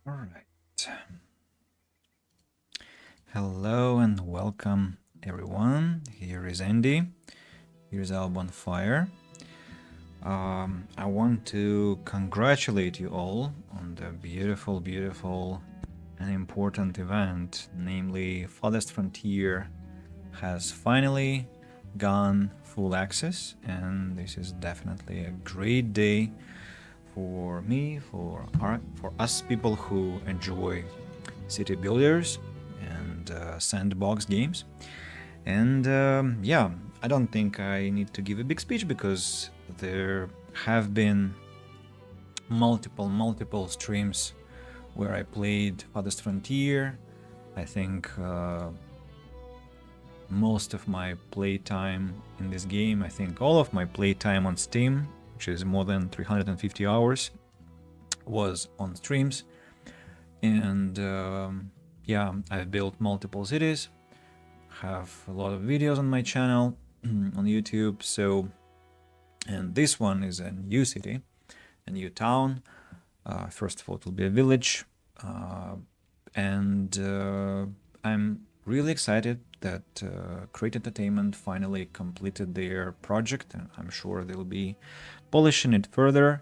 All right. Hello and welcome, everyone. Here is Andy. Here's our bonfire. I want to congratulate you all on the beautiful, beautiful and important event, namely Farthest Frontier has finally gone full access, and this is definitely a great day for me, for us people who enjoy city builders and sandbox games. And yeah, I don't think I need to give a big speech because there have been multiple streams where I played Farthest Frontier. I think most of my playtime in this game, I think all of my playtime on Steam, which is more than 350 hours, was on streams. And yeah, I've built multiple cities, have a lot of videos on my channel on YouTube. So, and this one is a new city, a new town. First of all, it will be a village, and I'm really excited that Create Entertainment finally completed their project, and I'm sure they'll be polishing it further.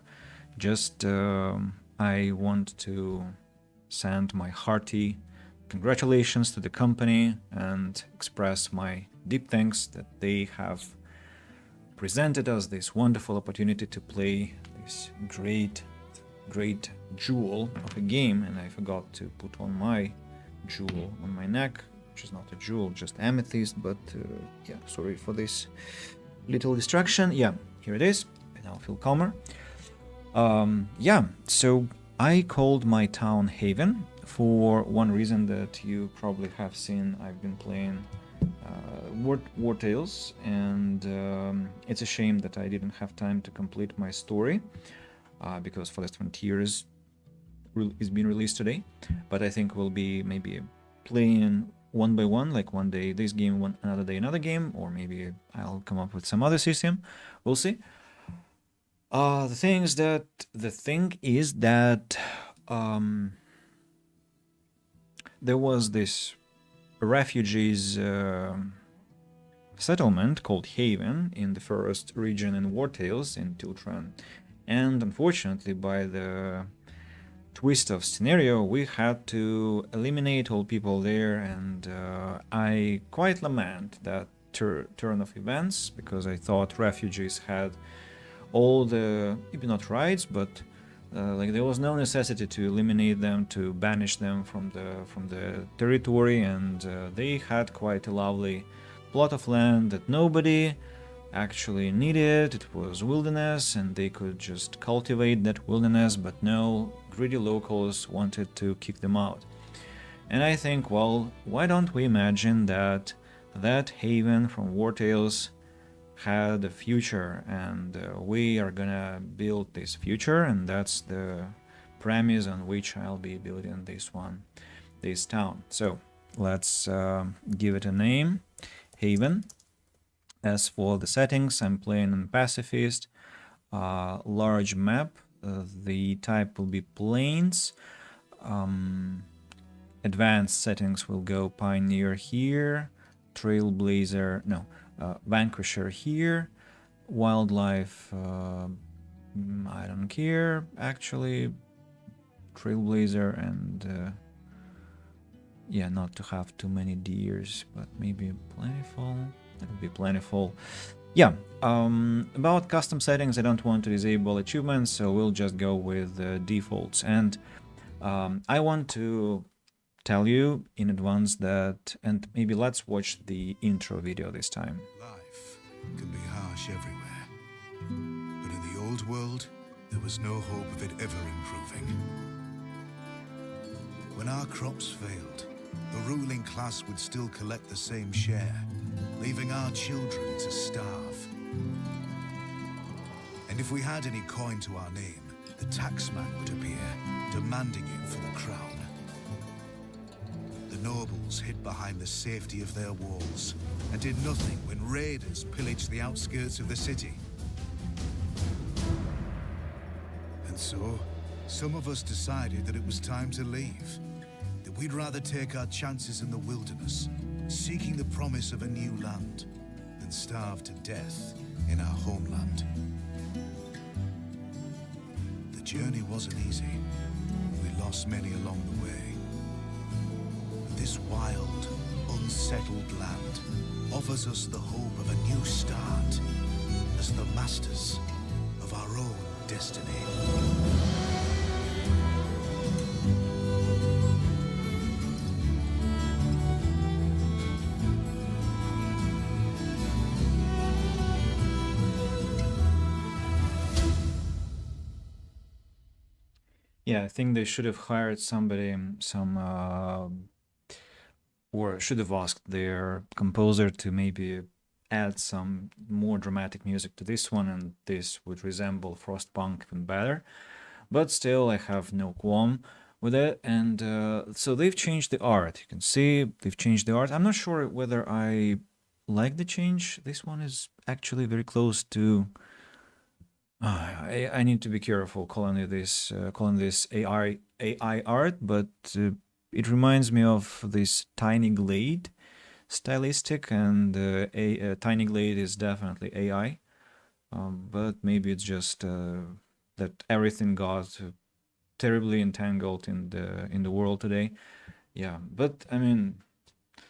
Just I want to send my hearty congratulations to the company and express my deep thanks that they have presented us this wonderful opportunity to play this great jewel of a game. And I forgot to put on my jewel on my neck, which is not a jewel, just amethyst, but yeah, sorry for this little distraction. Yeah, here it is, and I'll feel calmer. Yeah, so I called my town Haven for one reason that you probably have seen. I've been playing War Tales, and it's a shame that I didn't have time to complete my story because Farthest Frontier is being released today. But I think we'll be maybe playing one by one, like one day this game, another day another game, or maybe I'll come up with some other system. We'll see. The thing is that there was this refugees settlement called Haven in the Forest region in War Tales in Tiltran, and unfortunately, by the twist of scenario, we had to eliminate all people there, and I quite lament that turn of events, because I thought refugees had all the, maybe not rights, but like there was no necessity to eliminate them, to banish them from the territory, and they had quite a lovely plot of land that nobody actually needed. It was wilderness, and they could just cultivate that wilderness, but no, greedy locals wanted to kick them out. And I think, well, why don't we imagine that Haven from War Tales had a future, and we are gonna build this future, and that's the premise on which I'll be building this town. So let's give it a name, Haven. As for the settings, I'm playing in pacifist, large map. The type will be plains. Advanced settings will go Pioneer here, Trailblazer, no, Vanquisher here, Wildlife, I don't care, actually, Trailblazer, and yeah, not to have too many deers, but maybe plentiful. That would be plentiful. Yeah, about custom settings, I don't want to disable achievements, so we'll just go with defaults. And I want to tell you in advance that, and maybe let's watch the intro video this time. Life can be harsh everywhere, but in the old world, there was no hope of it ever improving. When our crops failed, the ruling class would still collect the same share, leaving our children to starve. And if we had any coin to our name, the taxman would appear, demanding it for the crown. The nobles hid behind the safety of their walls and did nothing when raiders pillaged the outskirts of the city. And so, Some of us decided that it was time to leave, that we'd rather take our chances in the wilderness, seeking the promise of a new land, than starve to death in our homeland. The journey wasn't easy. We lost many along the way. But this wild, unsettled land offers us the hope of a new start as the masters of our own destiny. Yeah, I think they should have hired somebody, or should have asked their composer to maybe add some more dramatic music to this one, and this would resemble Frostpunk even better. But still, I have no qualm with it. And so they've changed the art. You can see they've changed the art. I'm not sure whether I like the change. This one is actually very close to. I need to be careful calling this AI art, but it reminds me of this Tiny Glade stylistic, and Tiny Glade is definitely AI, but maybe it's just that everything got terribly entangled in the world today. Yeah, but I mean,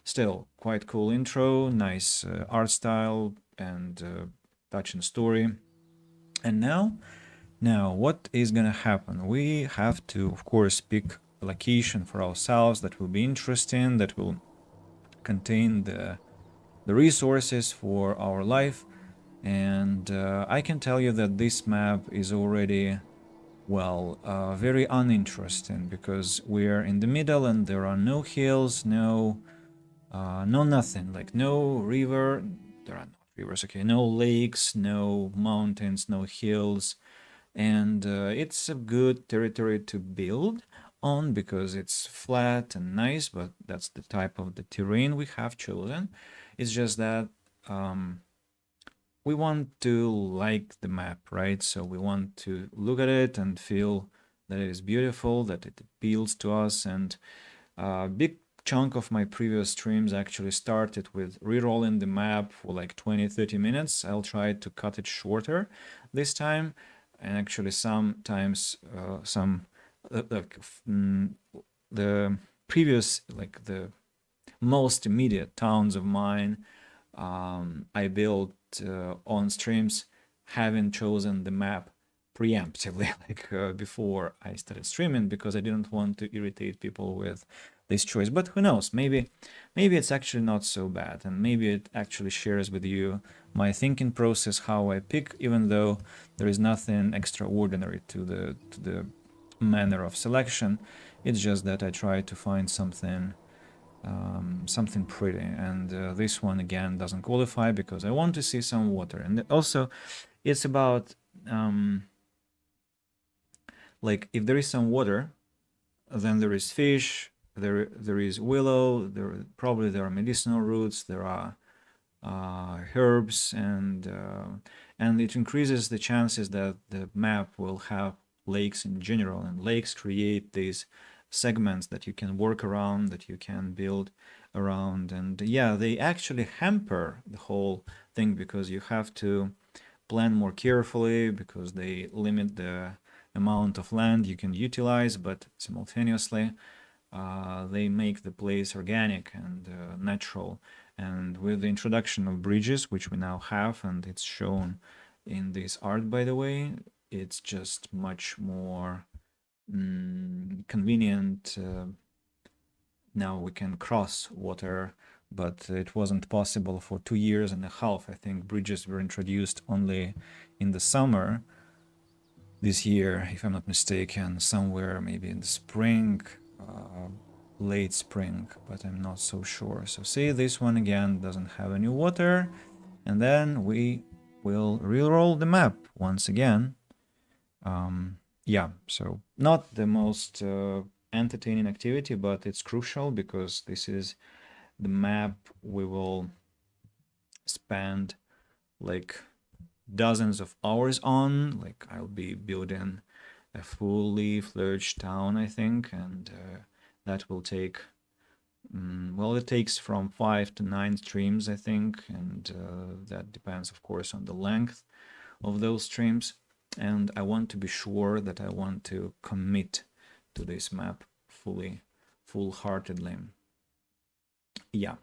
still quite cool intro, nice art style, and touching story. And now what is gonna happen? We have to, of course, pick a location for ourselves that will be interesting, that will contain the resources for our life. And I can tell you that this map is already, well, very uninteresting, because we're in the middle and there are no hills, no nothing, like no river. There are not rivers, okay, no lakes, no mountains, no hills. And it's a good territory to build on because it's flat and nice, but that's the type of the terrain we have chosen. It's just that we want to like the map, right? So we want to look at it and feel that it is beautiful, that it appeals to us. And a big chunk of my previous streams actually started with re-rolling the map for like 20-30 minutes. I'll try to cut it shorter this time. And actually sometimes the previous, like the most immediate towns of mine, I built on streams having chosen the map preemptively, like before I started streaming, because I didn't want to irritate people with this choice. But who knows, maybe it's actually not so bad, and maybe it actually shares with you my thinking process, how I pick, even though there is nothing extraordinary to the manner of selection. It's just that I try to find something pretty, and this one again doesn't qualify because I want to see some water. And also it's about like, if there is some water, then there is fish, there is willow, there are medicinal roots, there are herbs, and it increases the chances that the map will have lakes in general, and lakes create these segments that you can work around, that you can build around. And yeah, they actually hamper the whole thing because you have to plan more carefully, because they limit the amount of land you can utilize, but simultaneously they make the place organic and natural. And with the introduction of bridges, which we now have, and it's shown in this art, by the way, it's just much more convenient. Now we can cross water, but it wasn't possible for 2.5 years. I think bridges were introduced only in the summer this year, if I'm not mistaken, somewhere maybe in the spring, late spring, but I'm not so sure. So see, this one again doesn't have any water, and then we will re-roll the map once again. Yeah, so not the most entertaining activity, but it's crucial because this is the map we will spend like dozens of hours on. Like, I'll be building a fully fledged town, I think, and that will take well, it takes from 5 to 9 streams, I think, and that depends, of course, on the length of those streams. And I want to be sure that I want to commit to this map full-heartedly. Yeah,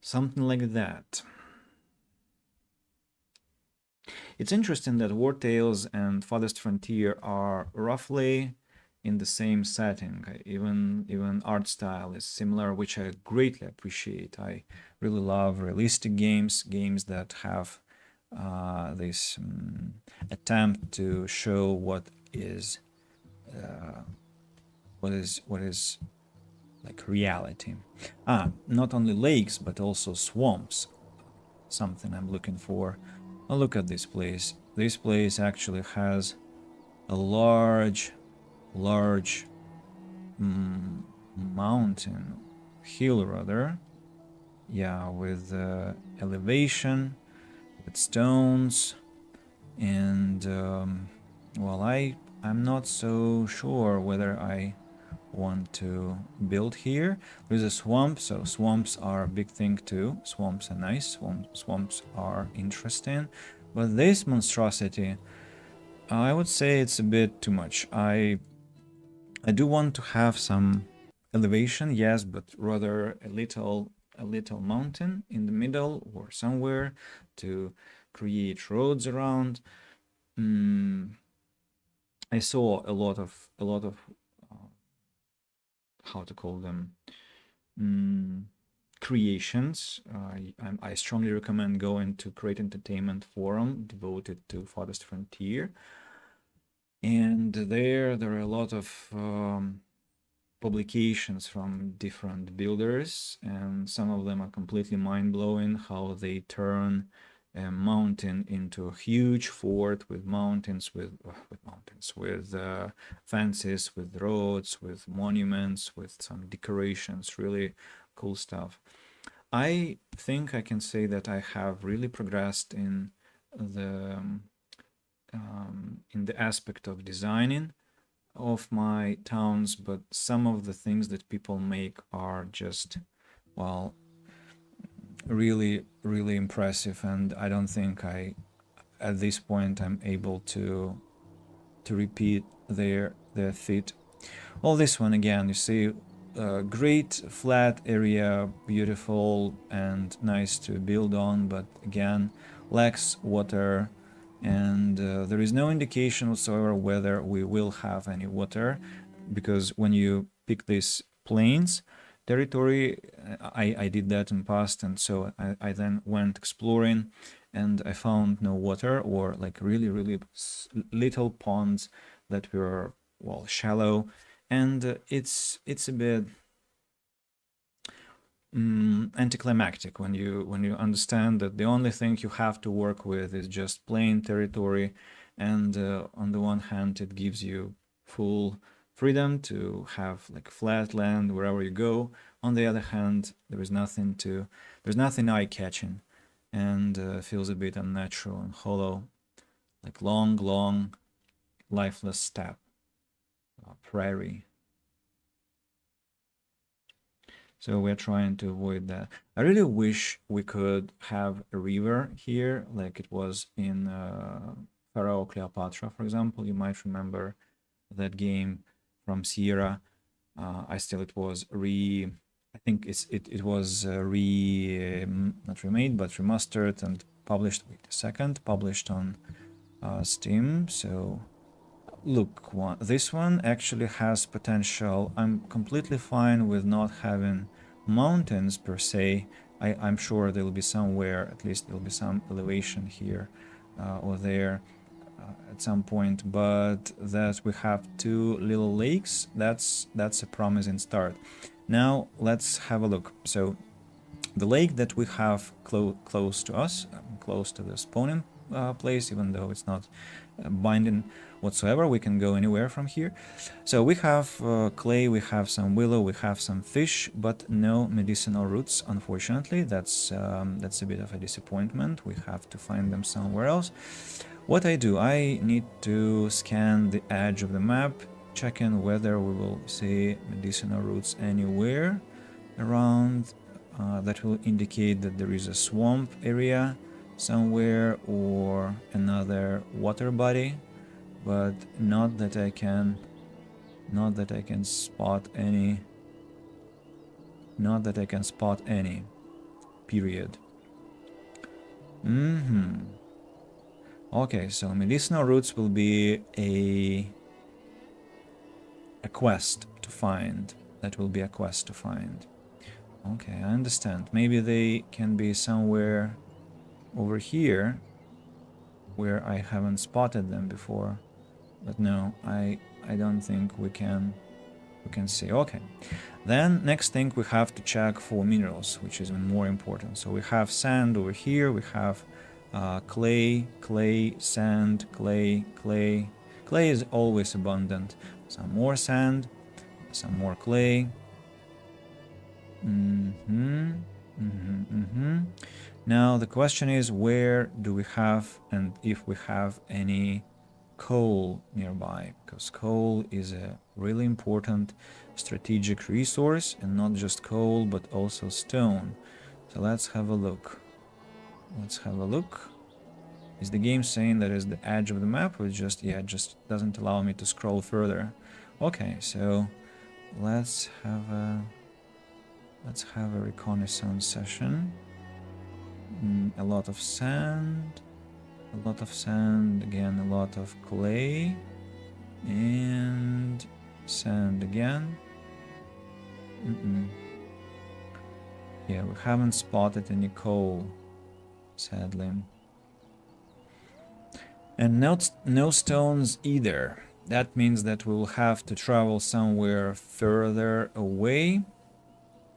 something like that. It's interesting that War Tales and Farthest Frontier are roughly in the same setting. Even art style is similar, which I greatly appreciate. I really love realistic games that have this attempt to show what is like reality. Not only lakes but also swamps. Something I'm looking for. Oh, look at this place. This place actually has a large mountain hill rather, yeah, with elevation, with stones, and well, I'm not so sure whether I want to build here. There's a swamp, so swamps are a big thing too. Swamps are nice, swamps are interesting, but this monstrosity, I would say it's a bit too much. I do want to have some elevation, yes, but rather a little mountain in the middle or somewhere to create roads around. I saw a lot of how to call them creations. I strongly recommend going to Create Entertainment forum devoted to Farthest Frontier. And there are a lot of publications from different builders, and some of them are completely mind-blowing, how they turn a mountain into a huge fort with mountains, with fences, with roads, with monuments, with some decorations. Really cool stuff. I think I can say that I have really progressed in the aspect of designing of my towns, but some of the things that people make are just, well, really impressive, and I don't think at this point I'm able to repeat their feat. Well, this one again, you see, great flat area, beautiful and nice to build on, but again lacks water, and there is no indication whatsoever whether we will have any water, because when you pick these plains territory, I did that in past, and so I then went exploring and I found no water, or like really little ponds that were, well, shallow, and it's a bit anticlimactic when you understand that the only thing you have to work with is just plain territory, and on the one hand it gives you full freedom to have like flat land wherever you go. On the other hand, there's nothing eye-catching, and feels a bit unnatural and hollow, like long lifeless steppe, prairie. So we're trying to avoid that. I really wish we could have a river here, like it was in Pharaoh Cleopatra, for example. You might remember that game from Sierra. It was I think it was not remade, but remastered and published. Wait a second, published on Steam. So look, this one actually has potential. I'm completely fine with not having mountains per se. I'm sure there'll be somewhere, at least there'll be some elevation here or there at some point, but that we have 2 little lakes, that's a promising start. Now let's have a look. So the lake that we have close to us, close to the spawning place, even though it's not binding whatsoever, we can go anywhere from here. So we have clay, we have some willow, we have some fish, but no medicinal roots, unfortunately. That's a bit of a disappointment. We have to find them somewhere else. What I do, I need to scan the edge of the map, checking whether we will see medicinal roots anywhere around. That will indicate that there is a swamp area somewhere or another water body, but not that I can spot any. Not that I can spot any. Period. Okay, so medicinal roots will be a quest to find. That will be a quest to find. Okay, I understand. Maybe they can be somewhere over here where I haven't spotted them before. But no, I don't think we can see. Okay. Then next thing we have to check for minerals, which is more important. So we have sand over here, we have clay, sand, clay. Clay is always abundant. Some more sand, some more clay. Now the question is, where do we have, and if we have any coal nearby, because coal is a really important strategic resource, and not just coal but also stone. So let's have a look. Is the game saying that is the edge of the map, or just doesn't allow me to scroll further? Okay, so let's have a reconnaissance session. A lot of sand, again, a lot of clay, and sand again. Yeah, we haven't spotted any coal, sadly. And no stones either. That means that we will have to travel somewhere further away,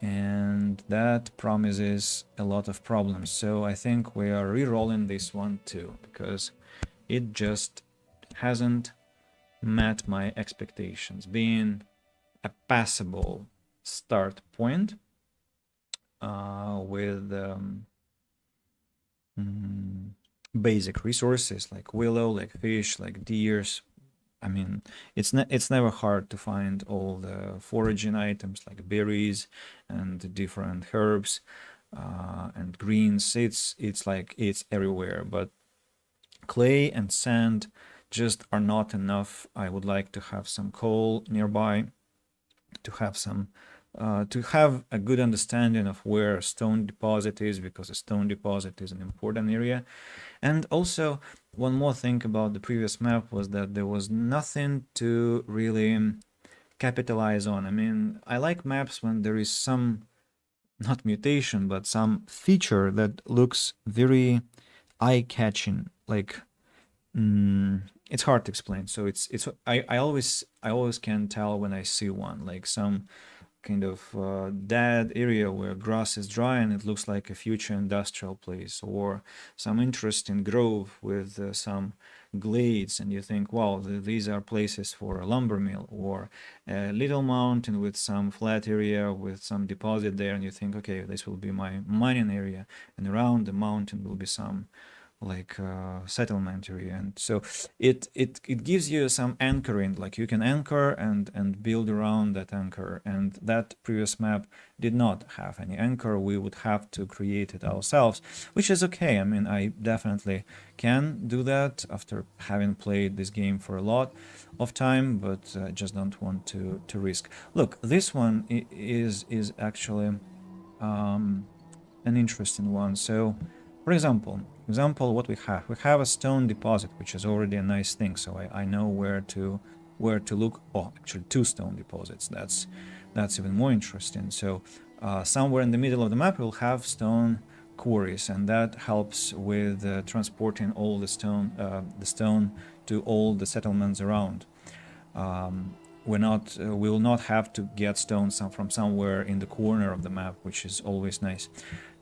and that promises a lot of problems. So I think we are re-rolling this one too, because it just hasn't met my expectations, being a passable start point with basic resources like willow, like fish, like deers. I mean, it's never hard to find all the foraging items like berries and different herbs and greens. It's everywhere, but clay and sand just are not enough. I would like to have some coal nearby, to have a good understanding of where a stone deposit is, because a stone deposit is an important area. And also, one more thing about the previous map was that there was nothing to really capitalize on. I mean, I like maps when there is some, not mutation, but some feature that looks very eye-catching. Like, it's hard to explain. So I always can tell when I see one, like some kind of dead area where grass is dry and it looks like a future industrial place, or some interesting grove with some glades, and you think, wow, these are places for a lumber mill, or a little mountain with some flat area with some deposit there, and you think, okay, this will be my mining area, and around the mountain will be some like settlement area. And so it gives you some anchoring, like you can anchor and build around that anchor, and that previous map did not have any anchor. We would have to create it ourselves, which is okay. I mean, I definitely can do that after having played this game for a lot of time, but I just don't want to risk. Look, this one is actually an interesting one. So for example, what we have a stone deposit, which is already a nice thing. So I know where to look. Oh, actually, two stone deposits. That's even more interesting. So somewhere in the middle of the map, we'll have stone quarries, and that helps with transporting all the stone to all the settlements around. We will not have to get stone from somewhere in the corner of the map, which is always nice.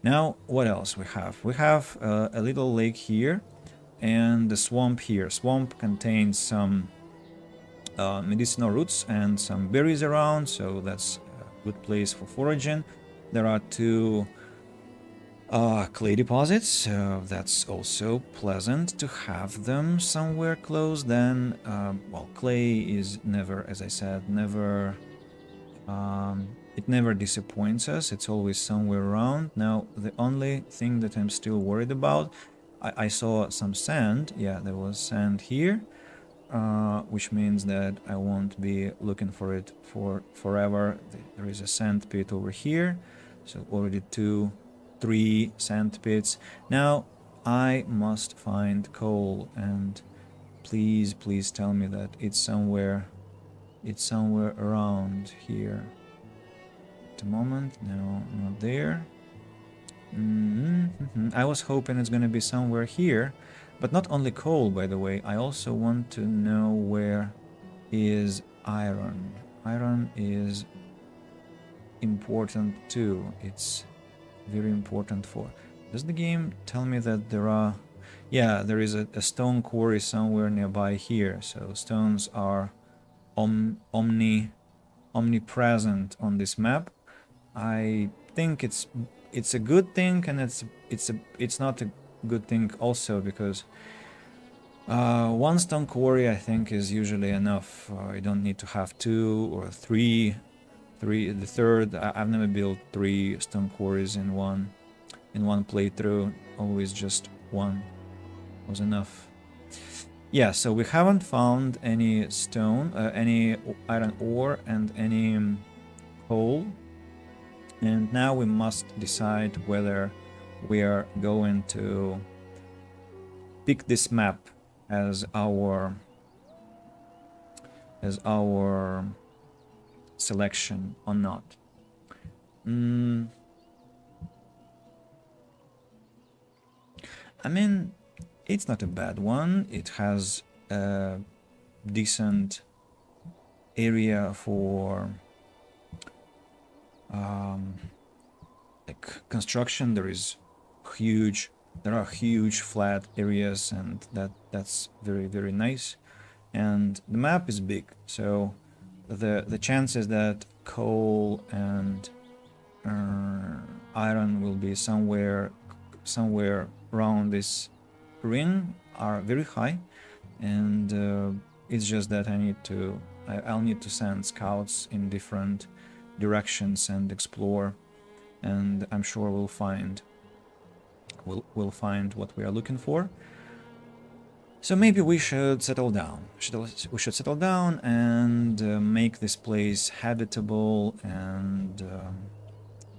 Now, what else we have? We have a little lake here and the swamp here. Swamp contains some medicinal roots and some berries around, so that's a good place for foraging. There are two Clay deposits, that's also pleasant to have them somewhere close. Then, well, clay is never, as I said, never, it never disappoints us. It's always somewhere around. Now, the only thing that I'm still worried about, I saw some sand. Yeah, there was sand here, which means that I won't be looking for it for forever. There is a sand pit over here, so already 3 sand pits. Now I must find coal, and please tell me that it's somewhere around here. At the moment, no, not there. I was hoping it's gonna be somewhere here, but not only coal, by the way. I also want to know where is iron. Iron is important too. It's very important for... Does the game tell me that there are... Yeah, there is a stone quarry somewhere nearby here. So stones are omnipresent on this map. I think it's a good thing, and it's not a good thing also, because one stone quarry I think is usually enough. You don't need to have 2 or 3. The third, I've never built 3 stone quarries in one playthrough. Always just 1 was enough. Yeah, so we haven't found any stone, any iron ore, and any coal. And now we must decide whether we are going to pick this map as our selection or not. I mean, it's not a bad one. It has a decent area for like construction. There are huge flat areas, and that's very nice. And the map is big, so the chances that coal and iron will be somewhere around this ring are very high. And it's just that I'll need to send scouts in different directions and explore, and I'm sure we'll find what we are looking for. So maybe we should settle down. We should settle down and make this place habitable. And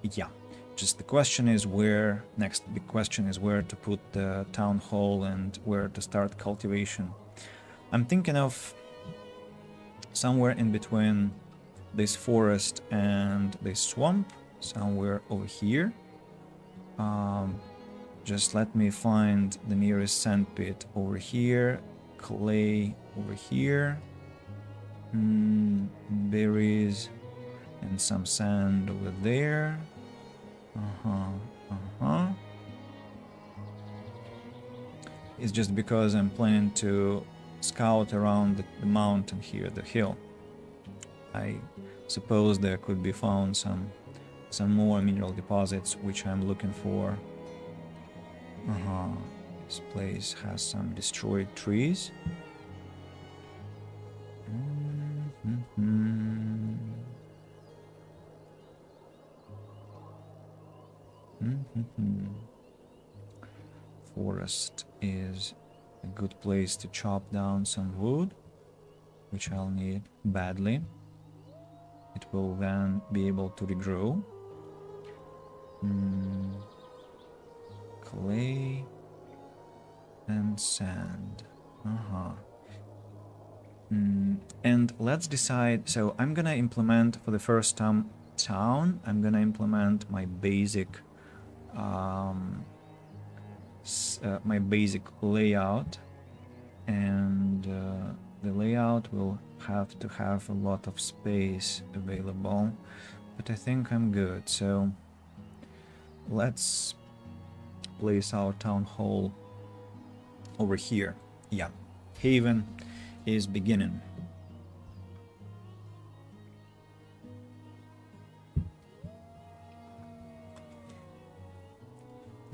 yeah, just the question is where. Next big question is where to put the town hall and where to start cultivation. I'm thinking of somewhere in between this forest and this swamp, somewhere over here. Just let me find the nearest sandpit over here, clay over here, berries and some sand over there. It's just because I'm planning to scout around the mountain here, the hill. I suppose there could be found some more mineral deposits, which I'm looking for. This place has some destroyed trees. Forest is a good place to chop down some wood, which I'll need badly. It will then be able to regrow. Clay and sand. And let's decide. So I'm gonna implement for the first time town. I'm gonna implement my basic layout, and the layout will have to have a lot of space available, but I think I'm good. So let's place our town hall over here. Yeah, Haven is beginning.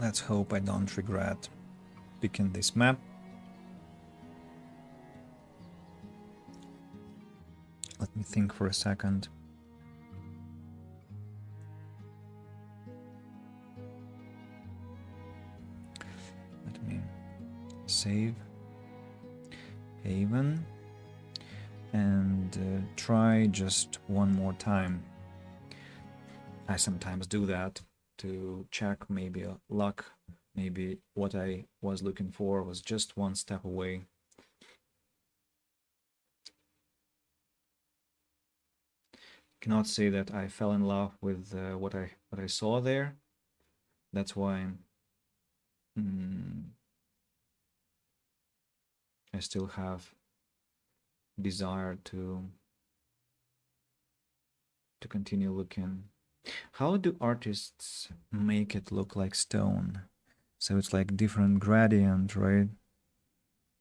Let's hope I don't regret picking this map. Let me think for a second. Let me save Haven and try just one more time. I sometimes do that to check maybe luck, maybe what I was looking for was just one step away. Cannot say that I fell in love with what I saw there. That's why I still have desire to continue looking. How do artists make it look like stone? So it's like different gradient, right?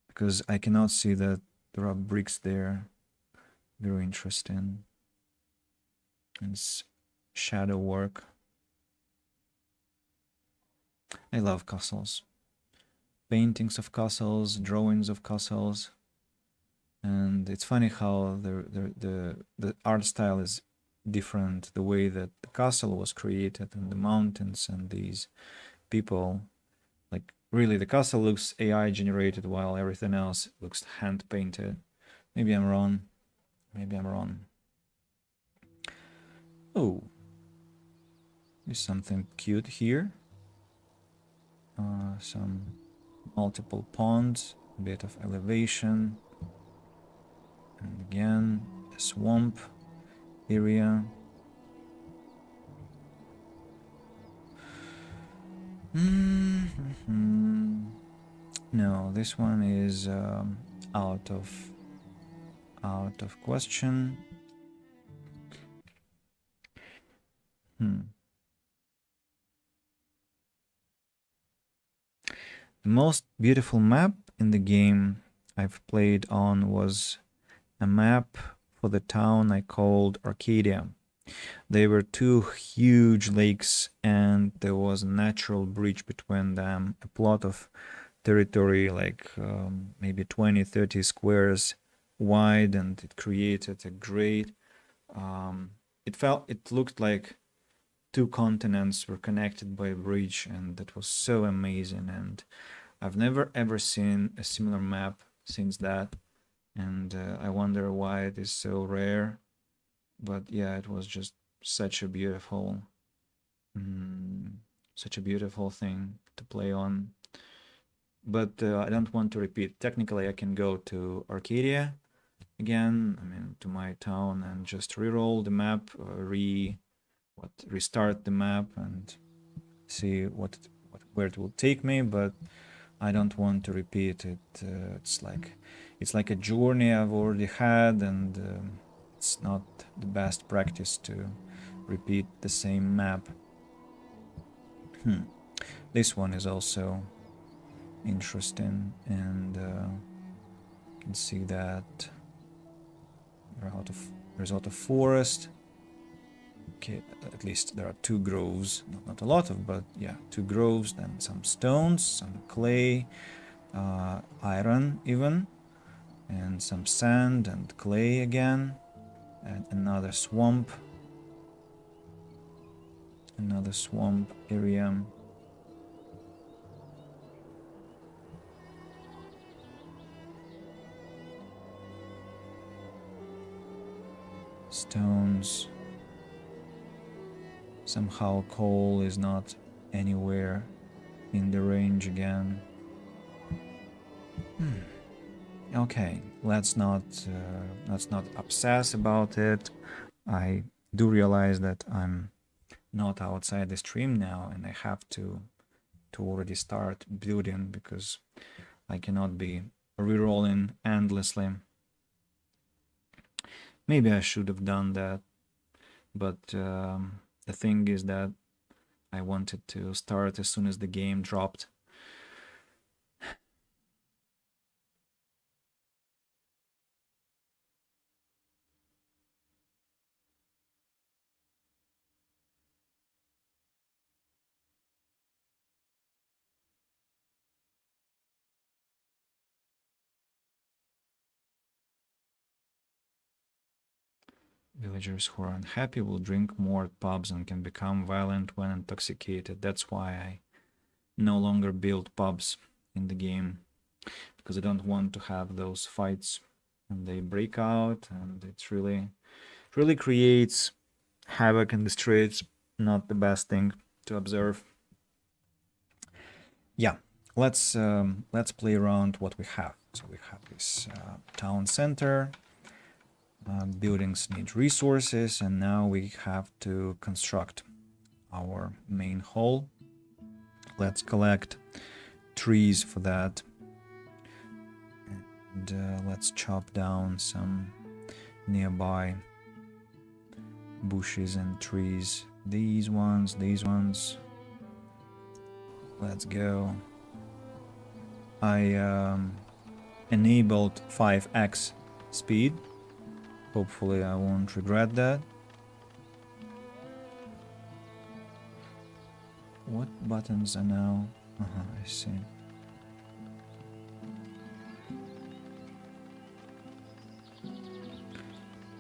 Because I cannot see that there are bricks there. Very interesting. And it's shadow work. I love castles. Paintings of castles, drawings of castles. And it's funny how the art style is different, the way that the castle was created and the mountains and these people. Like really the castle looks AI generated while everything else looks hand painted. Maybe I'm wrong. Maybe I'm wrong. Oh, there's something cute here. Some multiple ponds, a bit of elevation. And again, a swamp area. No, this one is out of question. The most beautiful map in the game I've played on was a map for the town I called Arcadia. There were two huge lakes and there was a natural bridge between them, a plot of territory like maybe 20-30 squares wide, and it created a great it looked like two continents were connected by a bridge, and that was so amazing. And I've never ever seen a similar map since that, and I wonder why it is so rare. But yeah, it was just such a beautiful thing to play on. But I don't want to repeat. Technically I can go to Arcadia again, I mean to my town, and just re-roll the map, restart the map and see where it will take me. But I don't want to repeat it. It's like a journey I've already had, and it's not the best practice to repeat the same map. This one is also interesting, and you can see that there's a lot of forest. Okay, at least there are two groves, not a lot of, but yeah, two groves, then some stones, some clay, iron even, and some sand and clay again, and another swamp area. Stones. Somehow coal is not anywhere in the range again. Okay, let's not obsess about it. I do realize that I'm not outside the stream now, and I have to already start building, because I cannot be rerolling endlessly. Maybe I should have done that, but the thing is that I wanted to start as soon as the game dropped. Villagers who are unhappy will drink more at pubs and can become violent when intoxicated. That's why I no longer build pubs in the game, because I don't want to have those fights and they break out, and it's really creates havoc in the streets. Not the best thing to observe. Yeah, let's play around what we have. So we have this town center. Buildings need resources, and now we have to construct our main hall. Let's collect trees for that, and let's chop down some nearby bushes and trees. These ones. Let's go. I enabled 5x speed. Hopefully I won't regret that. What buttons are now? I see.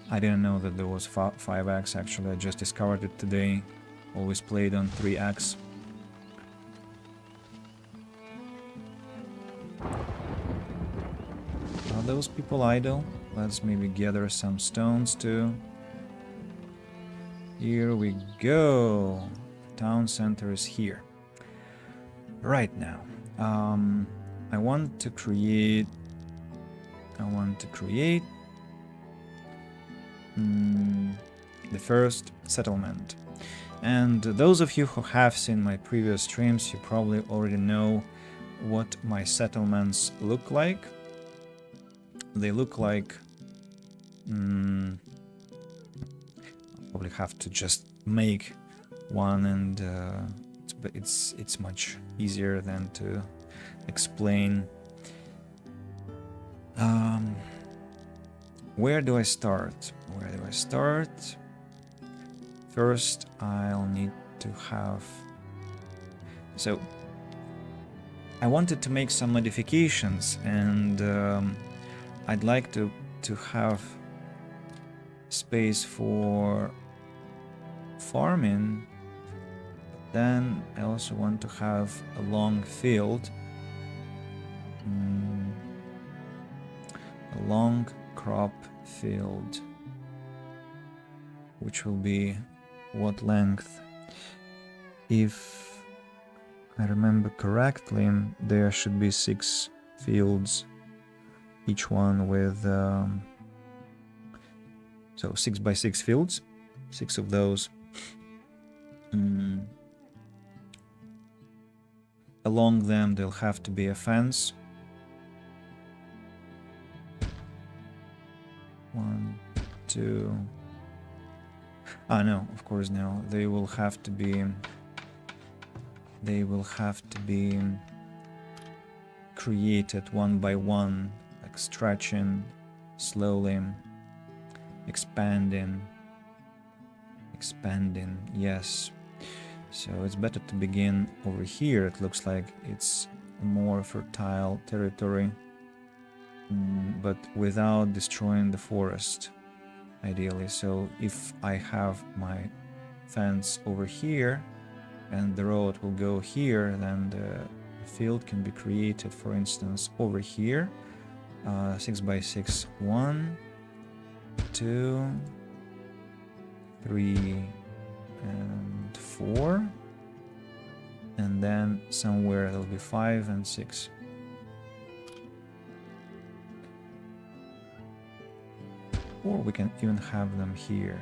I didn't know that there was 5x actually. I just discovered it today. Always played on 3x. Are those people idle? Let's maybe gather some stones too. Here we go. The town center is here. Right now. I want to create the first settlement. And those of you who have seen my previous streams, you probably already know what my settlements look like. They look like I'll probably have to just make one, and it's much easier than to explain. Where do I start? First, I'll need to have... So, I wanted to make some modifications, and I'd like to have space for farming. Then I also want to have a long field, a long crop field, which will be what length? If I remember correctly, there should be 6 fields, each one with so 6 by 6 fields, 6 of those. Along them there'll have to be a fence. 1, 2. No, of course no. They will have to be created one by one, like stretching slowly, expanding, yes. So it's better to begin over here. It looks like it's more fertile territory, but without destroying the forest, ideally. So if I have my fence over here and the road will go here, then the field can be created, for instance, over here. 6 by 6, 1, 2, 3, and 4, and then somewhere there'll be 5 and 6. Or we can even have them here.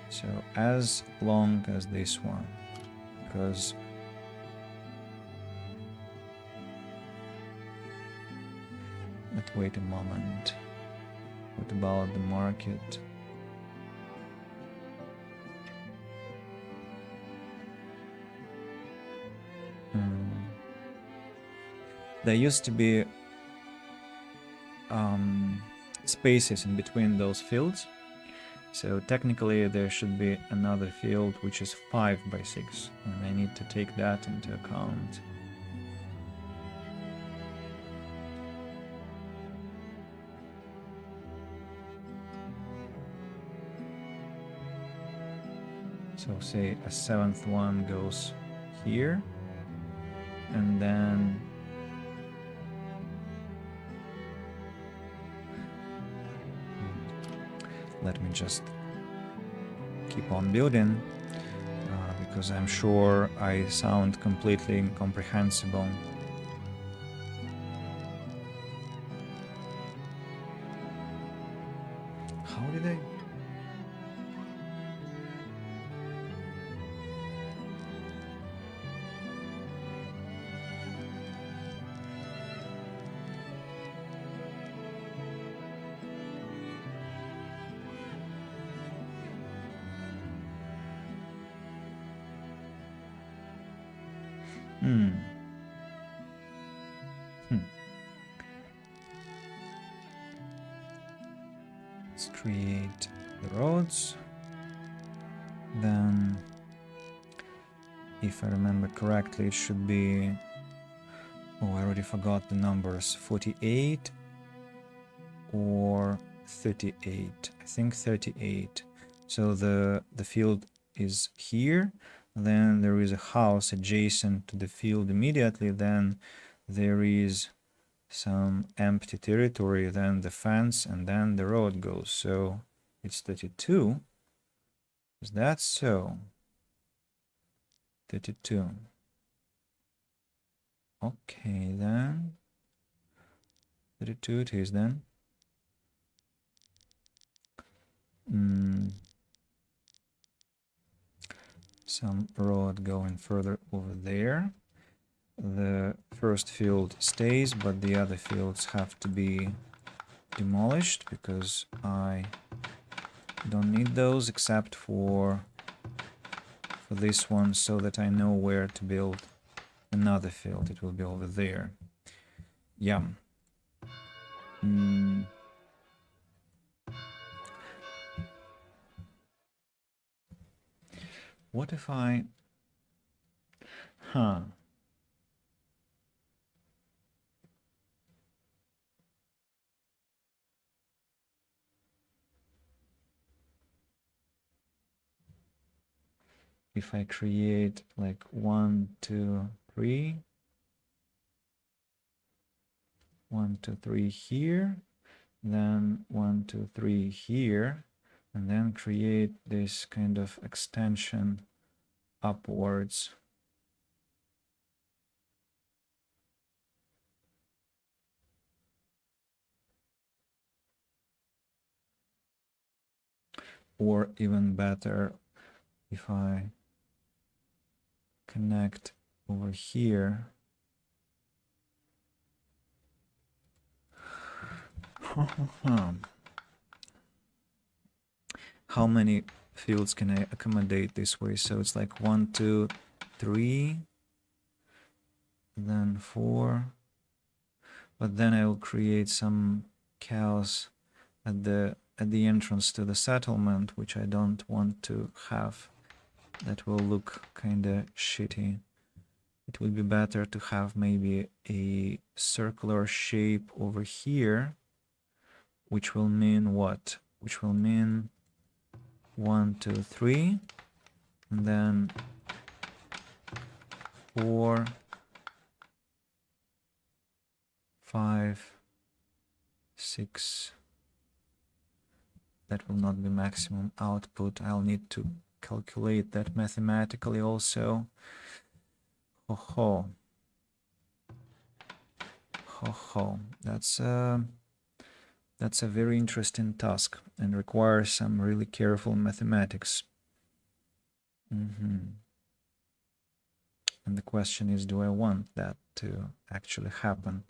So as long as this one, because but wait a moment. What about the market? There used to be spaces in between those fields, so technically there should be another field which is 5 by 6, and I need to take that into account. So say a 7th one goes here, and then let me just keep on building, because I'm sure I sound completely incomprehensible. How did I? Hmm. Let's create the roads. Then, if I remember correctly, it should be... Oh, I already forgot the numbers. 48 or 38. I think 38. So the field is here. Then there is a house adjacent to the field immediately. Then there is some empty territory, then the fence, and then the road goes. So it's 32. Is that so? 32. Okay, then. 32 it is then. Some road going further over there. The first field stays, but the other fields have to be demolished because I don't need those except for this one, so that I know where to build another field. It will be over there. Yeah. What if I... Huh. If I create like 1, 2, 3, 1, 2, 3 here, then 1, 2, 3 here, and then create this kind of extension upwards. Or even better, if I connect over here. How many fields can I accommodate this way? So it's like 1, 2, 3, then 4. But then I will create some chaos at the entrance to the settlement, which I don't want to have. That will look kind of shitty. It would be better to have maybe a circular shape over here, which will mean what? Which will mean 1, 2, 3, and then 4, 5, 6. That will not be maximum output. I'll need to calculate that mathematically also. Ho ho. Ho ho. That's a very interesting task and requires some really careful mathematics. And the question is, do I want that to actually happen?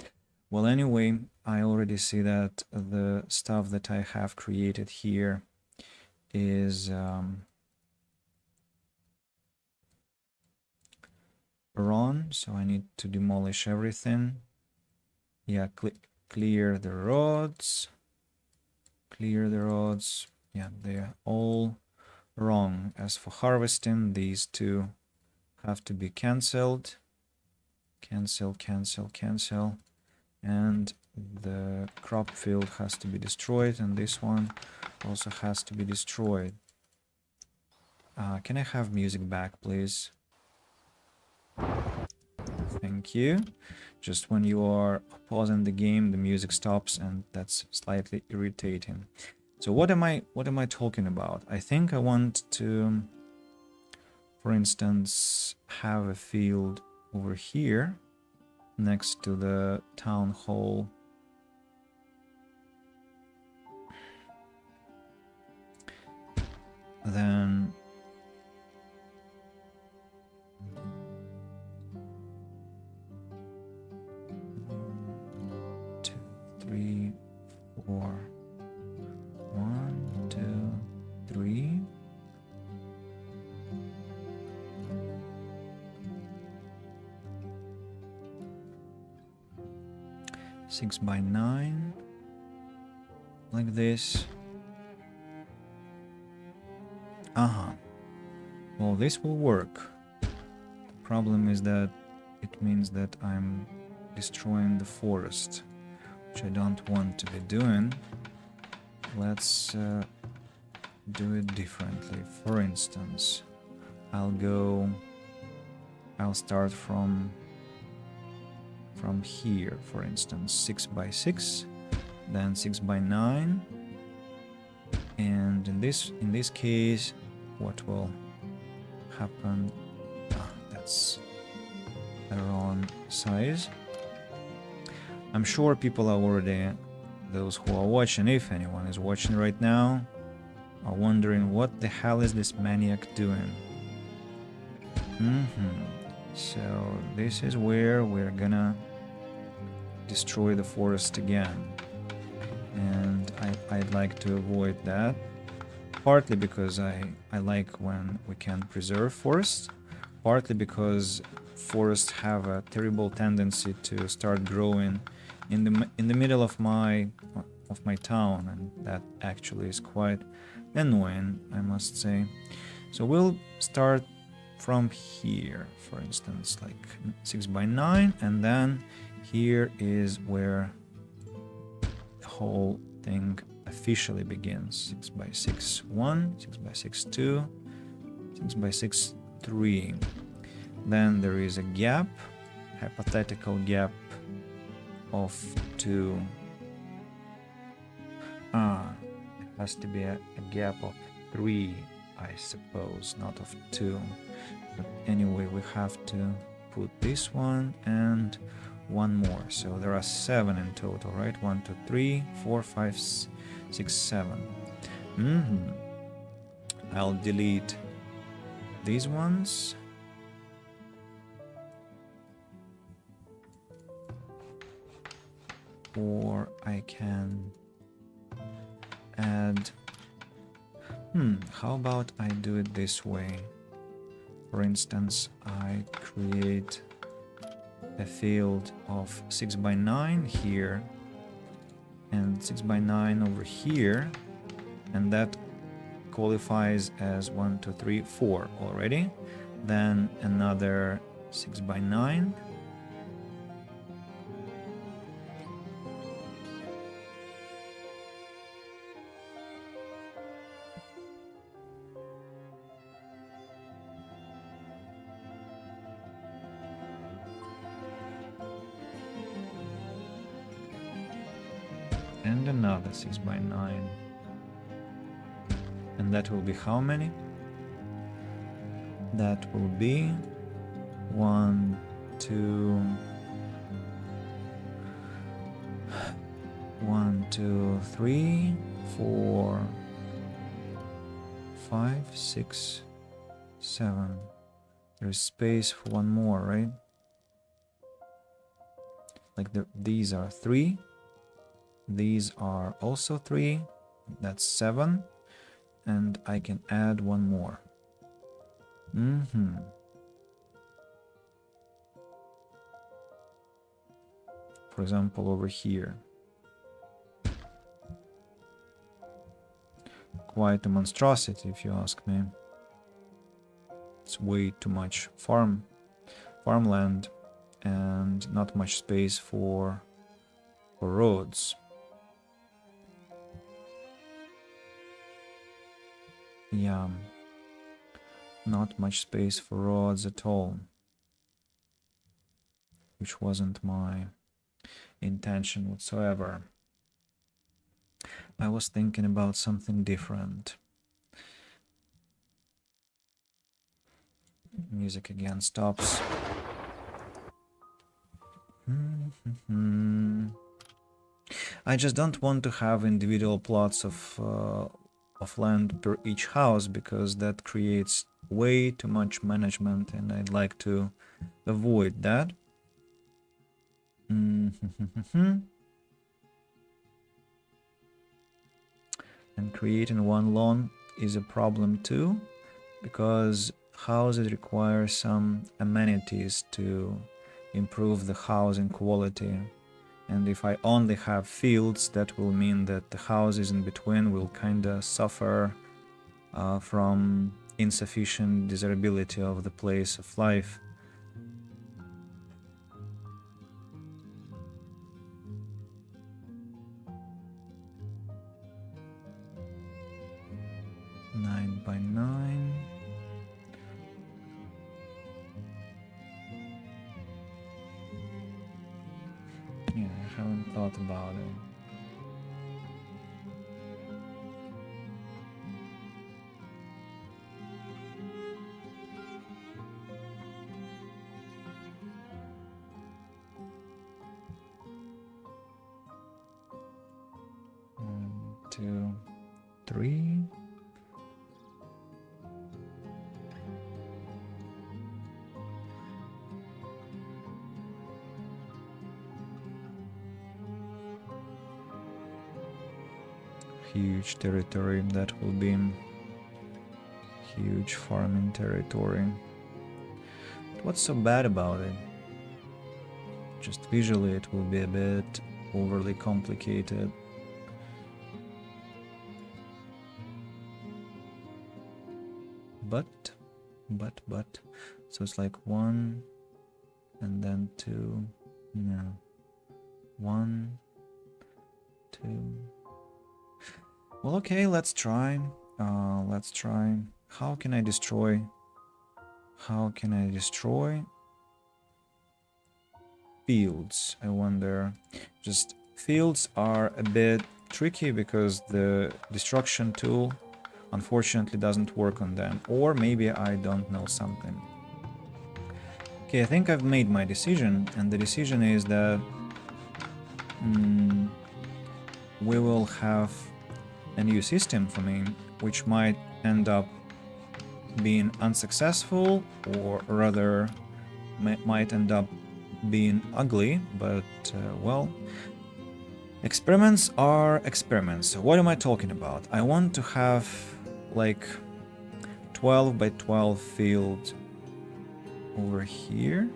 Well, anyway, I already see that the stuff that I have created here is wrong, so I need to demolish everything. Yeah, clear the roads. Clear the roads. Yeah, they're all wrong. As for harvesting, these two have to be cancelled. Cancel, cancel, cancel. And the crop field has to be destroyed, and this one also has to be destroyed. Can I have music back, please? Thank you. Just when you are pausing the game, the music stops, and that's slightly irritating. So what am I talking about? I think I want to, for instance, have a field over here next to the town hall. Then 2, 3, 4. 1, 2, 3. Six by 9, like this. Well, this will work. The problem is that it means that I'm destroying the forest, which I don't want to be doing. Let's do it differently. For instance, I'll start from here, for instance, 6 by 6, then 6 by 9, and in this case, what will happen? That's the wrong size. I'm sure people are already, those who are watching, if anyone is watching right now, are wondering what the hell is this maniac doing. So this is where we're gonna destroy the forest again, and I'd like to avoid that, partly because I like when we can preserve forests, partly because forests have a terrible tendency to start growing in the middle of my town, and that actually is quite annoying, I must say. So we'll start from here, for instance, like 6 by 9, and then here is where the whole thing officially begins. 6 by 6 1, 6 by 6 2, 6 by 6 3. Then there is a gap, hypothetical gap of 2. It has to be a gap of 3, I suppose, not of 2. But anyway, we have to put this one and one more. So there are 7 in total, right? 1, 2, 3, 4, 5, 6, 7. I'll delete these ones. Or I can add... how about I do it this way? For instance, I create a field of 6 by 9 here and 6 by 9 over here, and that qualifies as 1, 2, 3, 4 already. Then another 6 by 9. And another 6 by 9. And that will be how many? That will be 1, 2, 1, 2, 3, 4, 5, 6, 7. There is space for one more, right? Like these are 3. These are also 3. That's 7. And I can add one more. For example, over here. Quite a monstrosity, if you ask me. It's way too much farmland, and not much space for roads. Yeah. not much space for rods at all, which wasn't my intention whatsoever. I was thinking about something different. Music again stops. I just don't want to have individual plots of land per each house, because that creates way too much management, and I'd like to avoid that. And creating one lawn is a problem too, because houses require some amenities to improve the housing quality. And if I only have fields, that will mean that the houses in between will kinda suffer from insufficient desirability of the place of life. Nine by 9. Yeah, I haven't thought about it. One, two, three. Huge territory, that will be huge farming territory. What's so bad about it? Just visually it will be a bit overly complicated. But, so it's like 1 and then 2, no, 1, 2. Well, okay, let's try. How can I destroy fields? I wonder. Just fields are a bit tricky because the destruction tool unfortunately doesn't work on them, or maybe I don't know something. Okay, I think I've made my decision, and the decision is that we will have a new system for me, which might end up being unsuccessful, or rather might end up being ugly, but well, experiments are experiments. What am I talking about? I want to have like 12 by 12 field over here.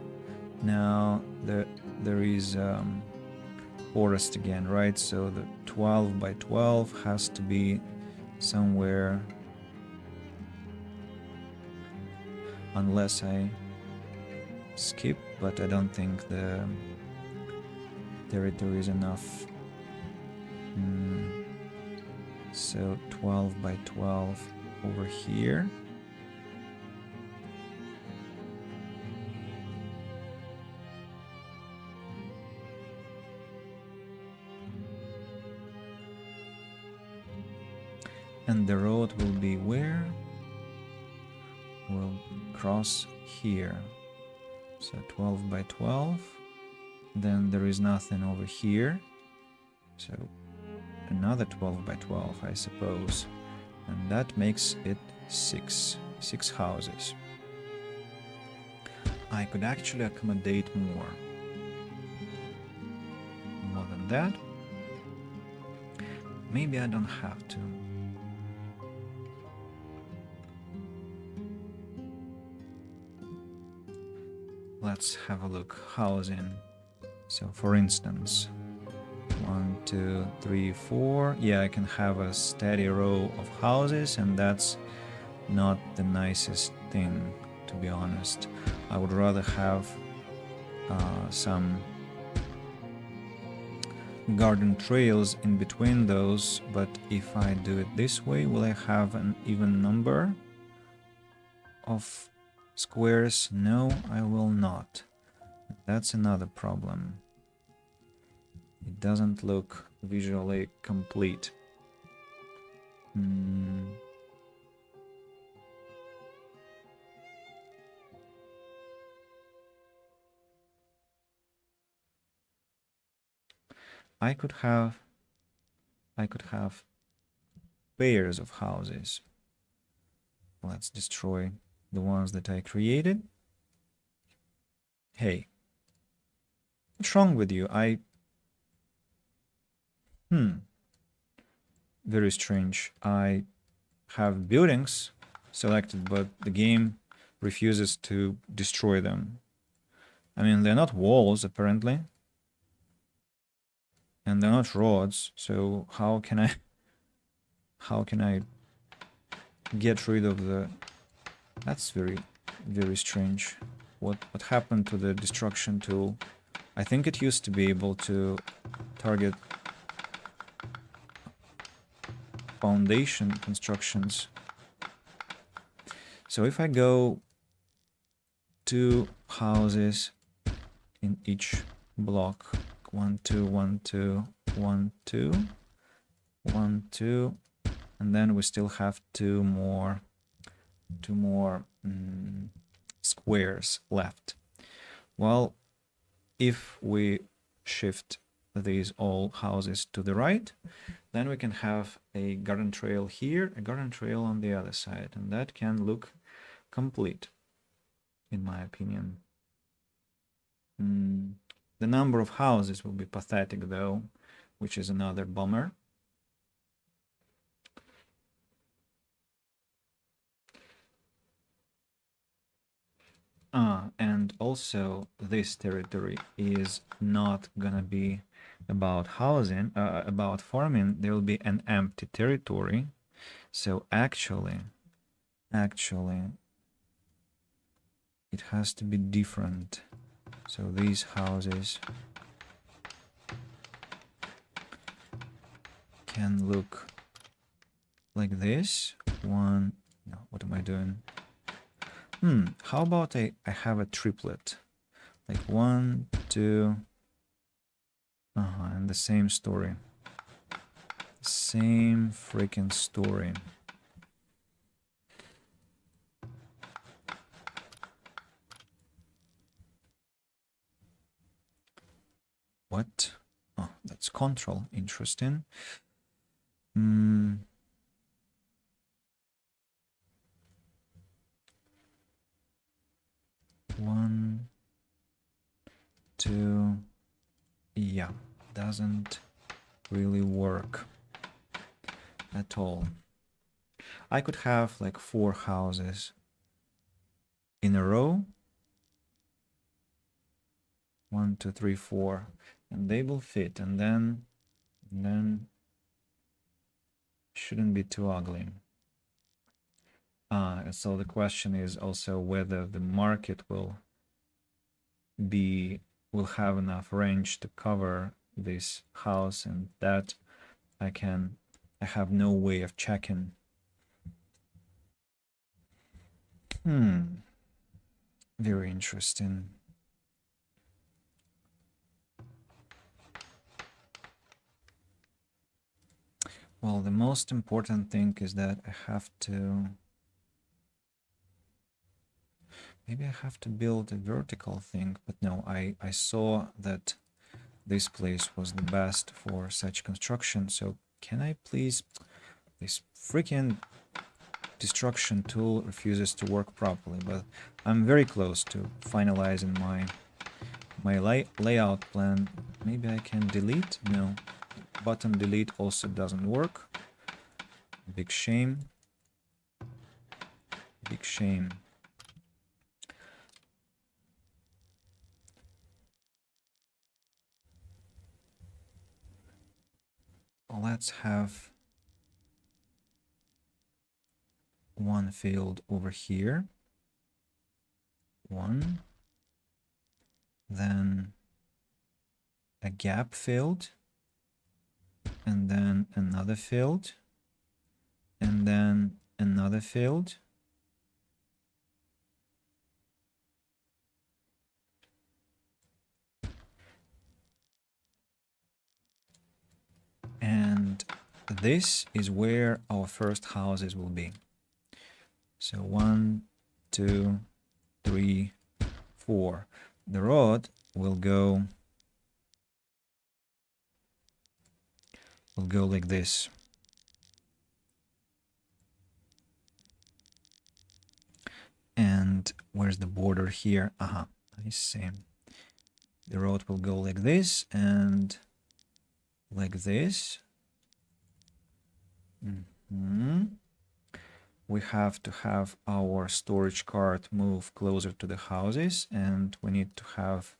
Now there is forest again, right? So the 12 by 12 has to be somewhere, unless I skip, but I don't think the territory is enough. So 12 by 12 over here. And the road will be where? We'll cross here. So 12 by 12. Then there is nothing over here. So another 12 by 12, I suppose. And that makes it 6 houses. I could actually accommodate more than that. Maybe I don't have to. Let's have a look. Housing. So for instance, 1, 2, 3, 4. Yeah, I can have a steady row of houses, and that's not the nicest thing, to be honest. I would rather have some garden trails in between those, but if I do it this way, will I have an even number? of squares? No, I will not. That's another problem. It doesn't look visually complete. I could have pairs of houses. Let's destroy the ones that I created. Hey, what's wrong with you? Very strange. I have buildings selected, but the game refuses to destroy them. I mean, they're not walls, apparently. And they're not rods, so how can I get rid of the... That's very, very strange. What happened to the destruction tool? I think it used to be able to target foundation constructions. So if I go 2 houses in each block, 1 2 1 2 1 2 1 2, and then we still have two more squares left. Well, if we shift these all houses to the right, then we can have a garden trail here, a garden trail on the other side, and that can look complete, in my opinion. The number of houses will be pathetic, though, which is another bummer. And also this territory is not gonna be about housing, about farming. There will be an empty territory. So actually, it has to be different. So these houses can look like this. No, what am I doing? How about I have a triplet? Like 1, 2... and the same story. Same freaking story. What? Oh, that's control. Interesting. 1, 2... Yeah, doesn't really work at all. I could have like 4 houses in a row. 1, 2, 3, 4, and they will fit, and then shouldn't be too ugly. So the question is also whether the market will have enough range to cover this house, and that I have no way of checking. Very interesting. Well, the most important thing is that I have to... Maybe I have to build a vertical thing, but no, I saw that this place was the best for such construction. So can I please... This freaking destruction tool refuses to work properly, but I'm very close to finalizing my layout plan. Maybe I can delete? No. Button delete also doesn't work. Big shame. Big shame. Let's have one field over here. 1. Then a gap field. And then another field. And then another field. And this is where our first houses will be. So 1, 2, 3, 4. The road will go like this. And where's the border here? Aha, I see. The road will go like this and like this. We have to have our storage cart move closer to the houses, and we need to have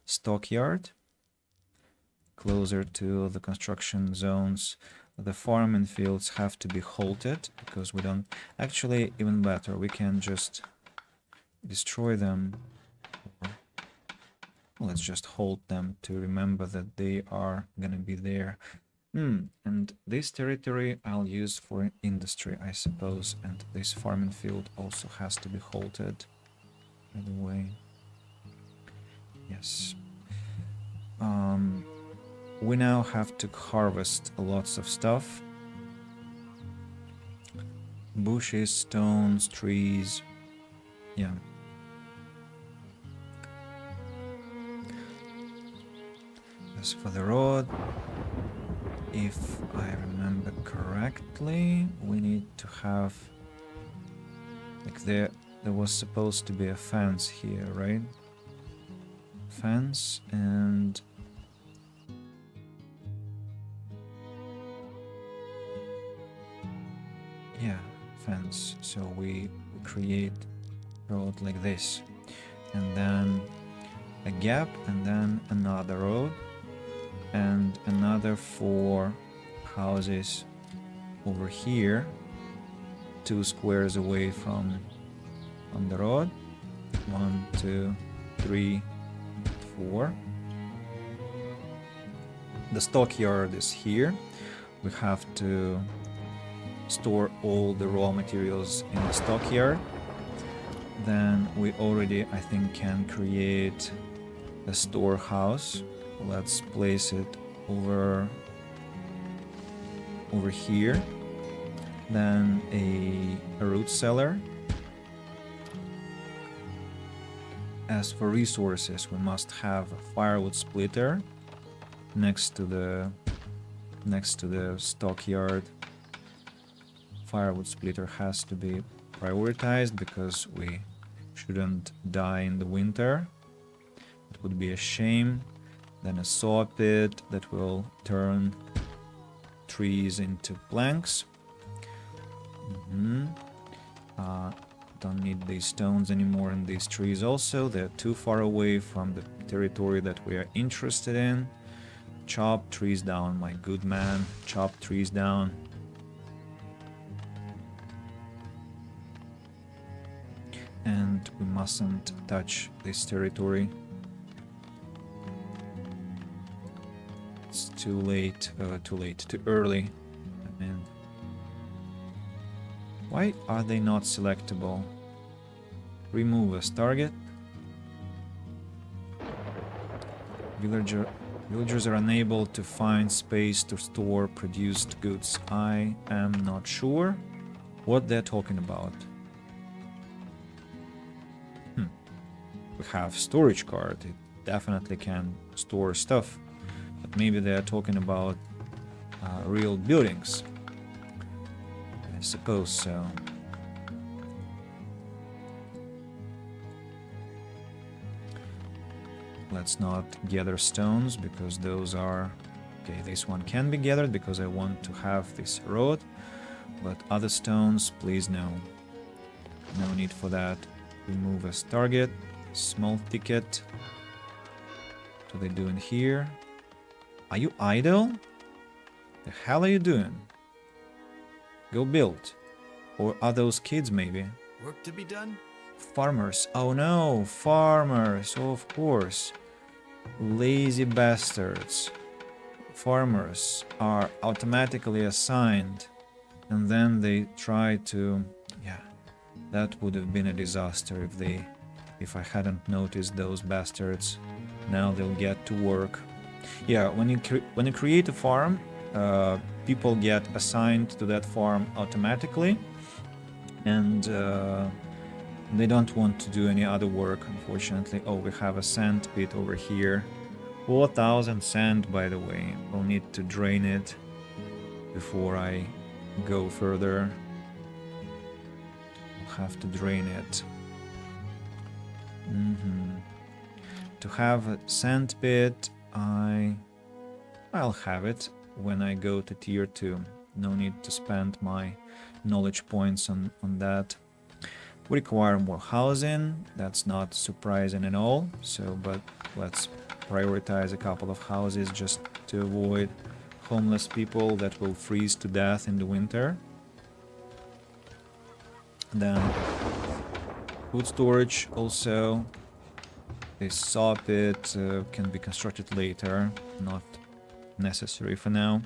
stockyard closer to the construction zones. The farming fields have to be halted because we don't... Actually, even better, we can just destroy them. Let's just hold them to remember that they are gonna be there. And this territory I'll use for industry, I suppose, and this farming field also has to be halted, by the way. Yes. We now have to harvest lots of stuff. Bushes, stones, trees. Yeah. As for the road, if I remember correctly, we need to have... Like there was supposed to be a fence here, right? Fence and... Yeah, fence. So we create road like this. And then a gap and then another road. And another 4 houses over here, 2 squares away from the road. 1, 2, 3, 4. The stockyard is here. We have to store all the raw materials in the stockyard. Then we already, I think, can create a storehouse. Let's place it over here. Then a root cellar. As for resources, we must have a firewood splitter next to the stockyard. Firewood splitter has to be prioritized because we shouldn't die in the winter. It would be a shame. Then a saw pit that will turn trees into planks. Don't need these stones anymore and these trees also. They're too far away from the territory that we are interested in. Chop trees down, my good man. Chop trees down. And we mustn't touch this territory. It's too late, too early. I mean, why are they not selectable? Remove as target. Villagers are unable to find space to store produced goods. I am not sure what they're talking about. We have storage card. It definitely can store stuff. But maybe they're talking about real buildings. I suppose so. Let's not gather stones because those are... Okay, this one can be gathered because I want to have this road. But other stones, please no. No need for that. Remove as target. Small ticket. What are they doing here? Are you idle? The hell are you doing? Go build. Or are those kids maybe? Work to be done? Farmers. Oh no, farmers, of course. Lazy bastards. Farmers are automatically assigned. And then they try to... Yeah, that would have been a disaster if I hadn't noticed those bastards. Now they'll get to work. Yeah, when you create a farm, people get assigned to that farm automatically, and they don't want to do any other work, unfortunately. Oh, we have a sand pit over here. 4,000 sand, by the way. We'll need to drain it before I go further. I'll have to drain it. To have a sand pit, I'll have it when I go to tier 2. No need to spend my knowledge points on that. We require more housing. That's not surprising at all. So, but let's prioritize a couple of houses just to avoid homeless people that will freeze to death in the winter. Then food storage also. This saw pit can be constructed later, not necessary for now.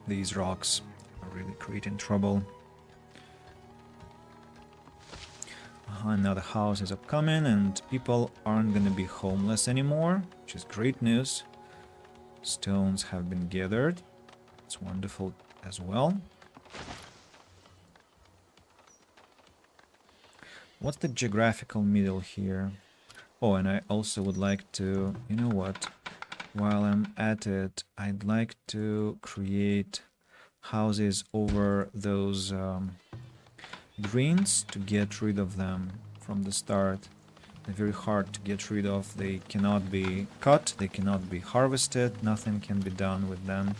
These rocks are really creating trouble. Now the house is upcoming and people aren't gonna be homeless anymore, which is great news. Stones have been gathered. It's wonderful as well. What's the geographical middle here? Oh, and I also would like to, you know what? While I'm at it, I'd like to create houses over those greens to get rid of them from the start. They're very hard to get rid of. They cannot be cut, they cannot be harvested, nothing can be done with them.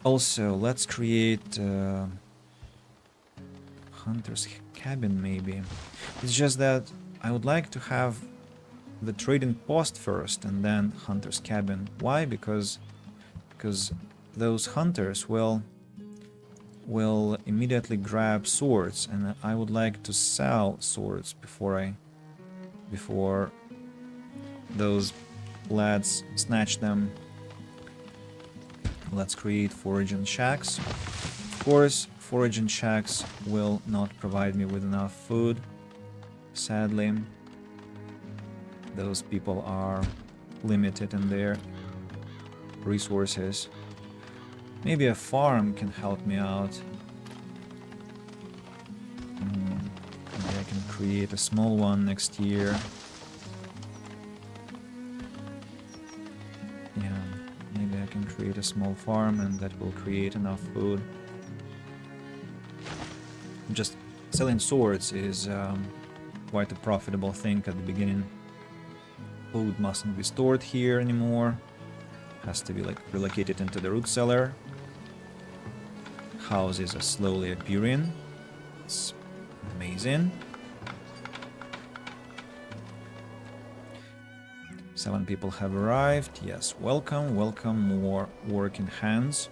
Also, let's create hunter's cabin maybe. It's just that I would like to have the trading post first and then hunter's cabin. Why? Because those hunters will immediately grab swords, and I would like to sell swords before those lads snatch them. Let's create foraging shacks. Of course, foraging shacks will not provide me with enough food, sadly. Those people are limited in their resources. Maybe a farm can help me out. Maybe I can create a small one next year. Yeah, maybe I can create a small farm and that will create enough food. Just selling swords is quite a profitable thing at the beginning. Food mustn't be stored here anymore. Has to be like relocated into the root cellar. Houses are slowly appearing. It's amazing. 7 people have arrived. Yes, welcome, welcome. More working hands.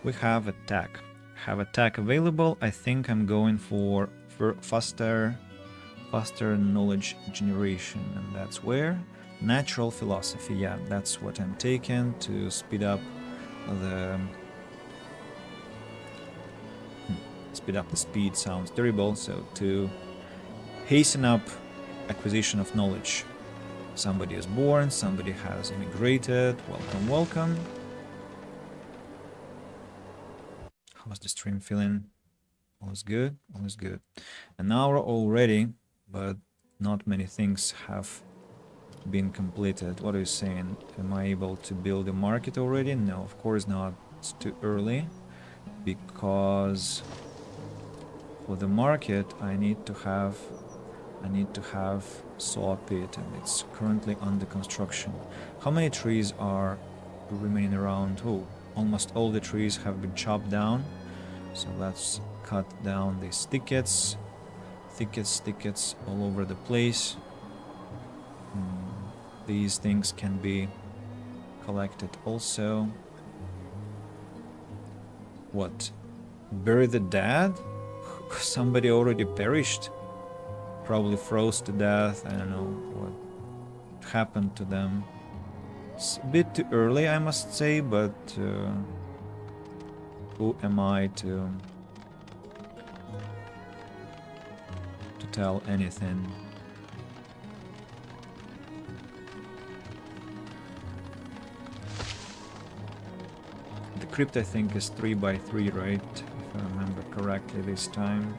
We have attack. Have attack available. I think I'm going for faster knowledge generation, and that's where natural philosophy. Yeah, that's what I'm taking to speed up the speed sounds terrible, so to hasten up acquisition of knowledge. Somebody is born, somebody has immigrated. Welcome, welcome. How's the stream feeling? All is good, all is good. An hour already, but not many things have been completed. What are you saying? Am I able to build a market already? No, of course not. It's too early, because for the market I need to have saw pit, and it's currently under construction. How many trees are remaining around? Oh, almost all the trees have been chopped down. So let's cut down these thickets all over the place. These things can be collected also. What? Bury the dead? Somebody already perished. Probably froze to death. I don't know what happened to them. It's a bit too early, I must say, but who am I to tell anything. The crypt, I think, is 3 by 3, right? If I remember correctly this time.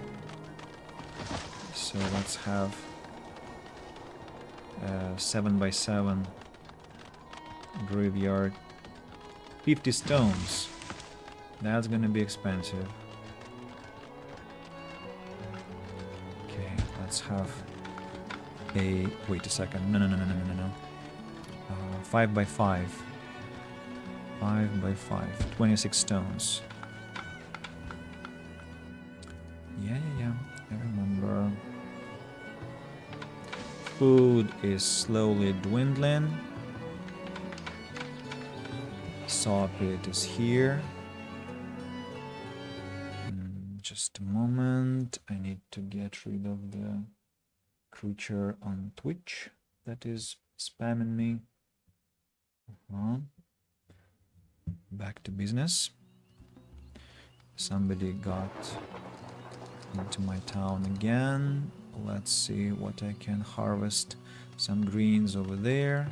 So let's have 7 by 7 graveyard. 50 stones. That's gonna be expensive. Okay, let's have a... Wait a second. No. 5 by 5. 5 by 5. 26 stones. Yeah. I remember. Food is slowly dwindling. Saw pit is here. Just a moment. I need to get rid of the creature on Twitch that is spamming me. Back to business. Somebody got into my town again. Let's see what I can harvest. Some greens over there.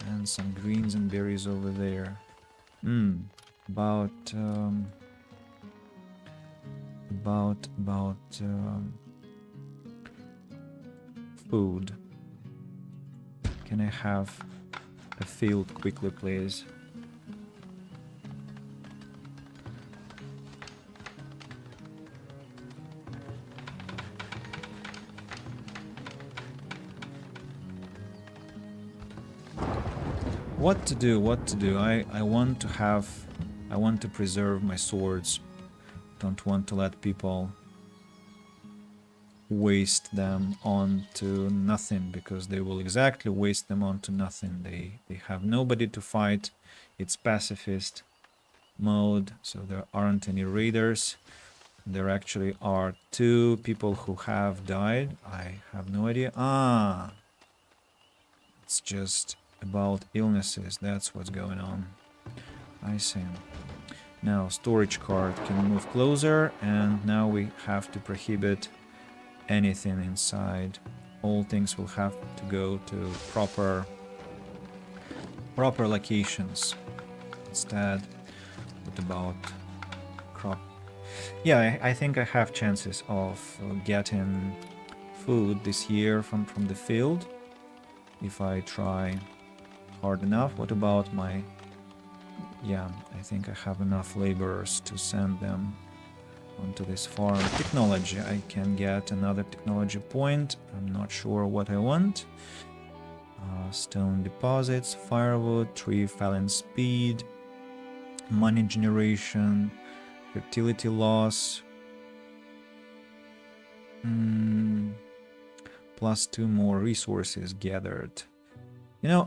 And some greens and berries over there. About food. Can I have a field quickly, please? What to do? I want to preserve my swords. Don't want to let people waste them onto nothing, because they will exactly waste them onto nothing. They have nobody to fight. It's pacifist mode, so there aren't any raiders. There actually are 2 people who have died. I have no idea. It's just about illnesses. That's what's going on. I see. Now storage card can move closer, and now we have to prohibit anything inside. All things will have to go to proper locations. Instead, what about crop? Yeah, I think I have chances of getting food this year from the field if I try hard enough. What about my... Yeah, I think I have enough laborers to send them onto this farm. Technology, I can get another technology point. I'm not sure what I want. Stone deposits, firewood, tree felling speed, money generation, fertility loss, plus 2 more resources gathered. You know,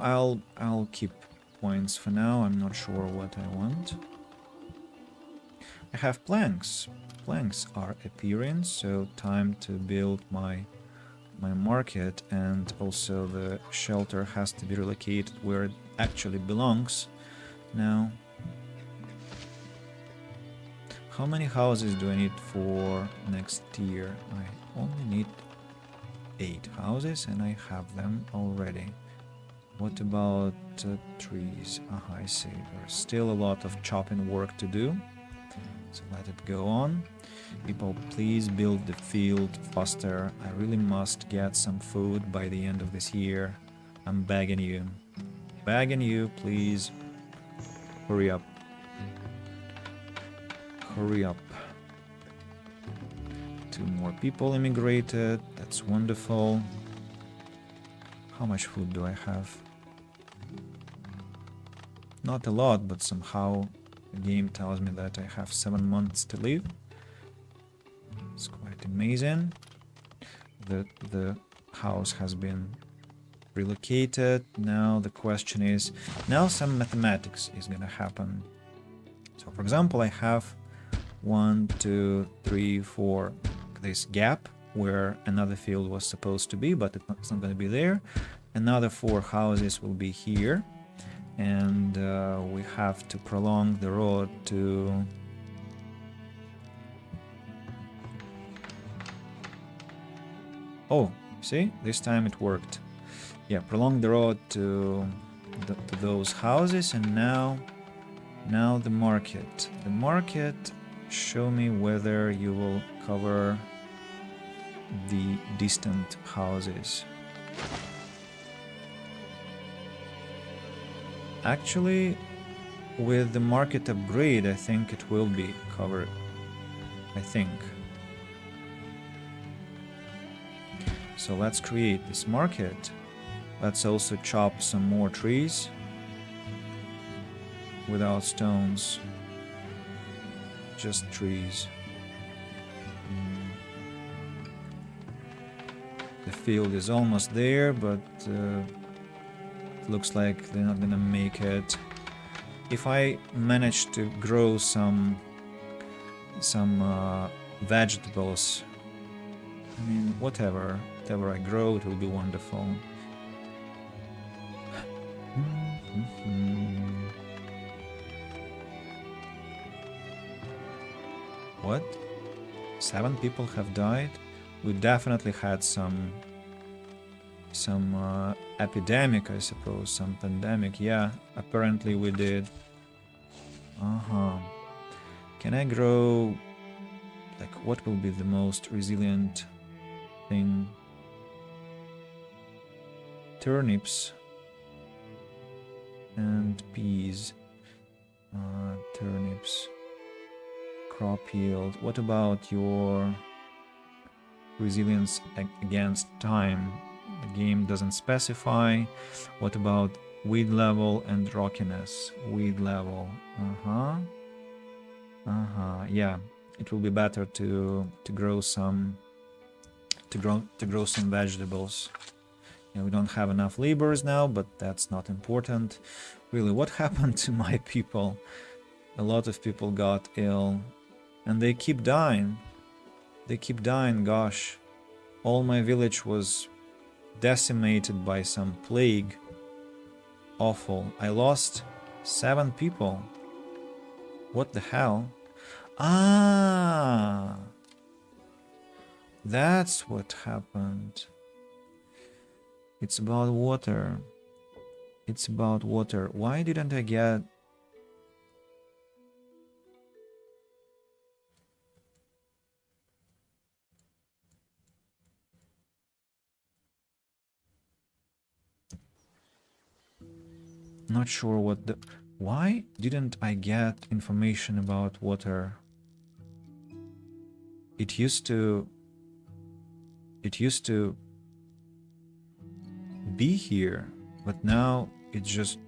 I'll keep points for now. I'm not sure what I want. I have planks. Planks are appearing, so time to build my market, and also the shelter has to be relocated where it actually belongs now. How many houses do I need for next year? I only need 8 houses, and I have them already. What about trees? I see. There's still a lot of chopping work to do. So let it go on. People, please build the field faster. I really must get some food by the end of this year. I'm begging you. Begging you, please. Hurry up. Hurry up. 2 more people immigrated. That's wonderful. How much food do I have? Not a lot, but somehow the game tells me that I have 7 months to live. It's quite amazing. The house has been relocated. Now the question is, now some mathematics is gonna happen. So for example, I have 1, 2, 3, 4, this gap where another field was supposed to be, but it's not gonna be there. Another 4 houses will be here. And we have to prolong the road to Oh, see? This time it worked. Yeah, prolong the road to those houses, and now the market. The market, show me whether you will cover the distant houses. Actually, with the market upgrade, I think it will be covered. I think. So let's create this market. Let's also chop some more trees without stones. Just trees. The field is almost there, but it looks like they're not gonna make it. If I manage to grow some vegetables, I mean, whatever I grow, it will be wonderful. What? 7 people have died? We definitely had some epidemic, I suppose, some pandemic. Yeah, apparently we did. Can I grow, like, what will be the most resilient thing? Turnips and peas. Turnips. Crop yield. What about your resilience against time? The game doesn't specify. What about weed level and rockiness? Weed level. Yeah, it will be better to grow some vegetables. Yeah, we don't have enough laborers now, but that's not important. Really, what happened to my people? A lot of people got ill, and they keep dying. They keep dying, gosh. All my village was decimated by some plague. Awful. I lost 7 people. What the hell? Ah! That's what happened. It's about water. It's about water. Why didn't I get... Not sure what the... Why didn't I get information about water? It used to be here, but now it just...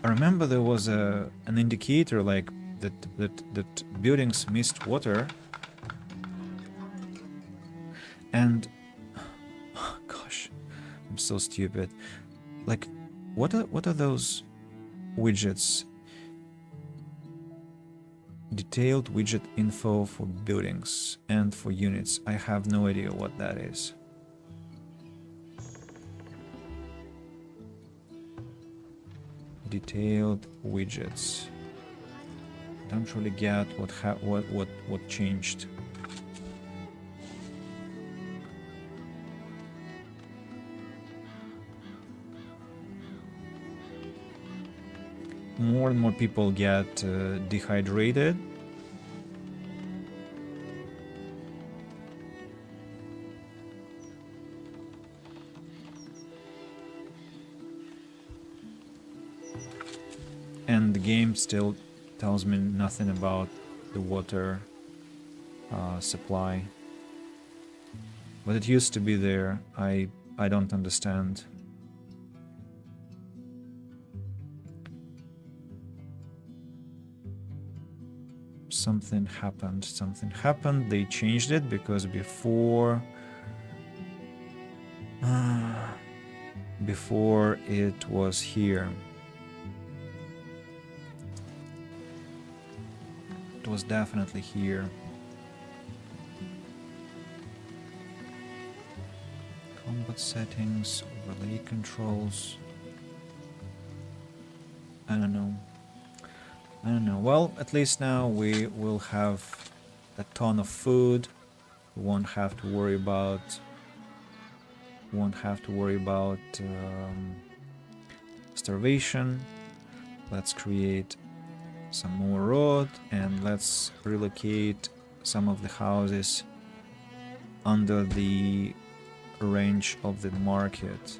I remember there was an indicator like that buildings missed water, and gosh, I'm so stupid. Like, what are those widgets? Detailed widget info for buildings and for units. I have no idea what that is. Detailed widgets. Don't really get what changed. More and more people get dehydrated. And the game still tells me nothing about the water supply. But it used to be there. I don't understand. Something happened. They changed it because before it was here. It was definitely here. Combat settings, overlay controls. I don't know. Well, at least now we will have a ton of food. won't have to worry about starvation. Let's create some more road, and let's relocate some of the houses under the range of the market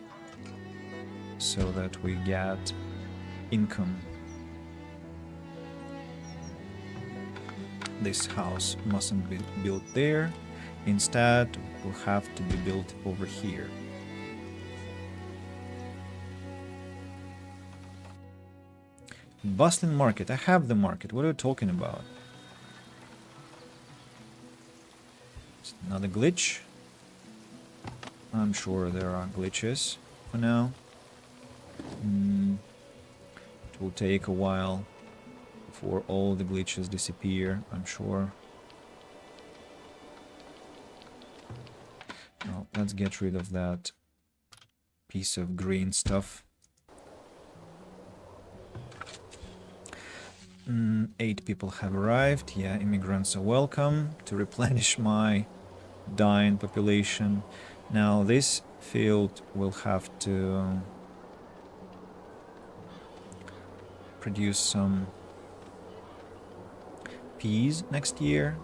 so that we get income. This house mustn't be built there. Instead, will have to be built over here. Bustling market. I have the market. What are you talking about? It's another glitch. I'm sure there are glitches for now. It will take a while before all the glitches disappear, I'm sure. Well, let's get rid of that piece of green stuff. 8 people have arrived. Yeah, immigrants are welcome to replenish my dying population. Now this field will have to produce some peas next year.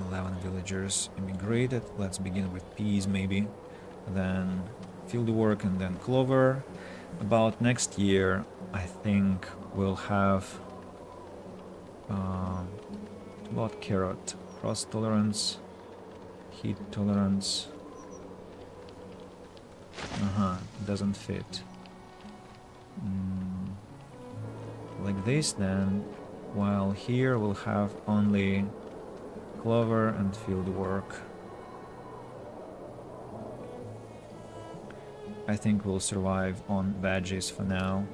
11 villagers immigrated. Let's begin with peas maybe, then fieldwork and then clover. About next year, I think we'll have about carrot, frost tolerance, heat tolerance. Doesn't fit. Like this then, while here we'll have only clover and fieldwork. I think we'll survive on veggies for now.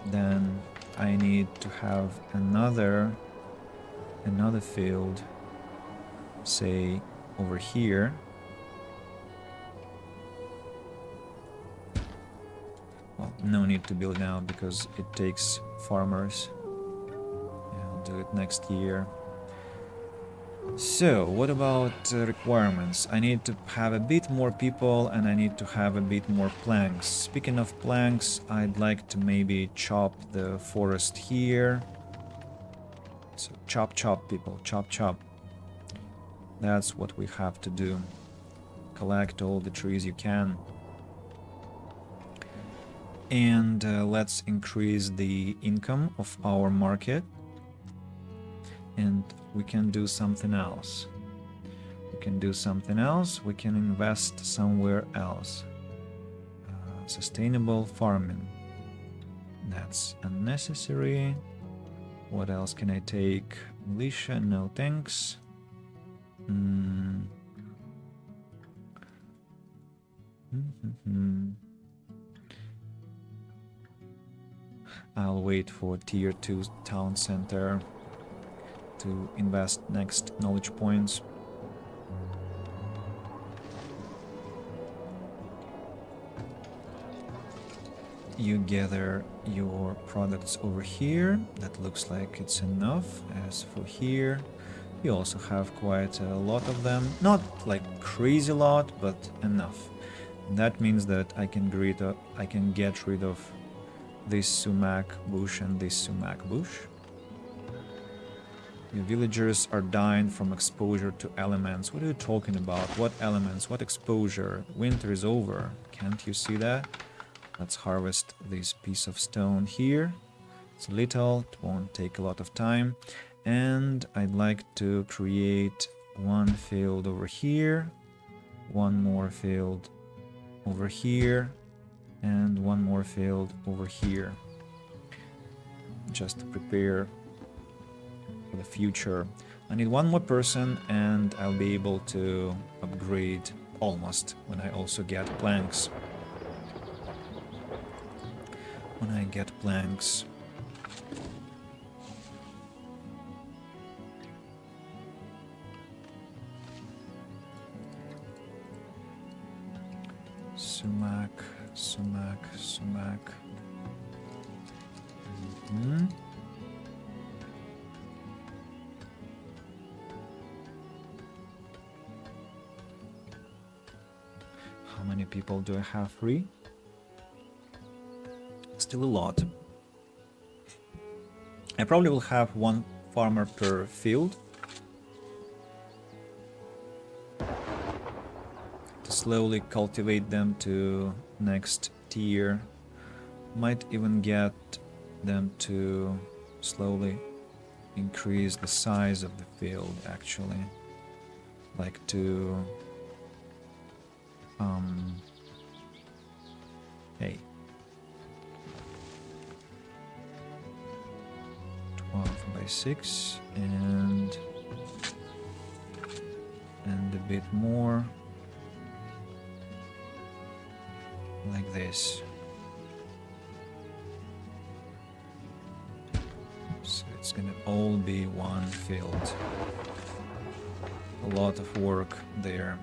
Then I need to have another field, say over here. Well, no need to build now because it takes farmers. Yeah, I'll do it next year. So, what about requirements? I need to have a bit more people and I need to have a bit more planks. Speaking of planks, I'd like to maybe chop the forest here. So, chop, people, chop. That's what we have to do. Collect all the trees you can. And let's increase the income of our market. And we can do something else. We can invest somewhere else. Sustainable farming. That's unnecessary. What else can I take? Militia, no thanks. I'll wait for tier 2 town center to invest next knowledge points. You gather your products over here. That looks like it's enough. As for here, you also have quite a lot of them. Not like crazy lot, but enough. That means that I can get rid of this sumac bush and this sumac bush. Your villagers are dying from exposure to elements. What are you talking about? What elements? What exposure? Winter is over. Can't you see that? Let's harvest this piece of stone here. It's little, it won't take a lot of time. And I'd like to create one field over here, one more field over here, and one more field over here. Just to prepare for the future. I need one more person and I'll be able to upgrade almost when I also get planks. When I get planks. Sumac. many people do I have? 3? Still a lot. I probably will have 1 farmer per field to slowly cultivate them to next tier. Might even get them to slowly increase the size of the field, actually. Like to... hey. 12 by 6 and a bit more like this. So it's gonna all be one field. A lot of work there.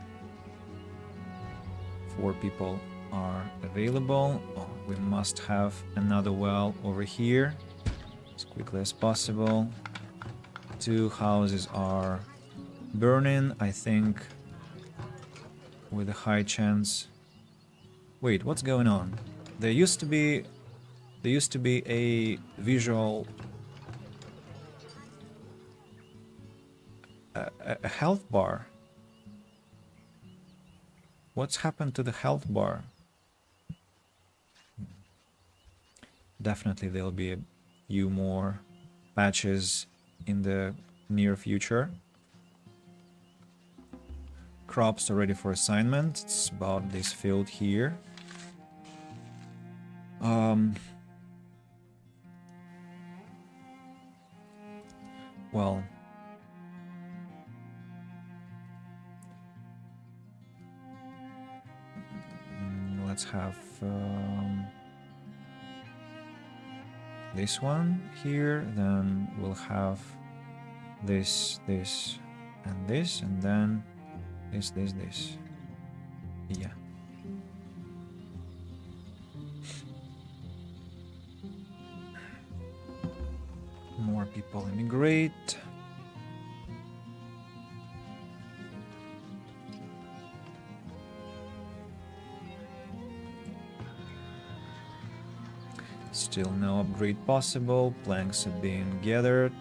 4 people are available. Oh, we must have another well over here as quickly as possible. 2 houses are burning, I think, with a high chance. Wait, what's going on? There used to be a visual a health bar. What's happened to the health bar? Definitely there'll be a few more patches in the near future. Crops are ready for assignment. It's about this field here. Well, let's have this one here, then we'll have this, this, and this, and then this, this, this. Yeah. More people immigrate. Still no upgrade possible. Planks are being gathered.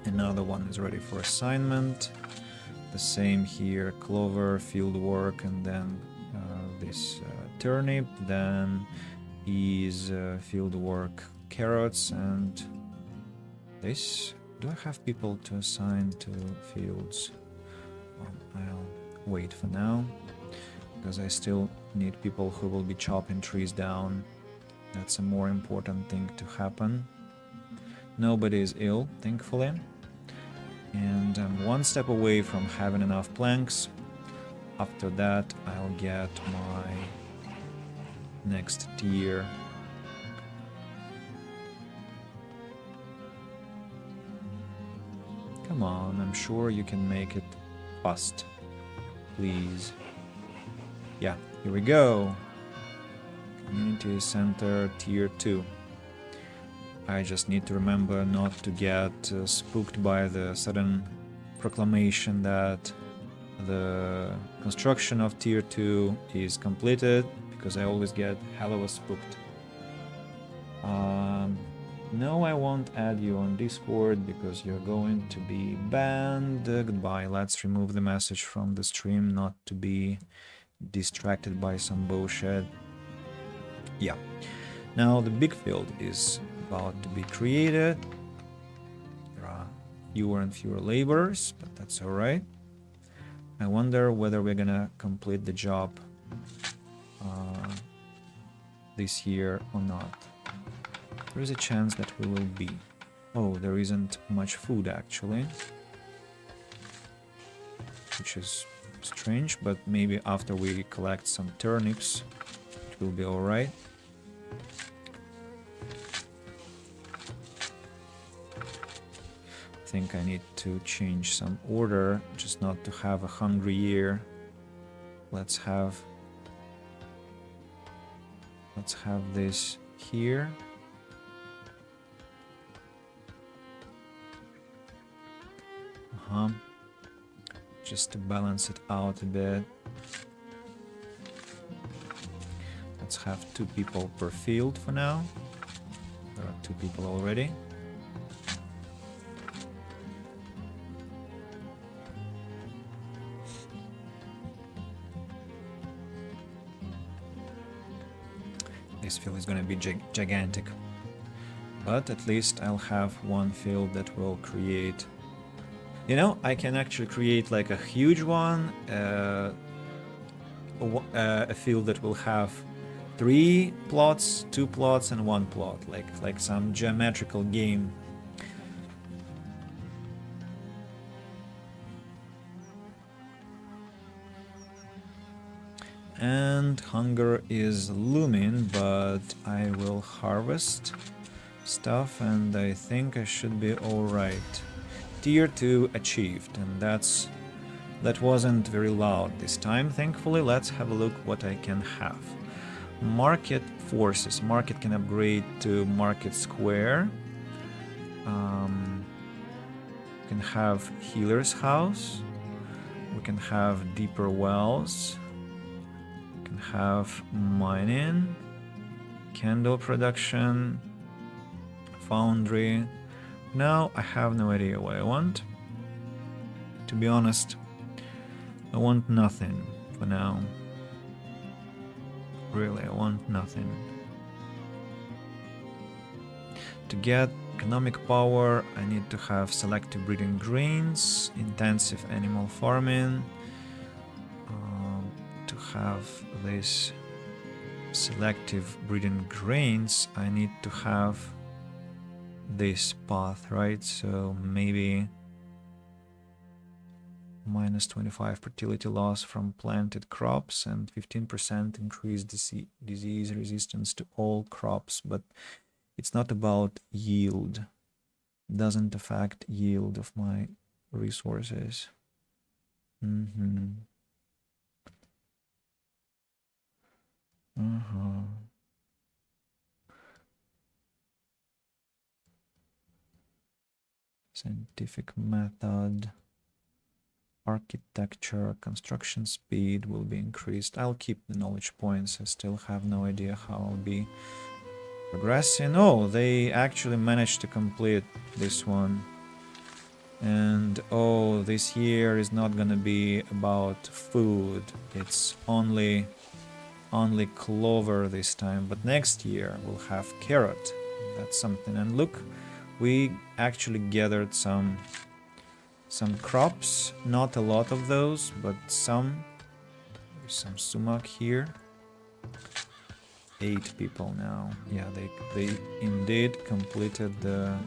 Another one is ready for assignment. The same here, clover, field work, and then this turnip. Then is field work, carrots, and this. Do I have people to assign to fields? Well, I'll wait for now, because I still need people who will be chopping trees down. That's a more important thing to happen. Nobody is ill, thankfully. And I'm one step away from having enough planks. After that, I'll get my next tier. Come on, I'm sure you can make it fast. Please. Yeah, here we go. Community Center Tier 2. I just need to remember not to get spooked by the sudden proclamation that the construction of Tier 2 is completed, because I always get hell of a spooked. No, I won't add you on Discord because you're going to be banned. Goodbye. Let's remove the message from the stream, not to be distracted by some bullshit. Yeah. Now the big field is about to be created. There are fewer and fewer laborers, but that's alright. I wonder whether we're gonna complete the job this year or not. There is a chance that we will be. Oh, there isn't much food actually, which is strange, but maybe after we collect some turnips it will be alright. I think I need to change some order, just not to have a hungry year. Let's have this here. just to balance it out a bit. Let's have 2 people per field for now. There are 2 people already. This field is gonna be gigantic. But at least I'll have 1 field that will create... You know, I can actually create like a huge one, a field that will have 3 plots, 2 plots, and 1 plot, like some geometrical game. And hunger is looming, but I will harvest stuff, and I think I should be alright. Tier 2 achieved, and that wasn't very loud this time, thankfully. Let's have a look what I can have. Market forces. Market can upgrade to market square. We can have healer's house. We can have deeper wells. We can have mining, candle production, foundry. Now I have no idea what I want. To be honest, I want nothing for now. Really, I want nothing. To get economic power, I need to have selective breeding grains, intensive animal farming. To have this selective breeding grains, I need to have this path, right? So maybe minus 25 fertility loss from planted crops and 15% increased disease resistance to all crops, but it's not about yield. It doesn't affect yield of my resources. Scientific method, architecture, construction speed will be increased. I'll keep the knowledge points. I still have no idea how I'll be progressing. Oh, they actually managed to complete this one. And oh, this year is not gonna be about food. It's only clover this time. But next year we'll have carrot. That's something. And look, we actually gathered some crops, not a lot of those, but some. There's some sumac here. 8 people now. Yeah, they indeed completed the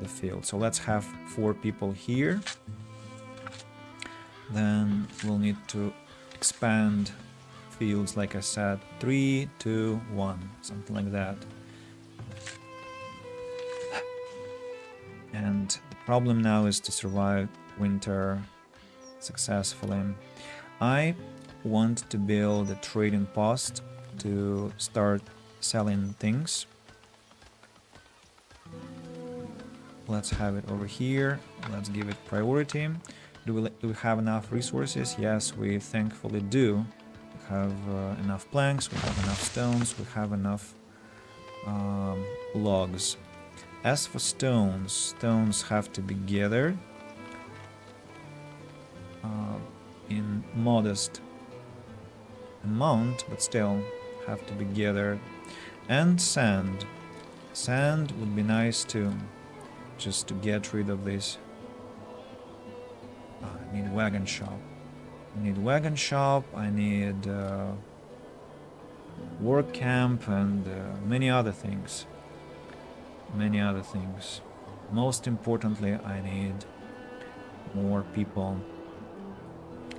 field. So let's have 4 people here. Then we'll need to expand fields, like I said, 3, 2, 1, something like that. And the problem now is to survive winter successfully. I want to build a trading post to start selling things. Let's have it over here. Let's give it priority. Do we have enough resources? Yes, we thankfully do. We have enough planks, we have enough stones, we have enough logs. As for stones, stones have to be gathered in modest amount, but still have to be gathered. And sand. Sand would be nice too, just to get rid of this. I need wagon shop. I need wagon shop, I need work camp, and many other things. Many other things. Most importantly, I need more people.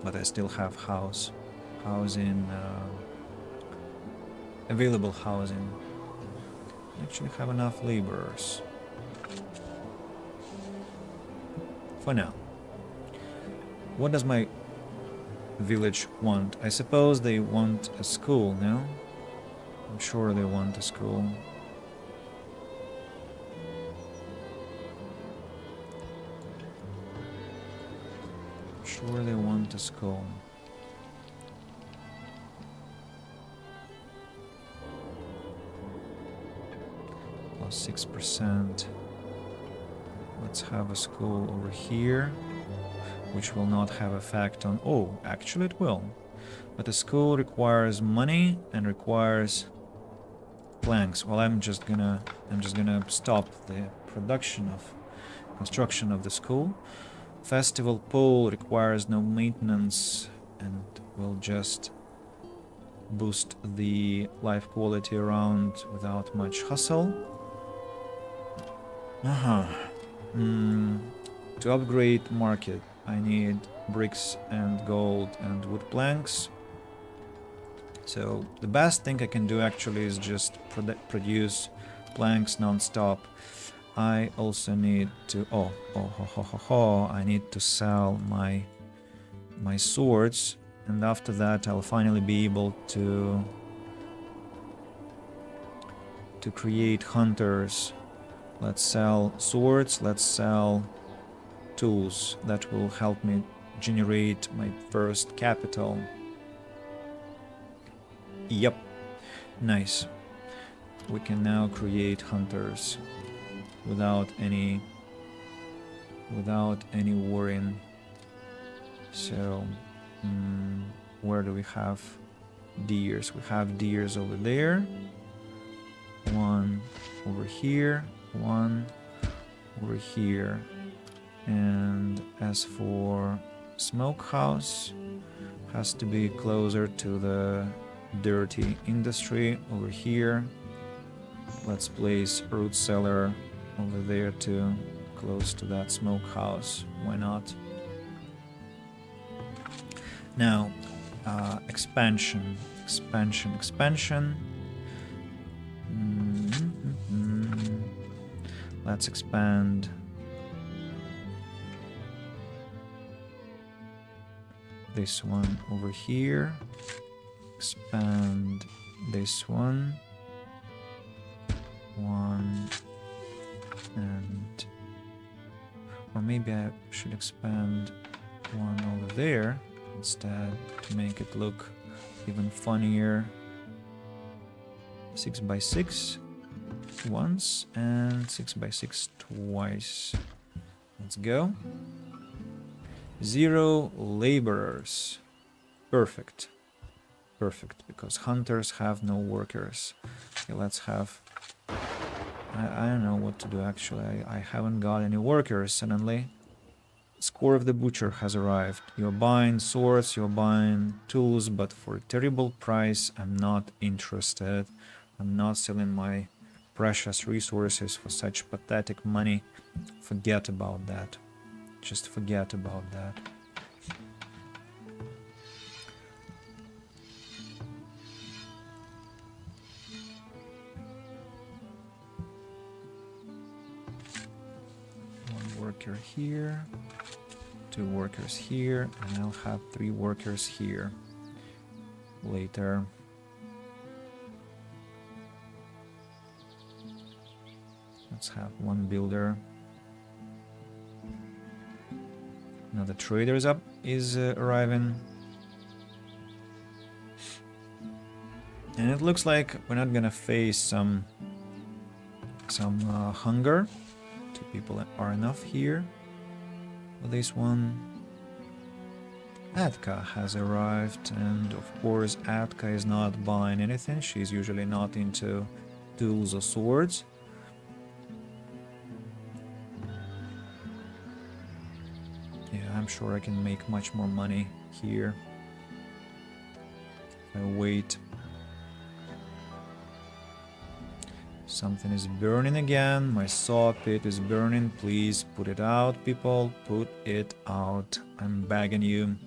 But I still have housing, available housing. I actually have enough laborers. For now. What does my village want? I suppose they want a school, no? I'm sure they want a school. sure they want a skull. Plus 6%. Let's have a skull over here, which will not have effect on... Oh, actually it will. But a skull requires money and requires planks. Well, I'm just gonna stop the construction of the skull. Festival pole requires no maintenance and will just boost the life quality around without much hustle. To upgrade market, I need bricks and gold and wood planks. So the best thing I can do actually is just produce planks non-stop. I also need to... I need to sell my swords, and after that I'll finally be able to create hunters. Let's sell swords, let's sell tools. That will help me generate my first capital. Yep, nice. We can now create hunters without any worrying. So where do we have deers? We have deers over there. One over here, one over here. And as for smokehouse, has to be closer to the dirty industry over here. Let's place root cellar over there too, close to that smokehouse. Why not? Now, expansion. Let's expand this one over here. Expand this one. And... or maybe I should expand one over there instead to make it look even funnier. 6x6 once and 6x6 twice. Let's go. 0 laborers. Perfect. Perfect, because hunters have no workers. Okay, let's have... I don't know what to do actually. I haven't got any workers suddenly. Score of the Butcher has arrived. You're buying swords, you're buying tools, but for a terrible price, I'm not interested. I'm not selling my precious resources for such pathetic money. Forget about that. Just forget about that. One worker here. 2 workers here, and I'll have 3 workers here later. Let's have 1 builder. Another trader is arriving. And it looks like we're not gonna face some hunger. 2 people are enough here. This one. Atka has arrived, and of course Atka is not buying anything. She's usually not into tools or swords. Yeah, I'm sure I can make much more money here if I wait. Something is burning again. My saw pit is burning. Please put it out, people. Put it out. I'm begging you.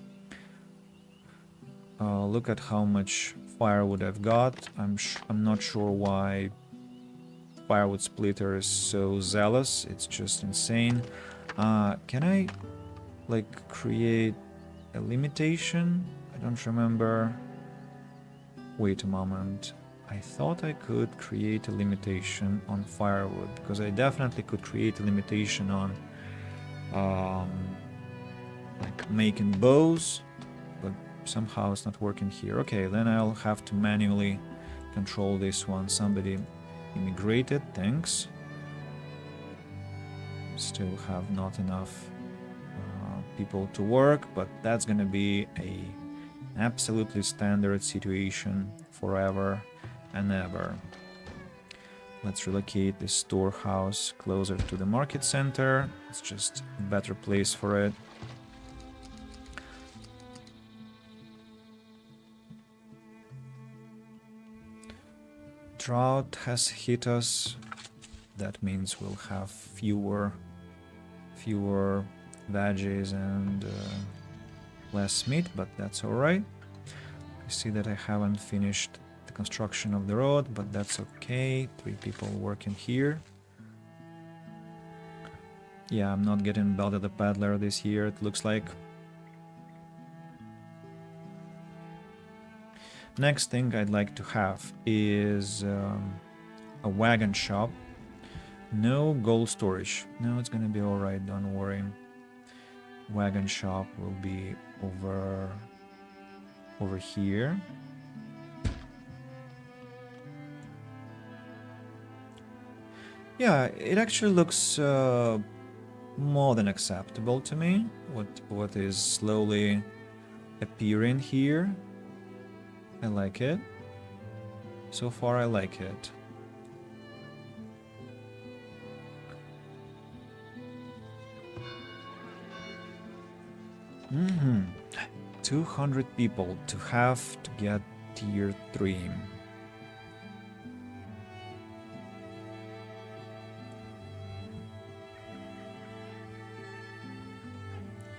Look at how much firewood I've got. I'm not sure why Firewood Splitter is so zealous. It's just insane. Can I, like, create a limitation? I don't remember. Wait a moment. I thought I could create a limitation on firewood, because I definitely could create a limitation on like making bows, but somehow it's not working here. Okay, then I'll have to manually control this one. Somebody immigrated, thanks. Still have not enough people to work, but that's gonna be a absolutely standard situation forever and ever. Let's relocate this storehouse closer to the market center. It's just a better place for it. Drought has hit us. That means we'll have fewer veggies and less meat, but that's alright. I see that I haven't finished the construction of the road, but that's okay. 3 people working here. Yeah, I'm not getting Belta the Peddler this year, it looks like. Next thing I'd like to have is a wagon shop. No gold storage. No, it's gonna be alright, don't worry. Wagon shop will be over here. Yeah, it actually looks more than acceptable to me. What is slowly appearing here. I like it. So far I like it. Mm-hmm. 200 people to have to get tier 3.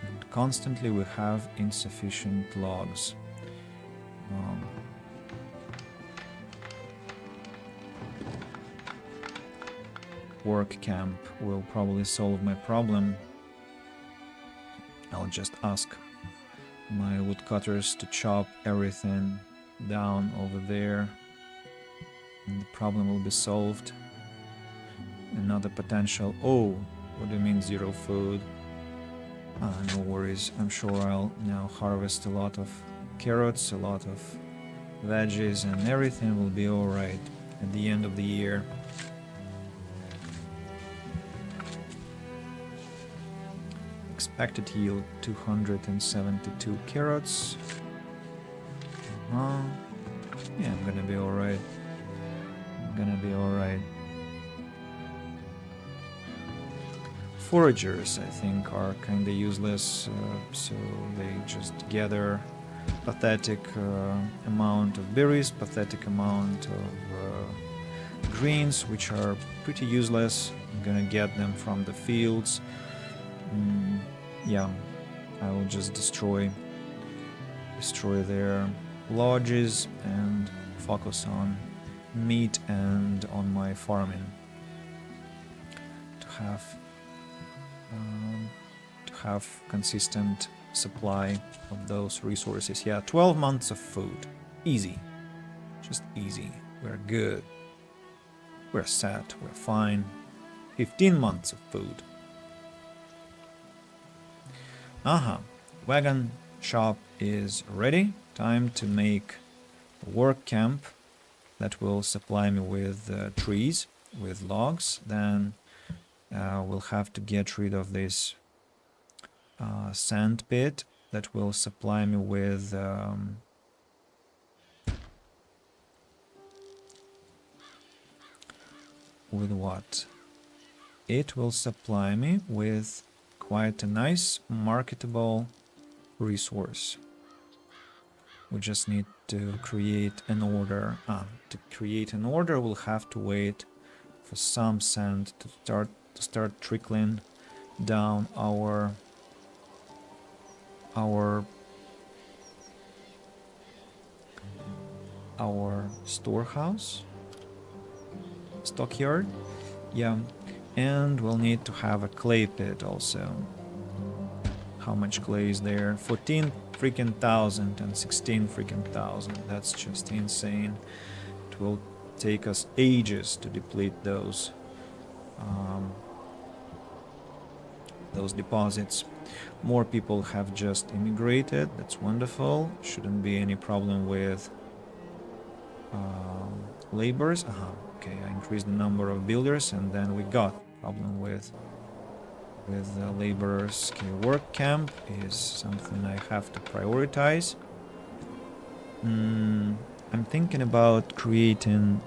And constantly we have insufficient logs. Work camp will probably solve my problem. I'll just ask my woodcutters to chop everything down over there and the problem will be solved. Another potential... Oh, what do you mean 0 food? No worries, I'm sure I'll now harvest a lot of carrots, a lot of veggies, and everything will be alright at the end of the year. Expected yield 272 carrots. Yeah, I'm gonna be alright. Foragers, I think, are kinda useless, so they just gather pathetic amount of berries, pathetic amount of greens, which are pretty useless. I'm gonna get them from the fields. Yeah, I will just destroy their lodges and focus on meat and on my farming to have consistent supply of those resources. Yeah, 12 months of food, easy, just easy. We're good, we're set, we're fine. 15 months of food. Wagon shop is ready. Time to make a work camp that will supply me with trees, with logs. Then we'll have to get rid of this sand pit that will supply me with what? It will supply me with quite a nice marketable resource. We just need to create an order. To create an order, we'll have to wait for some sand to start trickling down our storehouse, stockyard. Yeah, and we'll need to have a clay pit also. How much clay is there? 14 freaking thousand and 16 freaking thousand. That's just insane. It will take us ages to deplete those. those deposits. More people have just immigrated. That's wonderful. Shouldn't be any problem with laborers. Okay, I increased the number of builders, and then we got problem with laborers. Okay, work camp is something I have to prioritize. I'm thinking about creating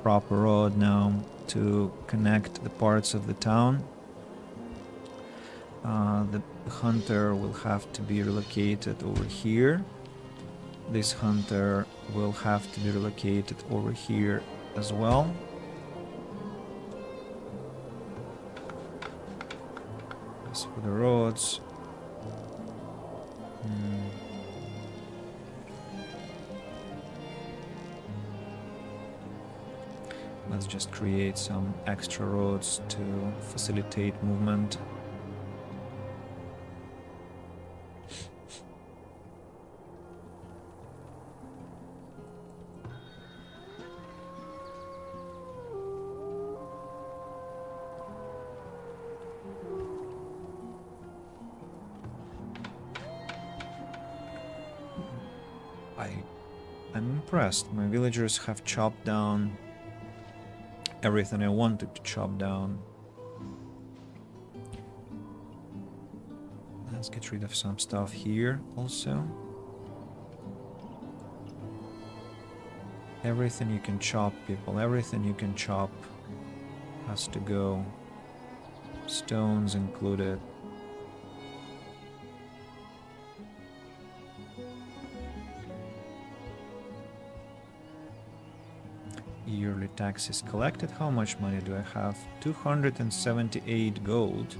proper road now to connect the parts of the town. The hunter will have to be relocated over here. This hunter will have to be relocated over here as well. As for the roads, let's just create some extra roads to facilitate movement. I'm impressed. My villagers have chopped down everything I wanted to chop down. Let's get rid of some stuff here also. Everything you can chop, people. Everything you can chop has to go. Stones included. Yearly taxes collected. How much money do I have? 278 gold.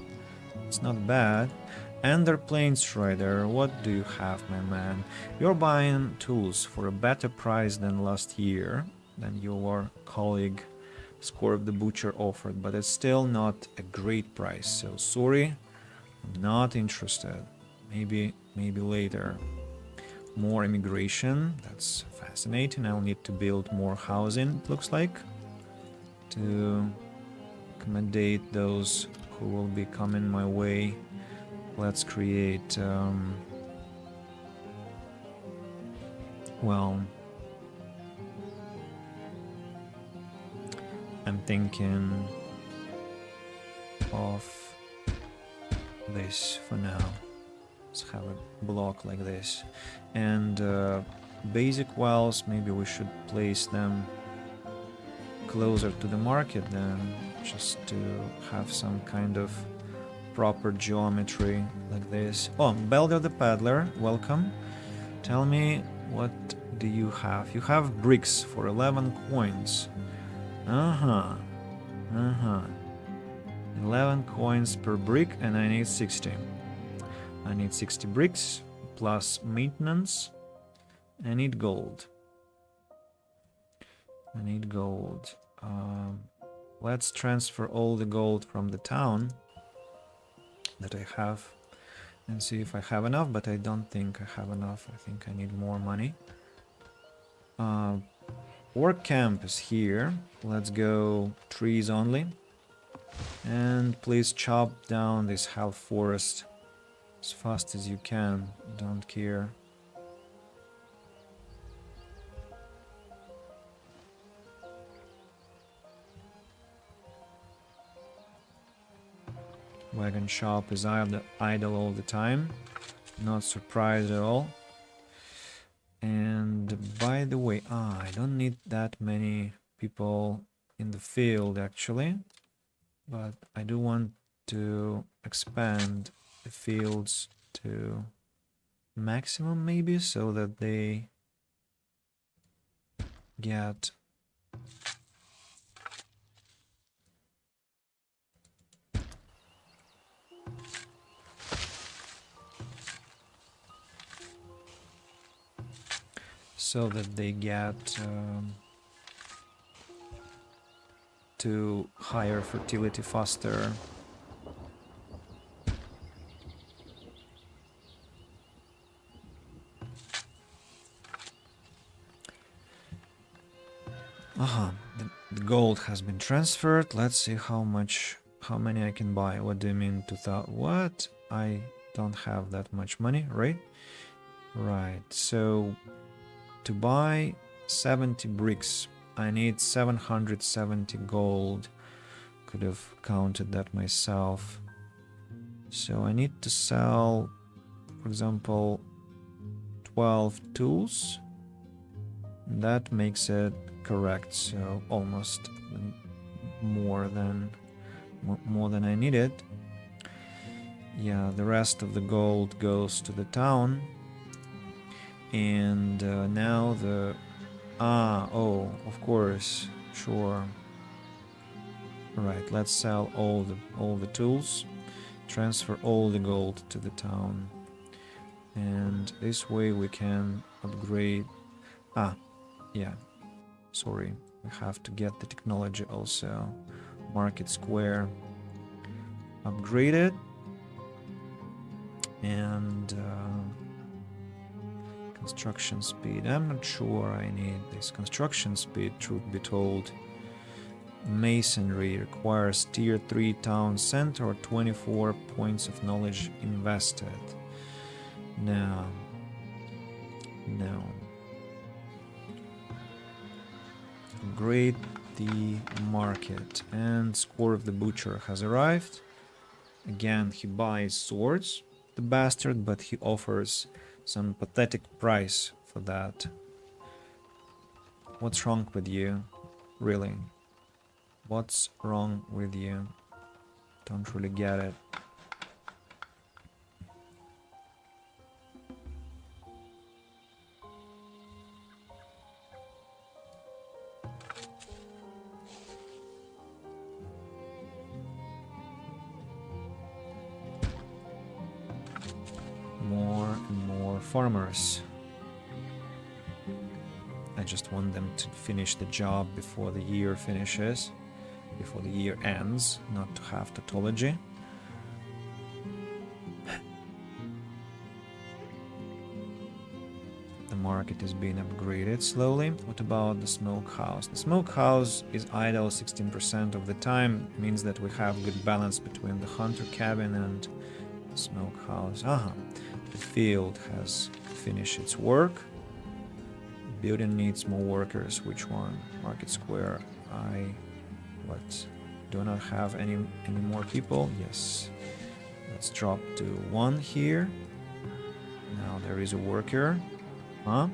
It's not bad. Ender Plains Strider, what do you have, my man? You're buying tools for a better price than last year, than your colleague Scorp the Butcher offered, but it's still not a great price, so sorry, I'm not interested. Maybe later. More immigration, that's fascinating. I'll need to build more housing, it looks like, to accommodate those who will be coming my way. Let's create, well, I'm thinking of this for now. Let's have a block like this. And basic wells, maybe we should place them closer to the market then, just to have some kind of proper geometry like this. Oh, Belder the Peddler, welcome. Tell me, what do you have? You have bricks for 11 coins. 11 coins per brick, and I need 60. I need 60 bricks plus maintenance. I need gold. I need gold. Let's transfer all the gold from the town that I have and see if I have enough, but I don't think I have enough. I think I need more money. Work camp is here. Let's go trees only. And please chop down this half forest as fast as you can. Don't care. Wagon shop is idle all the time. Not surprised at all. And by the way, I don't need that many people in the field actually, but I do want to expand the fields to maximum maybe, so that they get to higher fertility faster. The gold has been transferred. Let's see how much how many I can buy? What do you mean 2000? What? I don't have that much money, right? Right, so to buy 70 bricks, I need 770 gold. Could have counted that myself. So I need to sell, for example, 12 tools. That makes it correct, so almost more than I needed. Yeah, the rest of the gold goes to the town. And now the... oh, of course, sure. Right, let's sell all the tools. Transfer all the gold to the town. And this way we can upgrade... yeah, sorry, we have to get the technology also. Market Square upgraded. And construction speed. I'm not sure I need this construction speed, truth be told. Masonry requires tier 3 town center or 24 points of knowledge invested. No. Upgrade the market. And Score of the Butcher has arrived. Again, he buys swords, the bastard, but he offers some pathetic price for that. What's wrong with you? Really? What's wrong with you? Don't really get it. More and more farmers. I just want them to finish the job before the year finishes, before the year ends, not to have tautology. The market is being upgraded slowly. What about the smokehouse? The smokehouse is idle 16% of the time. It means that we have good balance between the hunter cabin and the smokehouse. The field has finished its work. Building needs more workers. Which one? Market Square. Do not have any more people? Yes. Let's drop to 1 here. Now there is a worker. Huh?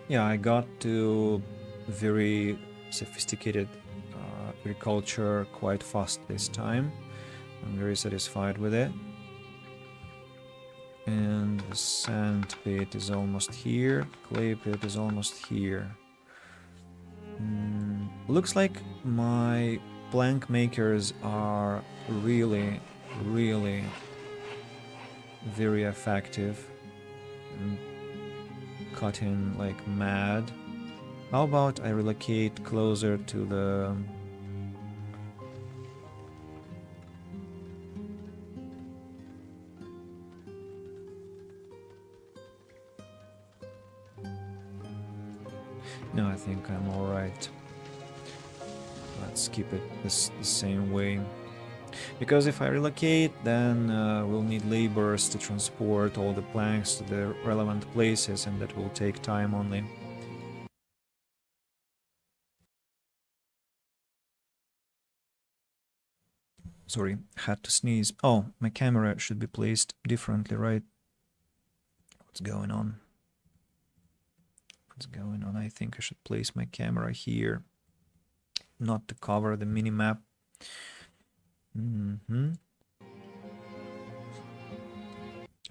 Yeah, I got to very sophisticated agriculture quite fast this time. I'm very satisfied with it. And the sand pit is almost here. Clay pit is almost here. Looks like my plank makers are really very effective. Cutting like mad. How about I relocate closer to the... No, I think I'm alright. Let's keep it the same way. Because if I relocate, then we'll need laborers to transport all the planks to the relevant places, and that will take time only. Sorry, had to sneeze. Oh, my camera should be placed differently, right? What's going on? What's going on? I think I should place my camera here, not to cover the mini-map.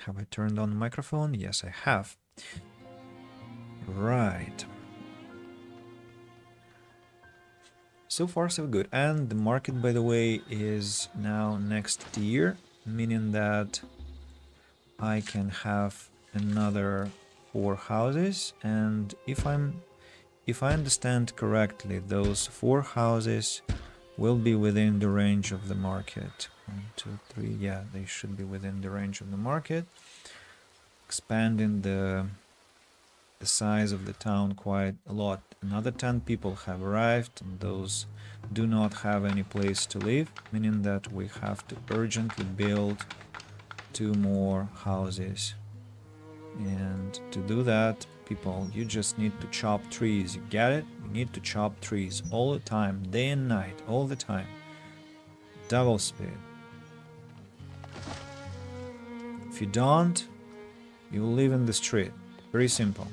Have I turned on the microphone? Yes, I have. Right. So far, so good. And the market, by the way, is now next tier, meaning that I can have another 4 houses. And if I understand correctly, those 4 houses will be within the range of the market. 1, 2, 3. Yeah, they should be within the range of the market. Expanding the size of the town quite a lot. Another 10 people have arrived, and those do not have any place to live, meaning that we have to urgently build 2 more houses. And to do that, people, you just need to chop trees. You get it? You need to chop trees all the time, day and night, all the time. Double speed. If you don't, you will live in the street. Very simple.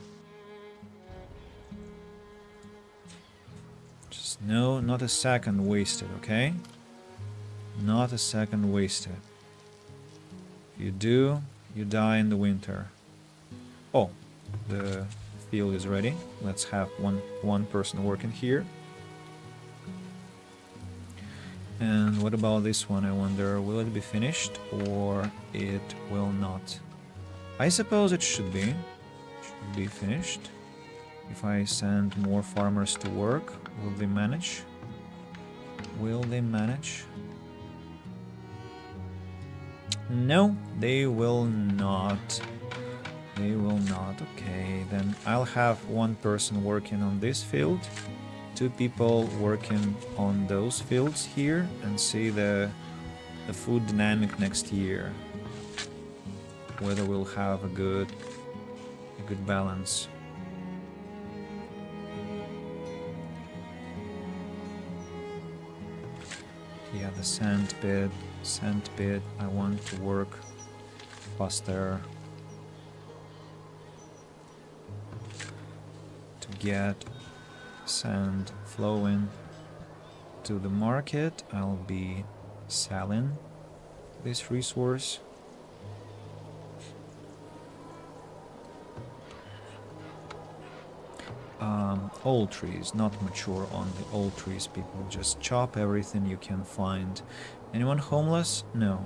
Just no, not a second wasted, okay? Not a second wasted. If you do, you die in the winter. Oh, the field is ready. Let's have one person working here. And what about this one? I wonder, will it be finished or it will not? I suppose it should be. Should be finished. If I send more farmers to work, will they manage? Will they manage? No, they will not. They will not. Okay, then I'll have 1 person working on this field, 2 people working on those fields here, and see the food dynamic next year. Whether we'll have a good balance. Yeah, the sand pit, I want to work faster to get sand flowing to the market. I'll be selling this resource. Old trees, not mature only. Old trees, people, just chop everything you can find. Anyone homeless? No.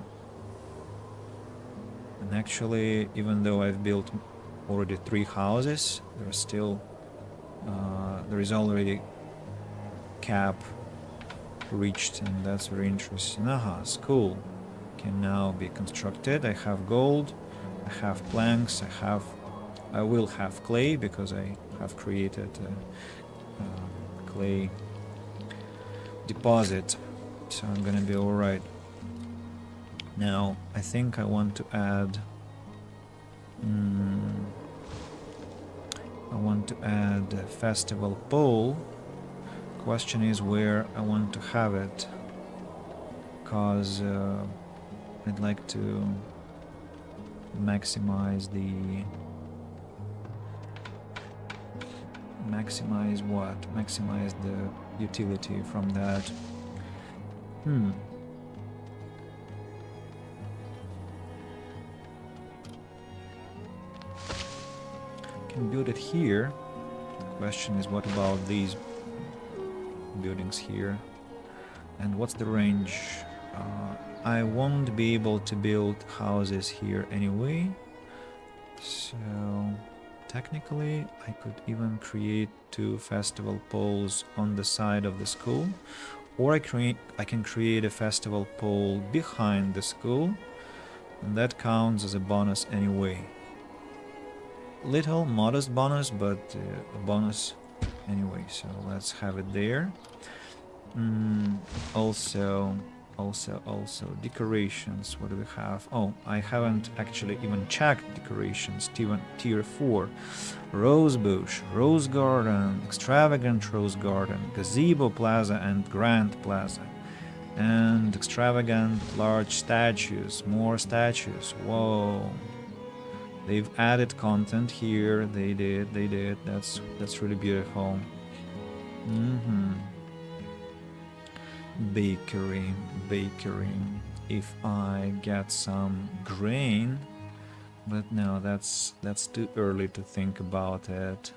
And actually, even though I've built already 3 houses, there's still there is already cap reached, and that's very interesting. Aha, school can now be constructed. I have gold, I have planks, I will have clay because I have created a clay deposit, so I'm gonna be alright. Now I think I want to add a festival pole. Question is where I want to have it, because I'd like to maximize the utility from that. Can build it here. The question is, what about these buildings here? And what's the range? I won't be able to build houses here anyway, so technically I could even create 2 festival poles on the side of the school, or I can create a festival pole behind the school, and that counts as a bonus anyway. Little modest bonus, but a bonus anyway, so let's have it there. Also decorations. What do we have? Oh, I haven't actually even checked decorations. Tier 4, rose bush, rose garden, extravagant rose garden, gazebo plaza and grand plaza, and extravagant large statues, more statues. Whoa, they've added content here. They did. That's really beautiful. Bakery. If I get some grain, but no, that's too early to think about it.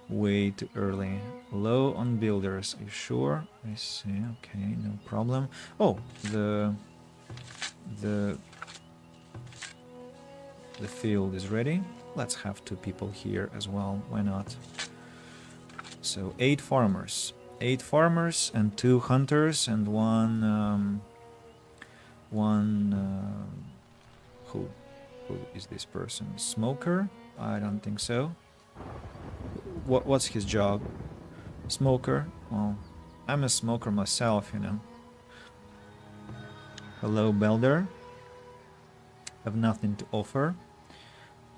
Way too early. Low on builders. Are you sure? I see. Okay, no problem. Oh, the field is ready. Let's have 2 people here as well. Why not? So 8 farmers. 8 farmers and 2 hunters and one who is this person? Smoker? I don't think so. What's his job? Smoker? Well, I'm a smoker myself, you know. Hello, Belder. Have nothing to offer,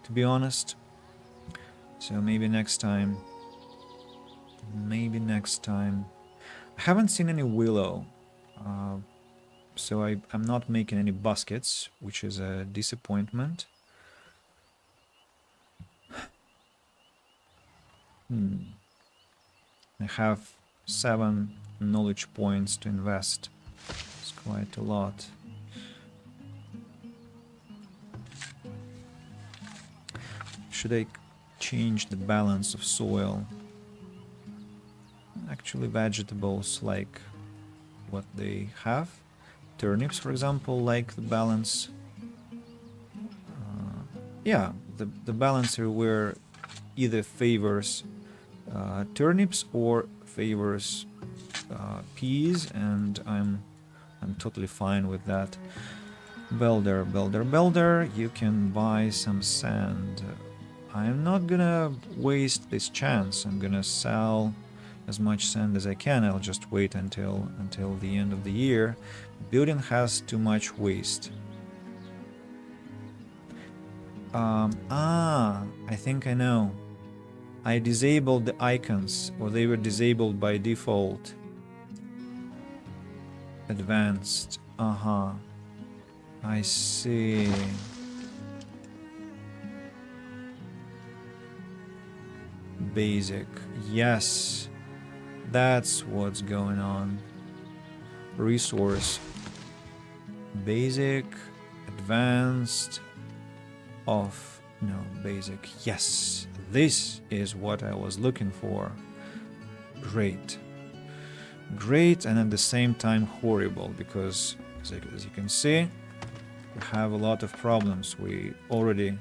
to be honest. So maybe next time. Maybe next time. I haven't seen any willow, so I'm not making any baskets, which is a disappointment. I have 7 knowledge points to invest. It's quite a lot. Should I change the balance of soil? Actually, vegetables like what they have. Turnips, for example, like the balance. Yeah, the balancer where either favors turnips or favors peas, and I'm totally fine with that. Belder, you can buy some sand. I'm not gonna waste this chance. I'm gonna sell as much sand as I can. I'll just wait until the end of the year. Building has too much waste. I think I know. I disabled the icons, or they were disabled by default. Advanced. I see. Basic. Yes. That's what's going on. Resource. Basic. Advanced. Off. No, basic. Yes. This is what I was looking for. Great. Great, and at the same time horrible, because as you can see, we have a lot of problems. We already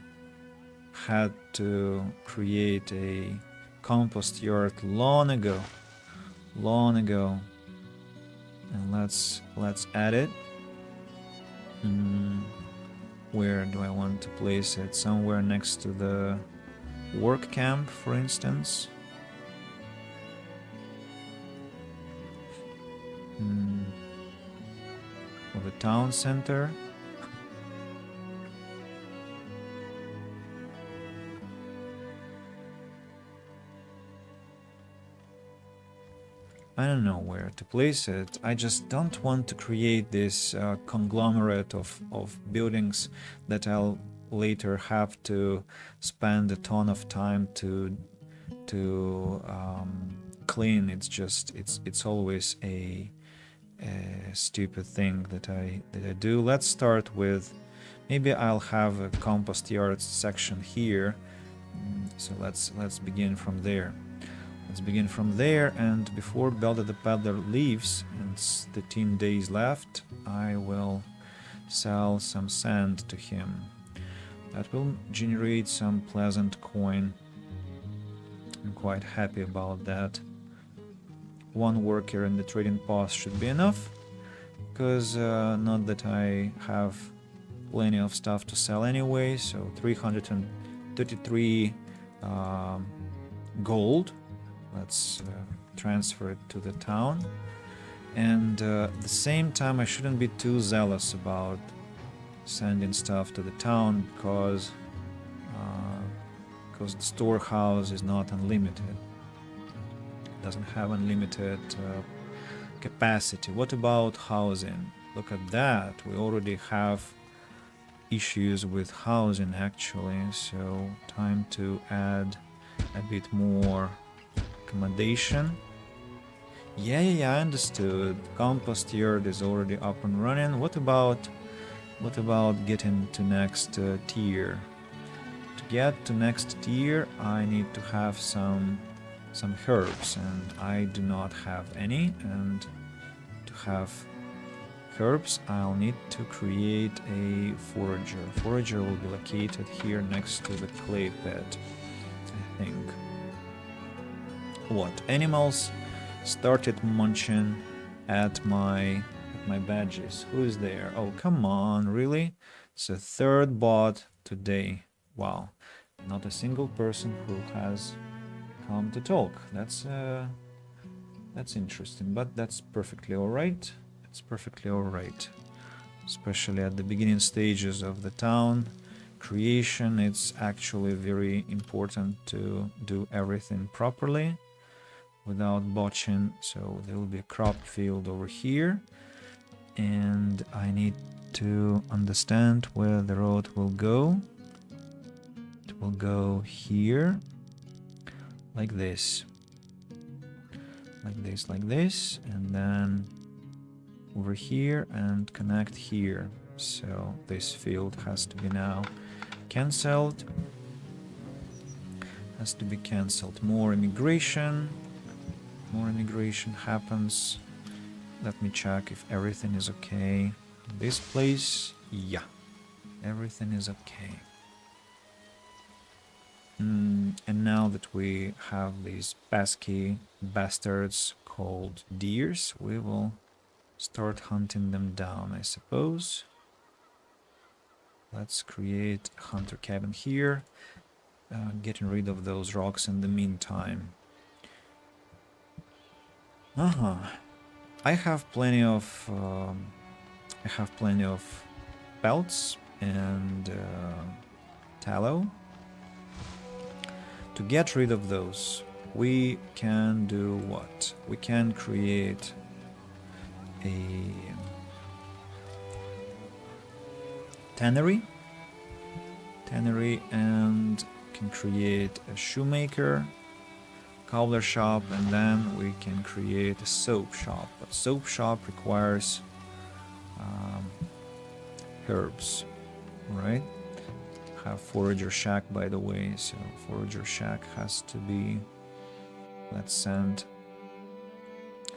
had to create a compost yard long ago, and let's add it. Where do I want to place it? Somewhere next to the work camp, for instance. Or the town center. I don't know where to place it. I just don't want to create this conglomerate of buildings that I'll later have to spend a ton of time to clean. It's just it's always a stupid thing that I do. Let's start with, maybe I'll have a compost yard section here. So let's begin from there. And before Belder the Peddler leaves, and it's 13 days left, I will sell some sand to him. That will generate some pleasant coin. I'm quite happy about that. 1 worker in the trading post should be enough, because not that I have plenty of stuff to sell anyway. So 333 gold. Let's transfer it to the town. And at the same time, I shouldn't be too zealous about sending stuff to the town, because the storehouse is not unlimited. It doesn't have unlimited capacity. What about housing? Look at that. We already have issues with housing, actually. So time to add a bit more accommodation. Yeah, I understood. Compost yard is already up and running. What about getting to next tier? To get to next tier, I need to have some herbs, and I do not have any. And to have herbs, I'll need to create a forager. Forager will be located here next to the clay pit, I think. What? Animals started munching at my badges. Who is there? Oh, come on, really? It's a third bot today. Wow, not a single person who has come to talk. That's interesting, but that's perfectly all right. It's perfectly all right, especially at the beginning stages of the town creation. It's actually very important to do everything properly without botching. So there will be a crop field over here, and I need to understand where the road will go. It will go here, like this, like this, and then over here and connect here. So this field has to be now cancelled. Has to be cancelled. More immigration happens. Let me check if everything is okay. This place, yeah, everything is okay. And now that we have these pesky bastards called deers, we will start hunting them down, I suppose. Let's create a hunter cabin here, getting rid of those rocks in the meantime. I have plenty of pelts and tallow. To get rid of those, we can do what? We can create a tannery, and can create a shoemaker, cobbler shop, and then we can create a soap shop. But soap shop requires herbs, right? Have forager shack, by the way, so forager shack has to be, let's send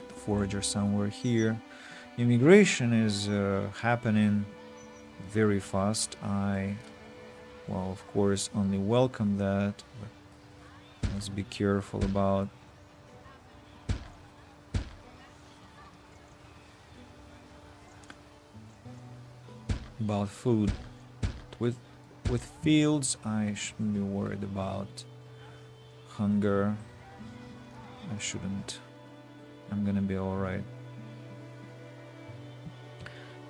the forager somewhere here. Immigration is happening very fast. I, well, of course, only welcome that, but let's be careful about food. With fields, I shouldn't be worried about hunger. I shouldn't. I'm gonna be alright.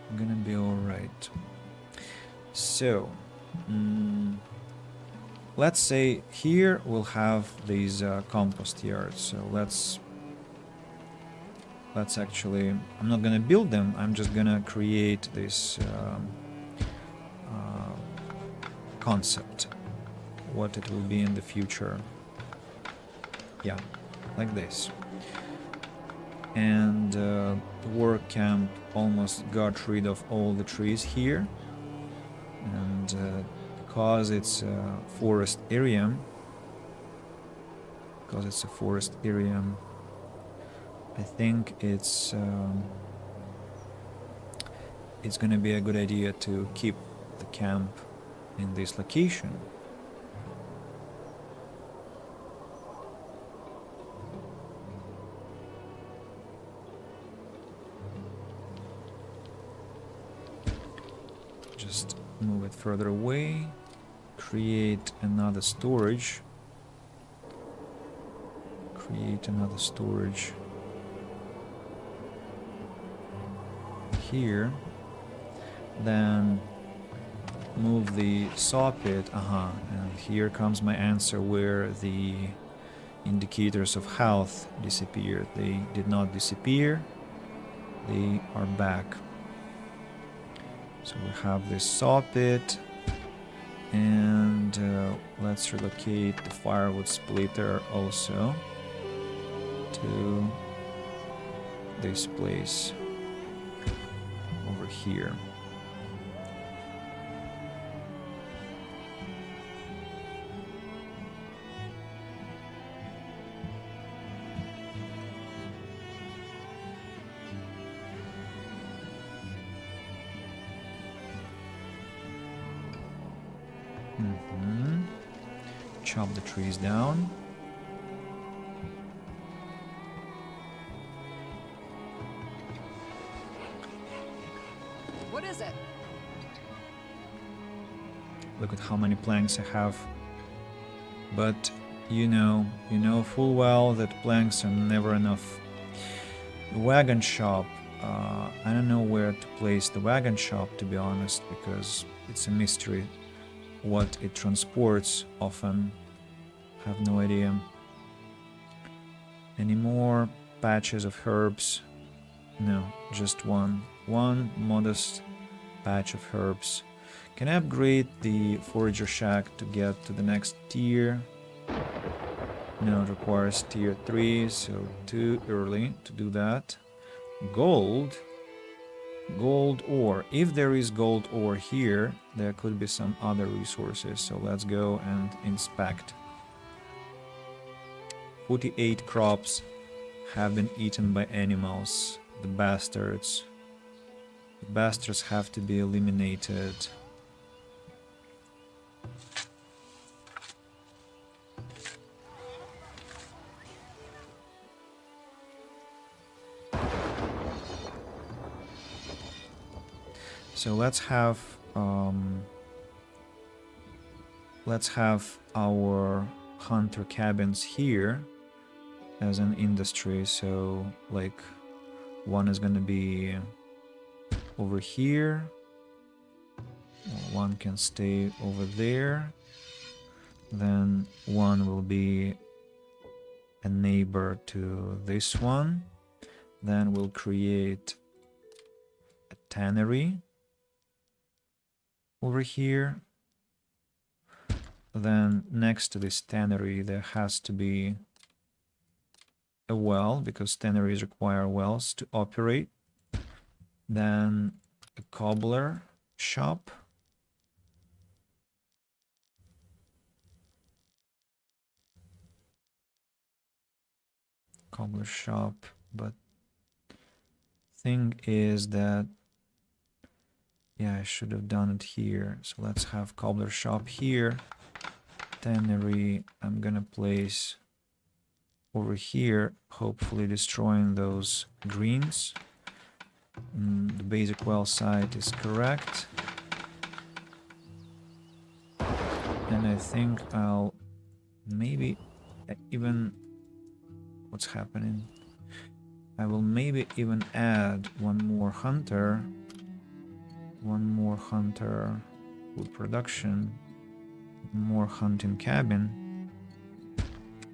I'm gonna be alright. So, let's say here we'll have these compost yards. So let's actually, I'm not gonna build them, I'm just gonna create this concept, what it will be in the future. Yeah, like this. And the work camp almost got rid of all the trees here, and because it's a forest area, I think it's gonna be a good idea to keep the camp in this location. Just move it further away, create another storage. Here, then move the saw pit, and here comes my answer where the indicators of health disappeared. They did not disappear, they are back. So we have this saw pit, and let's relocate the firewood splitter also to this place over here. Chop the trees down. What is it? Look at how many planks I have. But you know full well that planks are never enough. The wagon shop, I don't know where to place the wagon shop, to be honest, because it's a mystery what it transports often. Have no idea. Any more patches of herbs? No, just one modest patch of herbs. Can I upgrade the forager shack to get to the next tier? No, it requires tier 3, so too early to do that. Gold ore. If there is gold ore here, there could be some other resources, so let's go and inspect. 48 crops have been eaten by animals. The bastards. The bastards have to be eliminated. So let's have our hunter cabins here as an industry. So like one is gonna be over here, one can stay over there, then one will be a neighbor to this one, then we'll create a tannery over here. Then next to this tannery there has to be a well, because tanneries require wells to operate. Then a cobbler shop. Cobbler shop, but thing is that yeah, I should have done it here. So let's have cobbler shop here. Tannery I'm gonna place over here, hopefully destroying those greens. The basic well site is correct. And I think I'll maybe even... What's happening? I will maybe even add one more hunter. Food production. More hunting cabin.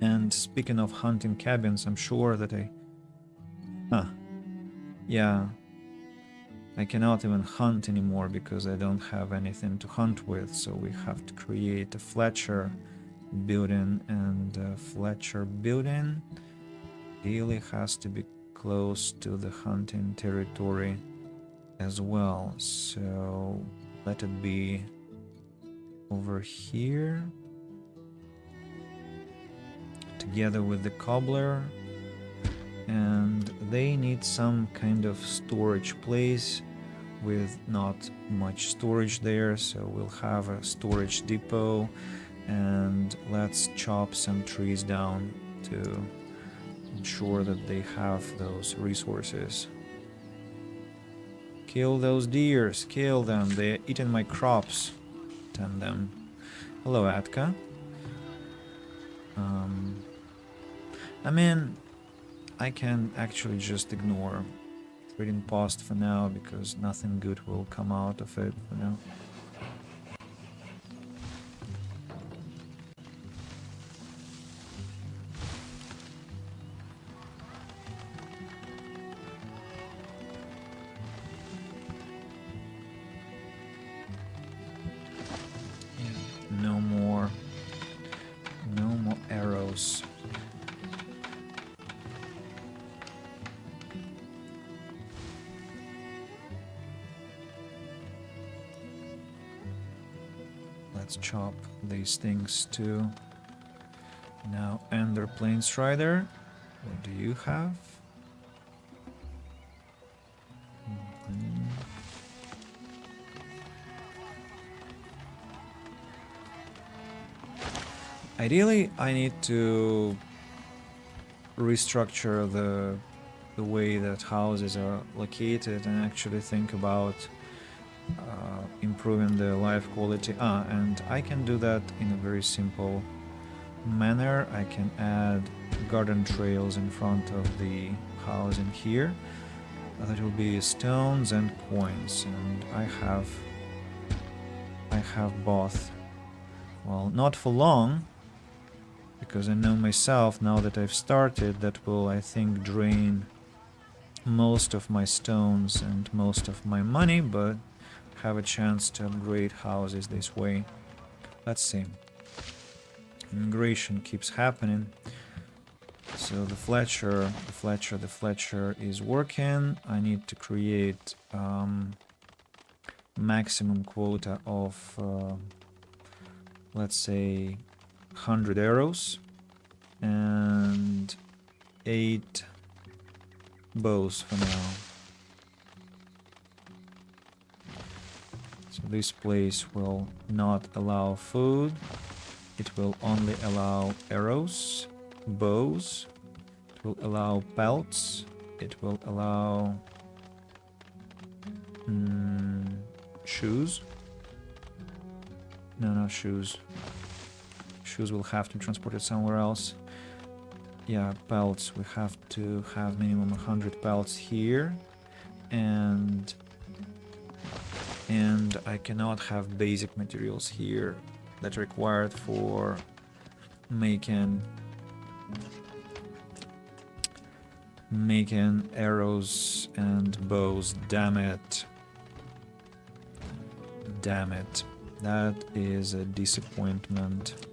And speaking of hunting cabins, I'm sure that yeah, I cannot even hunt anymore because I don't have anything to hunt with, so we have to create a Fletcher building, and Fletcher building really has to be close to the hunting territory as well, so let it be over here together with the cobbler. And they need some kind of storage place with not much storage there, so we'll have a storage depot. And let's chop some trees down to ensure that they have those resources. Kill those deers, kill them, they're eating my crops. Tend them. Hello, Atka. I mean, I can actually just ignore trading post for now because nothing good will come out of it for now. Yeah, no more arrows. Let's chop these things too. Now, Ender Plain Strider, what do you have? Ideally, I need to restructure the way that houses are located and actually think about improving the life quality. And I can do that in a very simple manner. I can add garden trails in front of the house in here. That will be stones and coins, and I have both. Well, not for long, because I know myself now that I've started that will, I think, drain most of my stones and most of my money, but have a chance to upgrade houses this way. Let's see. Immigration keeps happening. So the Fletcher is working. I need to create maximum quota of let's say 100 arrows and 8 bows for now. So this place will not allow food. It will only allow arrows, bows. It will allow pelts. It will allow shoes. No, not shoes. Shoes will have to be transported somewhere else. Yeah, pelts. We have to have minimum 100 pelts here, and I cannot have basic materials here that are required for making arrows and bows. Damn it. That is a disappointment.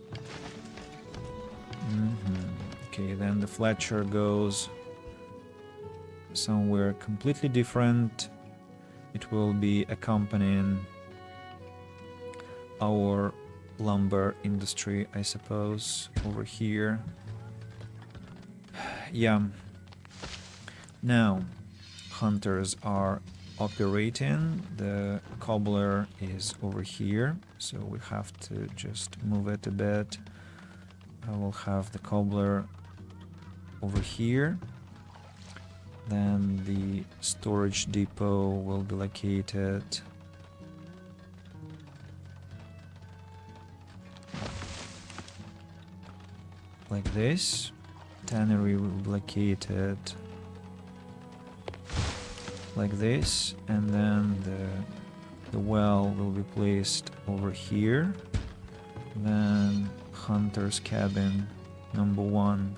Okay, then the Fletcher goes somewhere completely different. It will be accompanying our lumber industry, I suppose, over here. Yeah. Now, hunters are operating. The cobbler is over here, so we have to just move it a bit. I will have the cobbler over here. Then the storage depot will be located like this. Tannery will be located like this, and then the well will be placed over here. Then hunter's cabin number 1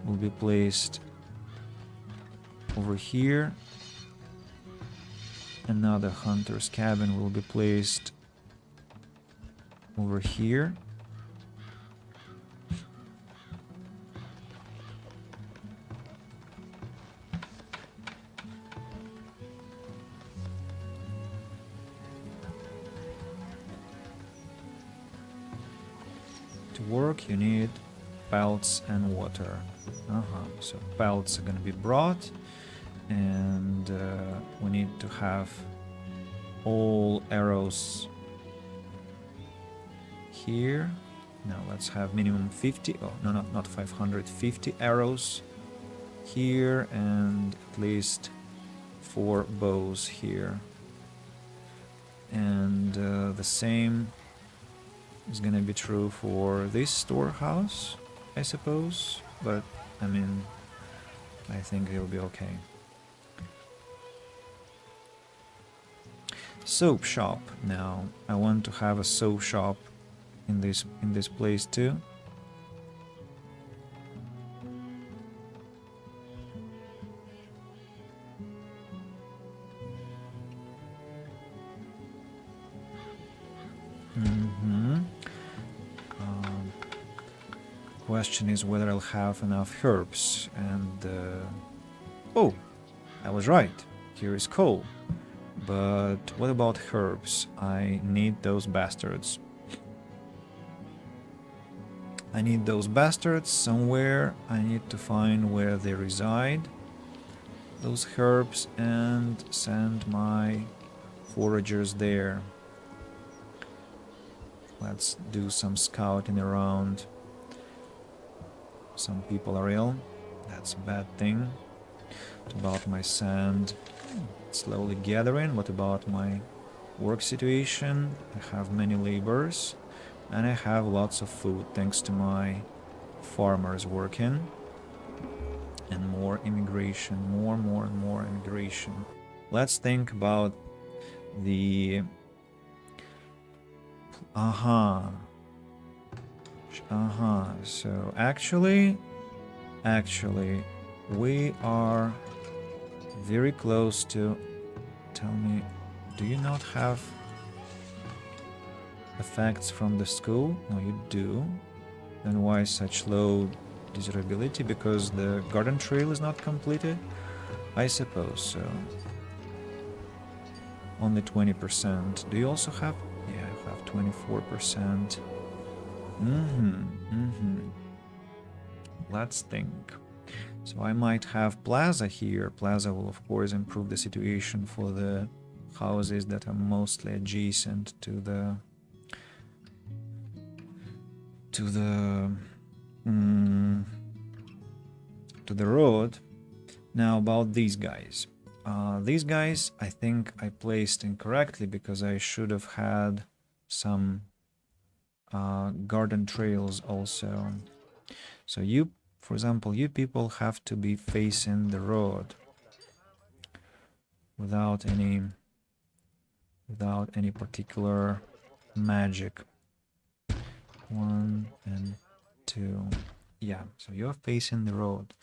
will be placed over here. Another hunter's cabin will be placed over here. To work, you need pelts and water. So pelts are gonna be brought, and we need to have all arrows here. Now let's have minimum 50. Oh no, not 550 arrows here, and at least 4 bows here. And the same is gonna be true for this storehouse, I suppose, but I mean, I think it'll be okay. Soap shop. Now I want to have a soap shop in this place too. Question is whether I'll have enough herbs, and oh, I was right. Here is coal. But what about herbs? I need those bastards. I need those bastards somewhere. I need to find where they reside, those herbs, and send my foragers there. Let's do some scouting around. Some people are ill. That's a bad thing. What about my sand? Slowly gathering. What about my work situation. I have many laborers, and I have lots of food thanks to my farmers working. And more immigration, more and more immigration. Let's think about the so actually we are very close to. Tell me, do you not have effects from the school? No, you do. Then why such low desirability? Because the garden trail is not completed? I suppose so. Only 20%. Do you also have? Yeah, I have 24%. Let's think. So I might have plaza here. Plaza will of course improve the situation for the houses that are mostly adjacent to the road. Now about these guys. These guys I think I placed incorrectly because I should have had some garden trails also. So you, for example, you people have to be facing the road without any particular magic. 1 and 2. Yeah, so you're facing the road.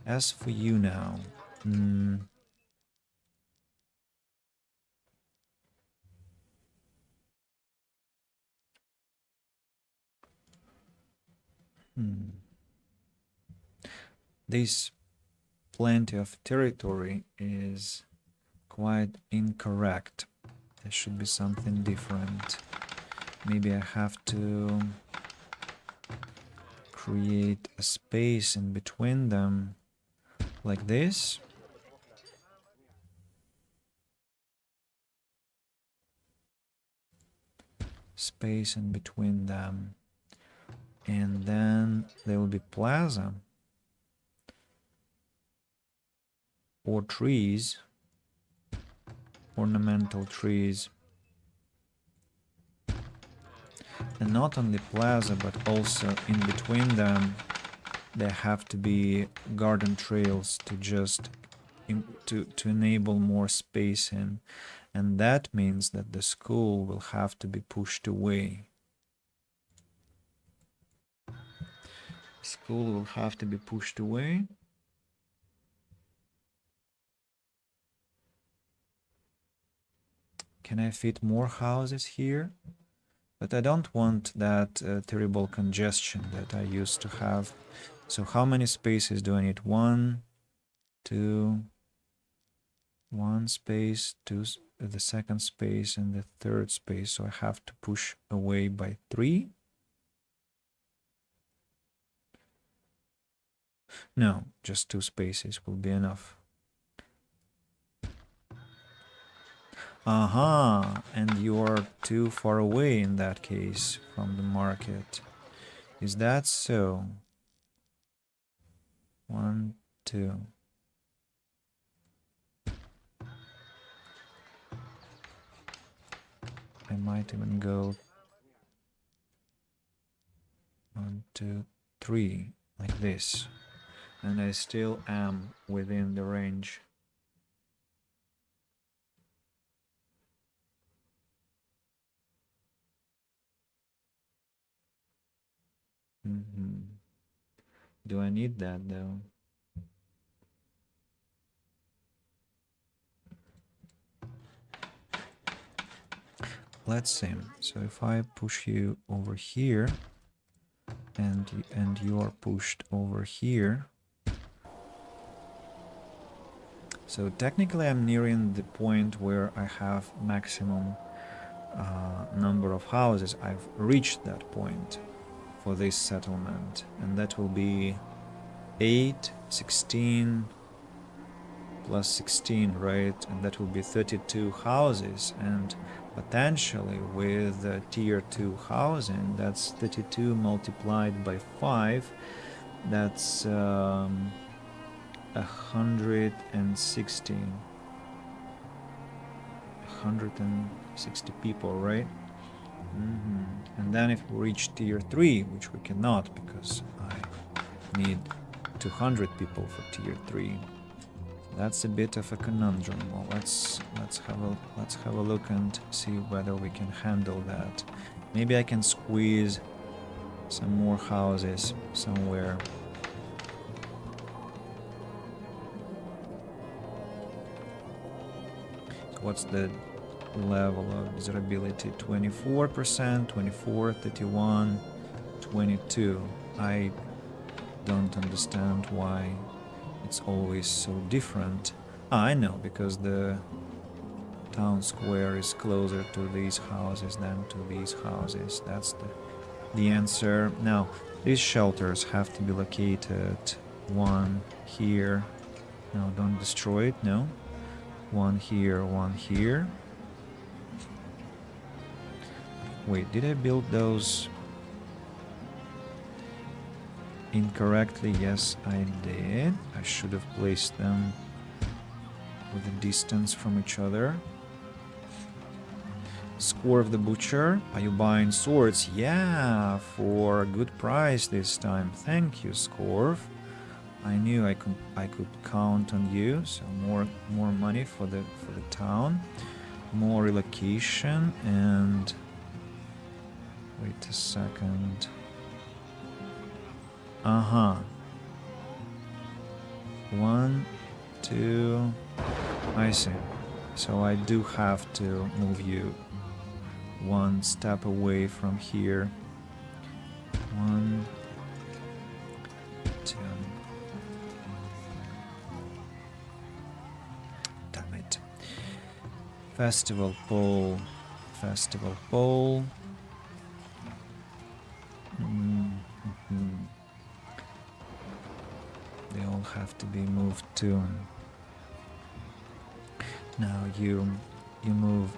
As for you now, this plenty of territory is quite incorrect. There should be something different. Maybe I have to create a space in between them like this. Space in between them. And then there will be plaza or trees, ornamental trees. And not only plaza, but also in between them there have to be garden trails to just to enable more spacing, and that means that the school will have to be pushed away. School will have to be pushed away. Can I fit more houses here? But I don't want that terrible congestion that I used to have. So how many spaces do I need? 1, 2, 1 space, 2, the second space, and the third space. So I have to push away by 3. No, just 2 spaces will be enough. And you're too far away in that case from the market. Is that so? 1, 2. I might even go 1, 2, 3, like this. And I still am within the range. Do I need that though? Let's see. So if I push you over here and you are pushed over here. So technically I'm nearing the point where I have maximum number of houses. I've reached that point for this settlement, and that will be 8, 16 plus 16, right? And that will be 32 houses, and potentially with tier 2 housing, that's 32 multiplied by 5, that's 116. 160 people, right? And then if we reach tier 3, which we cannot because I need 200 people for tier 3. That's a bit of a conundrum. Well, let's have a look and see whether we can handle that. Maybe I can squeeze some more houses somewhere. So what's the level of desirability? 24%, 24, 31, 22. I don't understand why it's always so different. I know, because the town square is closer to these houses than to these houses. That's the answer. Now, these shelters have to be located. One here. No, don't destroy it. No. One here, one here. Wait, did I build those incorrectly? Yes, I did. I should have placed them with a distance from each other. Score of the Butcher. Are you buying swords? Yeah, for a good price this time. Thank you, Scorv. I knew I could count on you. So more money for the town, more relocation, and wait a second. One, two. I see. So I do have to move you one step away from here. One, two. Damn it. Festival pole. Festival pole. They all have to be moved too. Now you move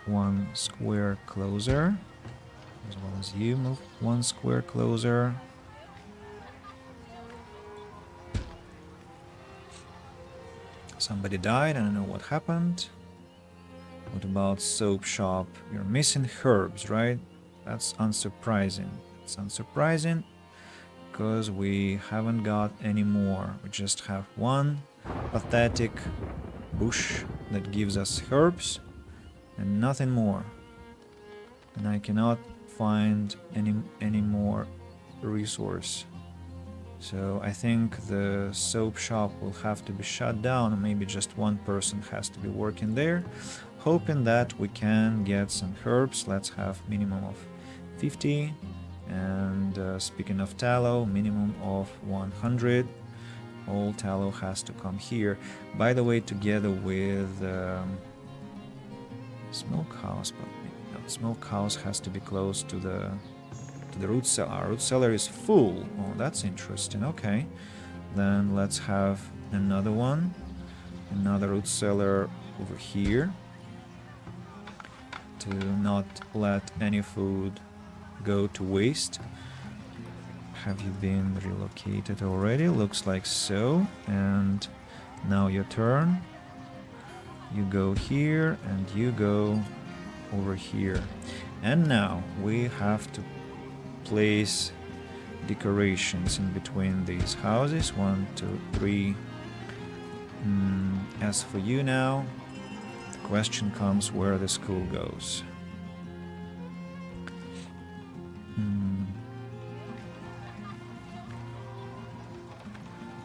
one square closer, as well as you move one square closer. Somebody died, I don't know what happened. What about soap shop? You're missing herbs, right? That's unsurprising. It's unsurprising because we haven't got any more. We just have one pathetic bush that gives us herbs and nothing more. And I cannot find any more resource. So I think the soap shop will have to be shut down, and maybe just one person has to be working there, hoping that we can get some herbs. Let's have minimum of 50, and speaking of tallow, minimum of 100. All tallow has to come here, by the way, together with smokehouse, but no, smokehouse has to be close to the root cellar. Our root cellar is full. Oh, that's interesting. Okay, then let's have another one, another root cellar over here to not let any food go to waste. Have you been relocated already? Looks like so. And now your turn. You go here and you go over here. And now we have to place decorations in between these houses. 1, 2, 3. As for you now, the question comes where the school goes.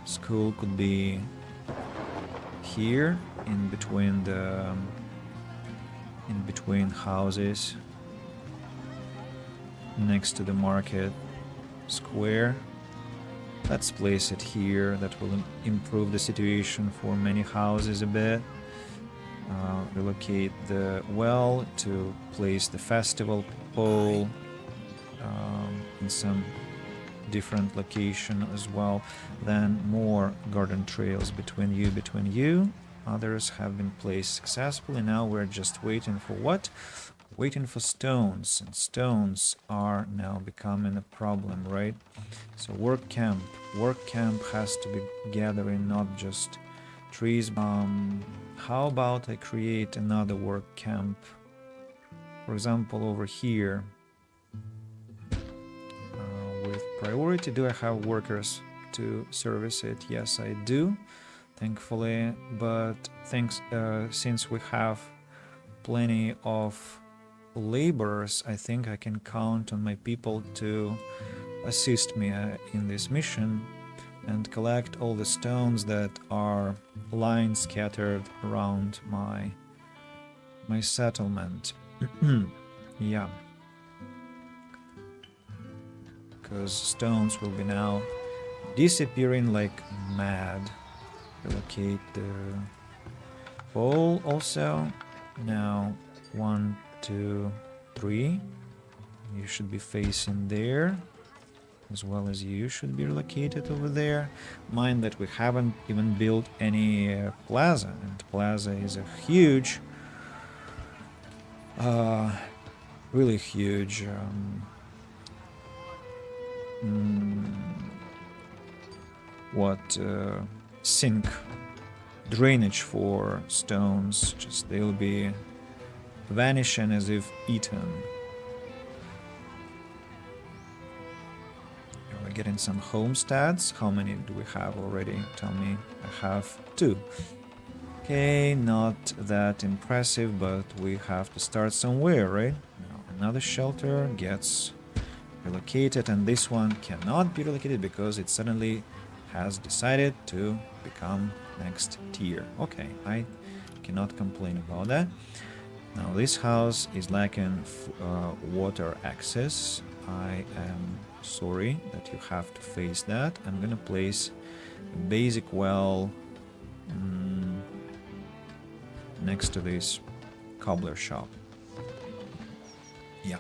School could be here in between houses next to the market square. Let's place it here. That will improve the situation for many houses a bit. Relocate the well to place the festival pole in some different location as well. Then more garden trails between you. Others have been placed successfully. Now we're just waiting for what? Waiting for stones, and stones are now becoming a problem, right? So work camp has to be gathering not just trees. how about I create another work camp? For example, over here. With priority, do I have workers to service it? Yes, I do, thankfully. But since we have plenty of laborers, I think I can count on my people to assist me in this mission and collect all the stones that are lying scattered around my settlement. Yeah, because stones will be now disappearing like mad. Relocate the pole also. Now 1, 2, 3. You should be facing there, as well as you should be relocated over there. Mind that we haven't even built any plaza, and plaza is a huge, really huge sink drainage for stones. Just they'll be vanishing as if eaten. We're getting some homesteads. How many do we have already? Tell me. I have 2. Okay, not that impressive, but we have to start somewhere, right? Now another shelter gets relocated, and this one cannot be relocated because it suddenly has decided to become next tier. Okay, I cannot complain about that. Now this house is lacking water access. I am sorry that you have to face that. I'm gonna place a basic well next to this cobbler shop. Yeah.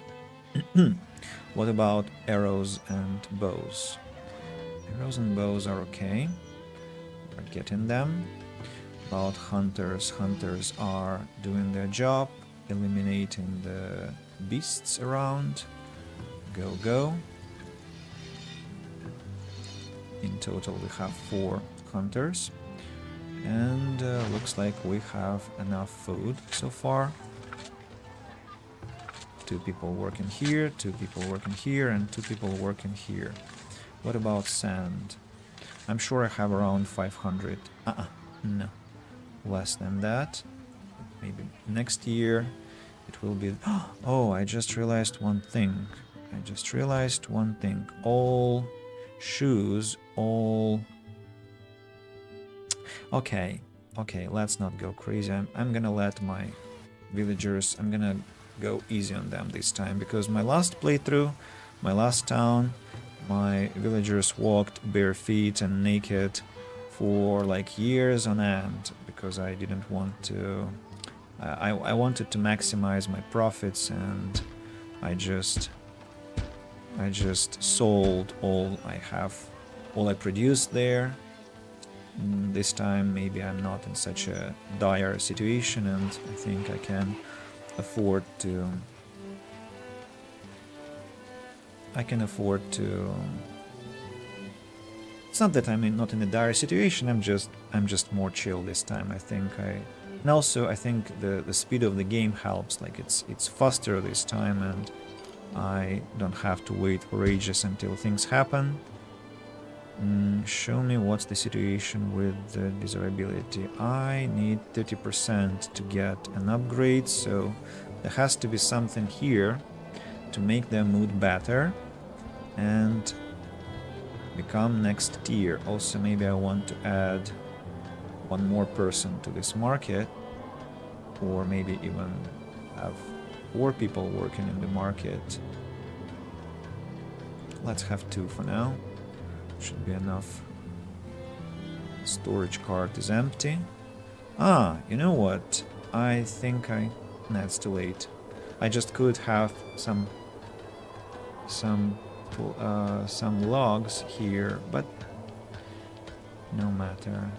What about arrows and bows? Arrows and bows are okay. We're getting them. About hunters. Hunters are doing their job, eliminating the beasts around. Go, go. In total we have 4 hunters. And looks like we have enough food so far. 2 people working here, 2 people working here, and 2 people working here. What about sand? I'm sure I have around 500. No. Less than that. Maybe next year it will be... Oh, I just realized one thing. All shoes, all... Okay, let's not go crazy. I'm gonna let my villagers... I'm gonna go easy on them this time, because my last playthrough, my last town, my villagers walked bare feet and naked for like years on end, because I didn't want to... I wanted to maximize my profits, and I just sold all I produced there. This time maybe I'm not in such a dire situation, and I think I can afford to... It's not that I'm not in a dire situation, I'm just more chill this time, I think. And also I think the speed of the game helps, like it's faster this time, and I don't have to wait for ages until things happen. Show me what's the situation with the desirability. I need 30% to get an upgrade, so there has to be something here to make their mood better and become next tier. Also, maybe I want to add 1 more person to this market, or maybe even have 4 people working in the market. Let's have 2 for now. Should be enough. Storage cart is empty. You know what? I think nah, it's too late. I just could have some logs here, but no matter.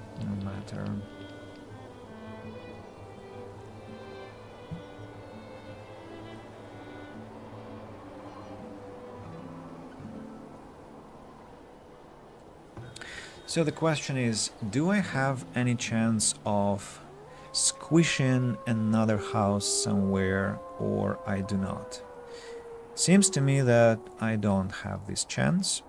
So the question is, do I have any chance of squish in another house somewhere, or I do not. Seems to me that I don't have this chance.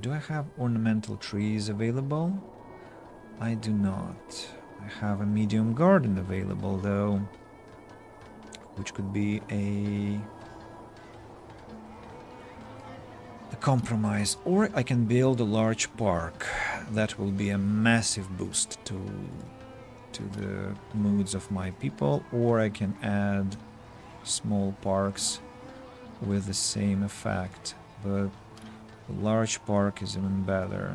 Do I have ornamental trees available? I do not. I have a medium garden available though, which could be a compromise. Or I can build a large park. That will be a massive boost to the moods of my people. Or I can add small parks with the same effect, but a large park is even better.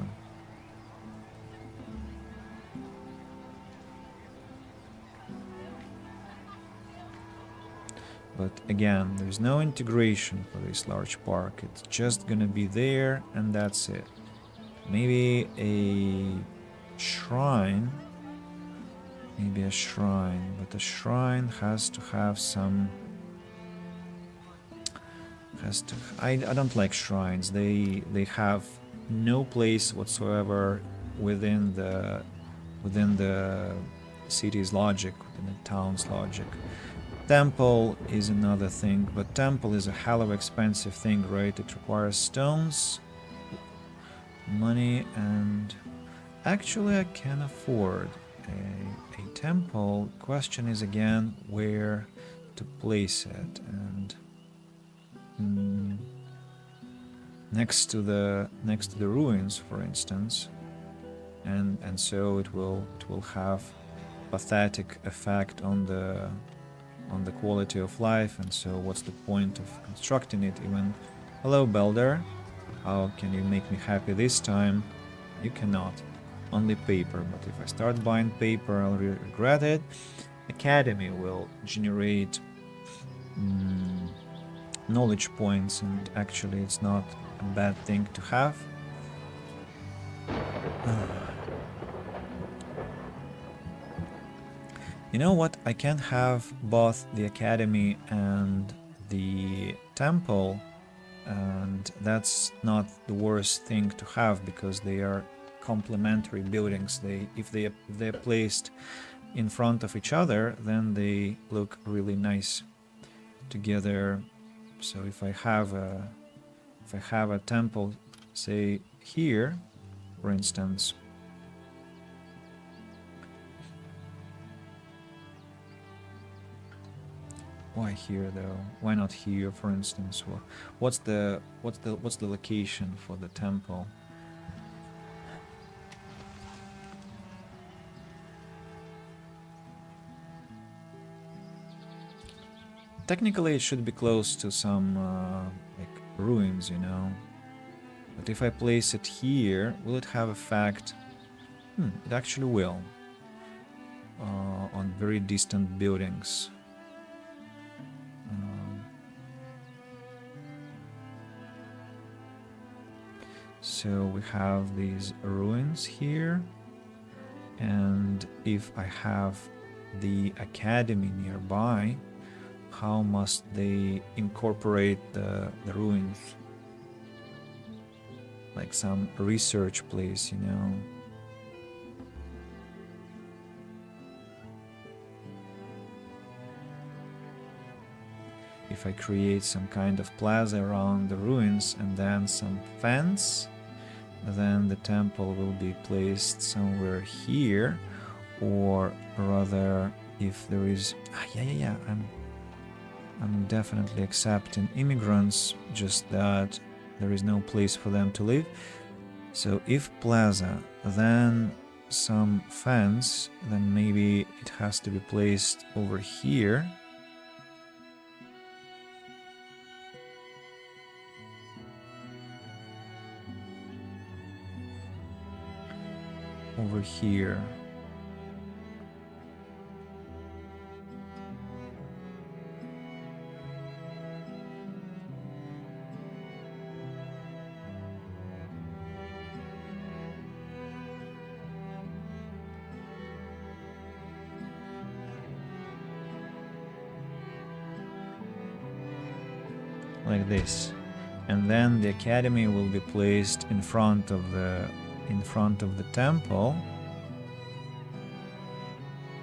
But again, there's no integration for this large park. It's just gonna be there and that's it. Maybe a shrine. Maybe a shrine, but a shrine has to have some... I don't like shrines. They have no place whatsoever within the city's logic, within the town's logic. Temple is another thing, but temple is a hell of an expensive thing, right? It requires stones, money, and actually I can afford a temple. Question is again where to place it, and next to the ruins, for instance, and so it will have pathetic effect on the quality of life, and so what's the point of constructing it even? Hello, Belder. How can you make me happy this time? You cannot. Only paper, but if I start buying paper, I'll regret it. Academy will generate knowledge points, and actually it's not a bad thing to have. You know what? I can have both the academy and the temple, and that's not the worst thing to have because they are complementary buildings. If they're placed in front of each other, then they look really nice together. So if I have a temple, say here, for instance. Why here though? Why not here, for instance? What's the location for the temple? Technically, it should be close to some like ruins, you know. But if I place it here, will it have effect? It actually will. On very distant buildings. So we have these ruins here, and if I have the academy nearby, how must they incorporate the ruins? Like some research place, you know. If I create some kind of plaza around the ruins and then some fence, then the temple will be placed somewhere here, or rather, if there is... yeah, I'm definitely accepting immigrants, just that there is no place for them to live. So if plaza, then some fence, then maybe it has to be placed over here. Over here. like this. And then the academy will be placed in front of the temple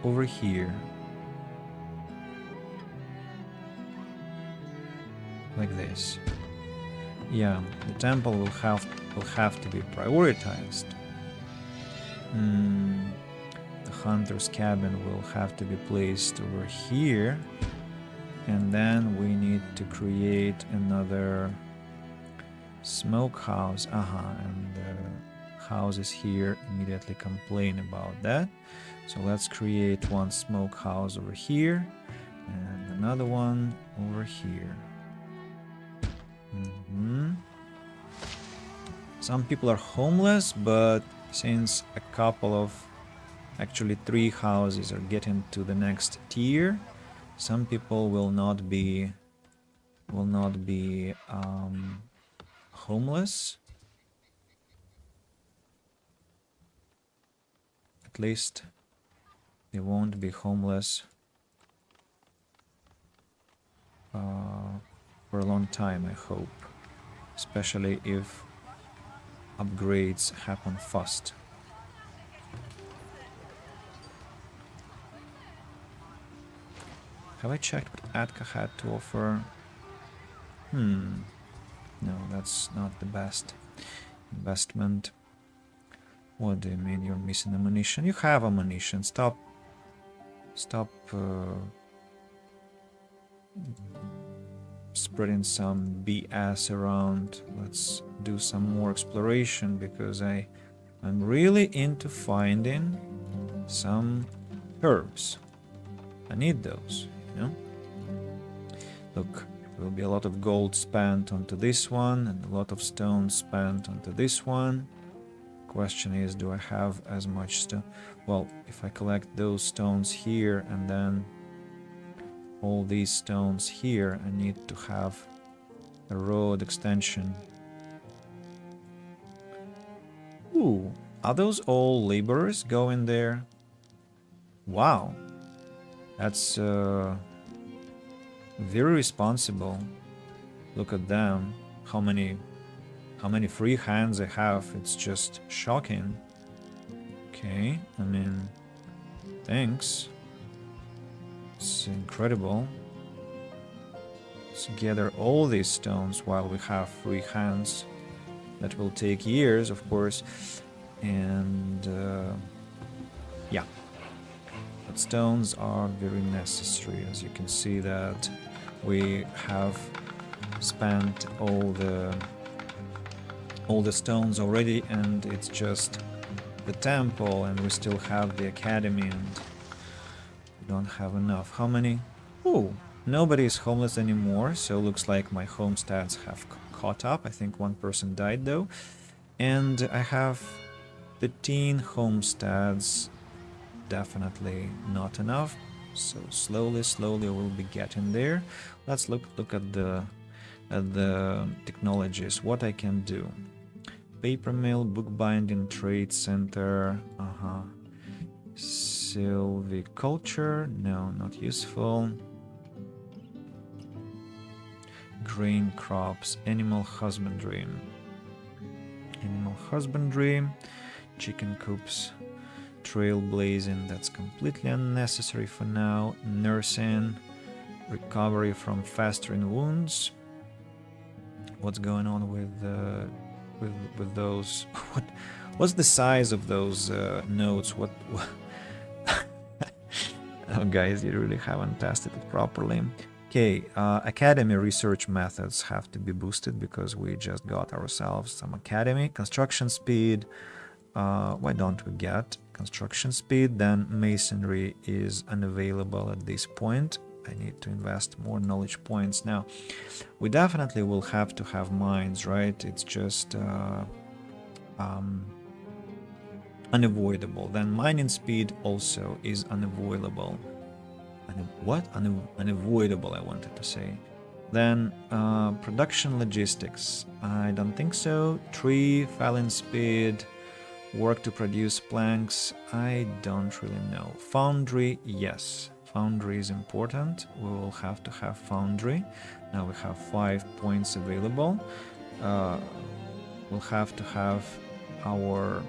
over here. Like this. Yeah, the temple will have to be prioritized. The hunter's cabin will have to be placed over here. And then we need to create another smokehouse. And the houses here immediately complain about that. So let's create one smokehouse over here and another one over here. Some people are homeless, but since a couple of, actually 3 houses are getting to the next tier, some people will not be homeless. At least they won't be homeless for a long time, I hope. Especially if upgrades happen fast. Have I checked what Atka had to offer? No, that's not the best investment. What do you mean you're missing ammunition? You have ammunition. Stop spreading some BS around. Let's do some more exploration, because I'm really into finding some herbs. I need those, you know? Look, there will be a lot of gold spent onto this one and a lot of stone spent onto this one. Question is, do I have as much stone? Well, if I collect those stones here and then all these stones here, I need to have a road extension. Ooh, are those all laborers going there? Wow, that's very responsible. Look at them. How many free hands I have. It's just shocking. Okay, I mean, thanks. It's incredible. Let's gather all these stones while we have free hands. That will take years, of course. And yeah. But stones are very necessary. As you can see that we have spent all the stones already, and it's just the temple, and we still have the academy, and we don't have enough. How many? Oh, nobody is homeless anymore, so looks like my homesteads have caught up. I think one person died though, and I have 13 homesteads. Definitely not enough, so slowly we'll be getting there. Let's look at the technologies, what I can do. Paper mill, bookbinding, trade center, silviculture, no, not useful. Grain crops, animal husbandry, chicken coops, trailblazing, that's completely unnecessary for now. Nursing, recovery from festering wounds. What's going on with those? What's the size of those notes? What? Oh, guys, you really haven't tested it properly. Okay, academy research methods have to be boosted because we just got ourselves some academy. Construction speed. Why don't we get construction speed? Then masonry is unavailable at this point. I need to invest more knowledge points. Now, we definitely will have to have mines, right? It's just unavoidable. Then mining speed also is unavoidable. Unavoidable, I wanted to say. Then production logistics. I don't think so. Tree felling speed. Work to produce planks. I don't really know. Foundry, yes. foundry is important. We will have to have foundry. Now we have 5 points available. We'll have to have our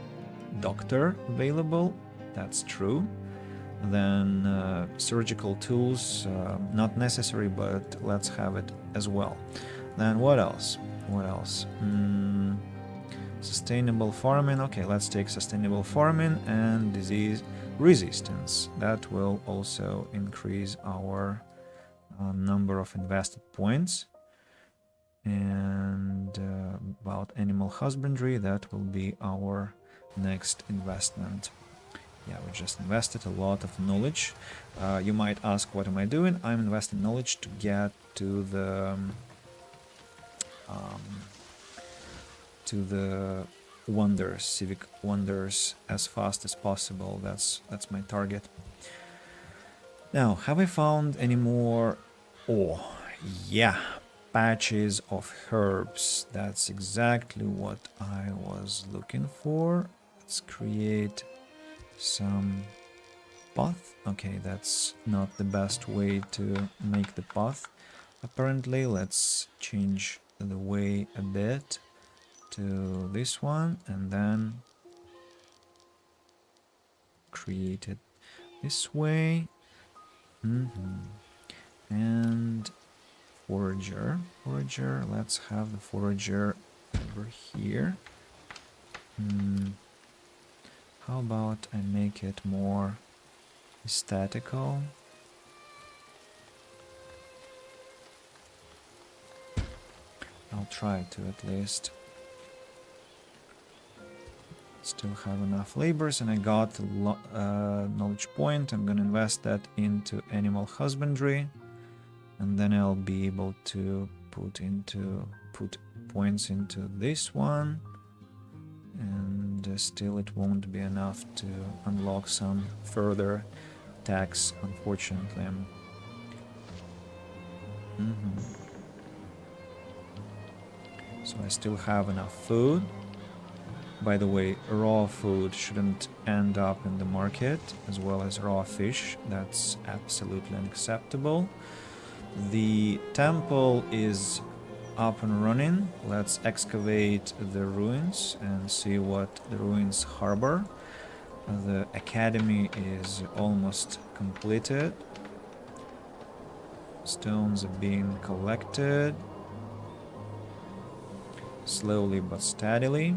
doctor available. That's true. Then surgical tools, not necessary, but let's have it as well. Then what else? What else? Sustainable farming. Okay, let's take sustainable farming and disease resistance. That will also increase our number of invested points. And about animal husbandry, that will be our next investment. Yeah, we just invested a lot of knowledge. You might ask, what am I doing? I'm investing knowledge to get to the wonders, civic wonders, as fast as possible. That's my target. Now, have I found any more? Oh, yeah, patches of herbs. That's exactly what I was looking for. Let's create some path. Okay, that's not the best way to make the path. Apparently, let's change the way a bit to this one and then create it this way. And forager, let's have the forager over here. How about I make it more aesthetical? I'll try to at least. Still have enough labors, and I got a knowledge point. I'm gonna invest that into animal husbandry, and then I'll be able to put points into this one, and still it won't be enough to unlock some further tax, unfortunately. So I still have enough food. By the way, raw food shouldn't end up in the market, as well as raw fish. That's absolutely unacceptable. The temple is up and running. Let's excavate the ruins and see what the ruins harbor. The academy is almost completed. Stones are being collected slowly but steadily.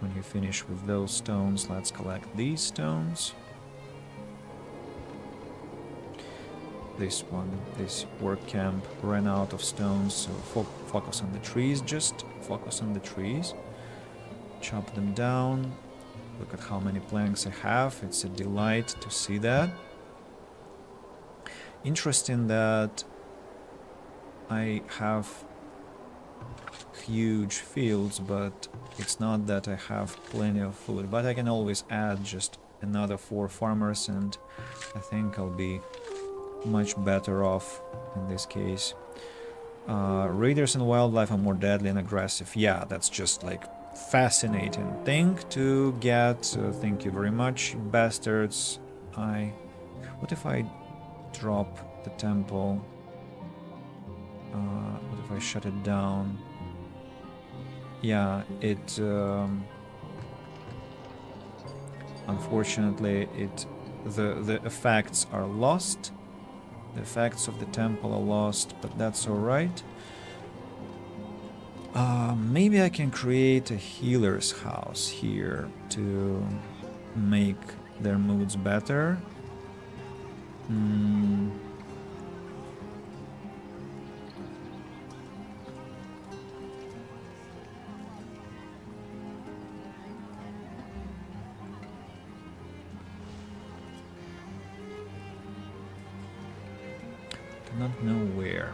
When you finish with those stones, let's collect these stones. This work camp ran out of stones, so focus on the trees, just focus on the trees. Chop them down. Look at how many planks I have. It's a delight to see that. Interesting that I have huge fields, but it's not that I have plenty of food. But I can always add just another 4 farmers, and I think I'll be much better off in this case. Raiders and wildlife are more deadly and aggressive. Yeah, that's just like fascinating thing to get. Thank you very much, bastards. What if I drop the temple? What if I shut it down? Yeah, unfortunately, the effects are lost. The effects of the temple are lost, but that's alright. Maybe I can create a healer's house here to make their moods better. Not know where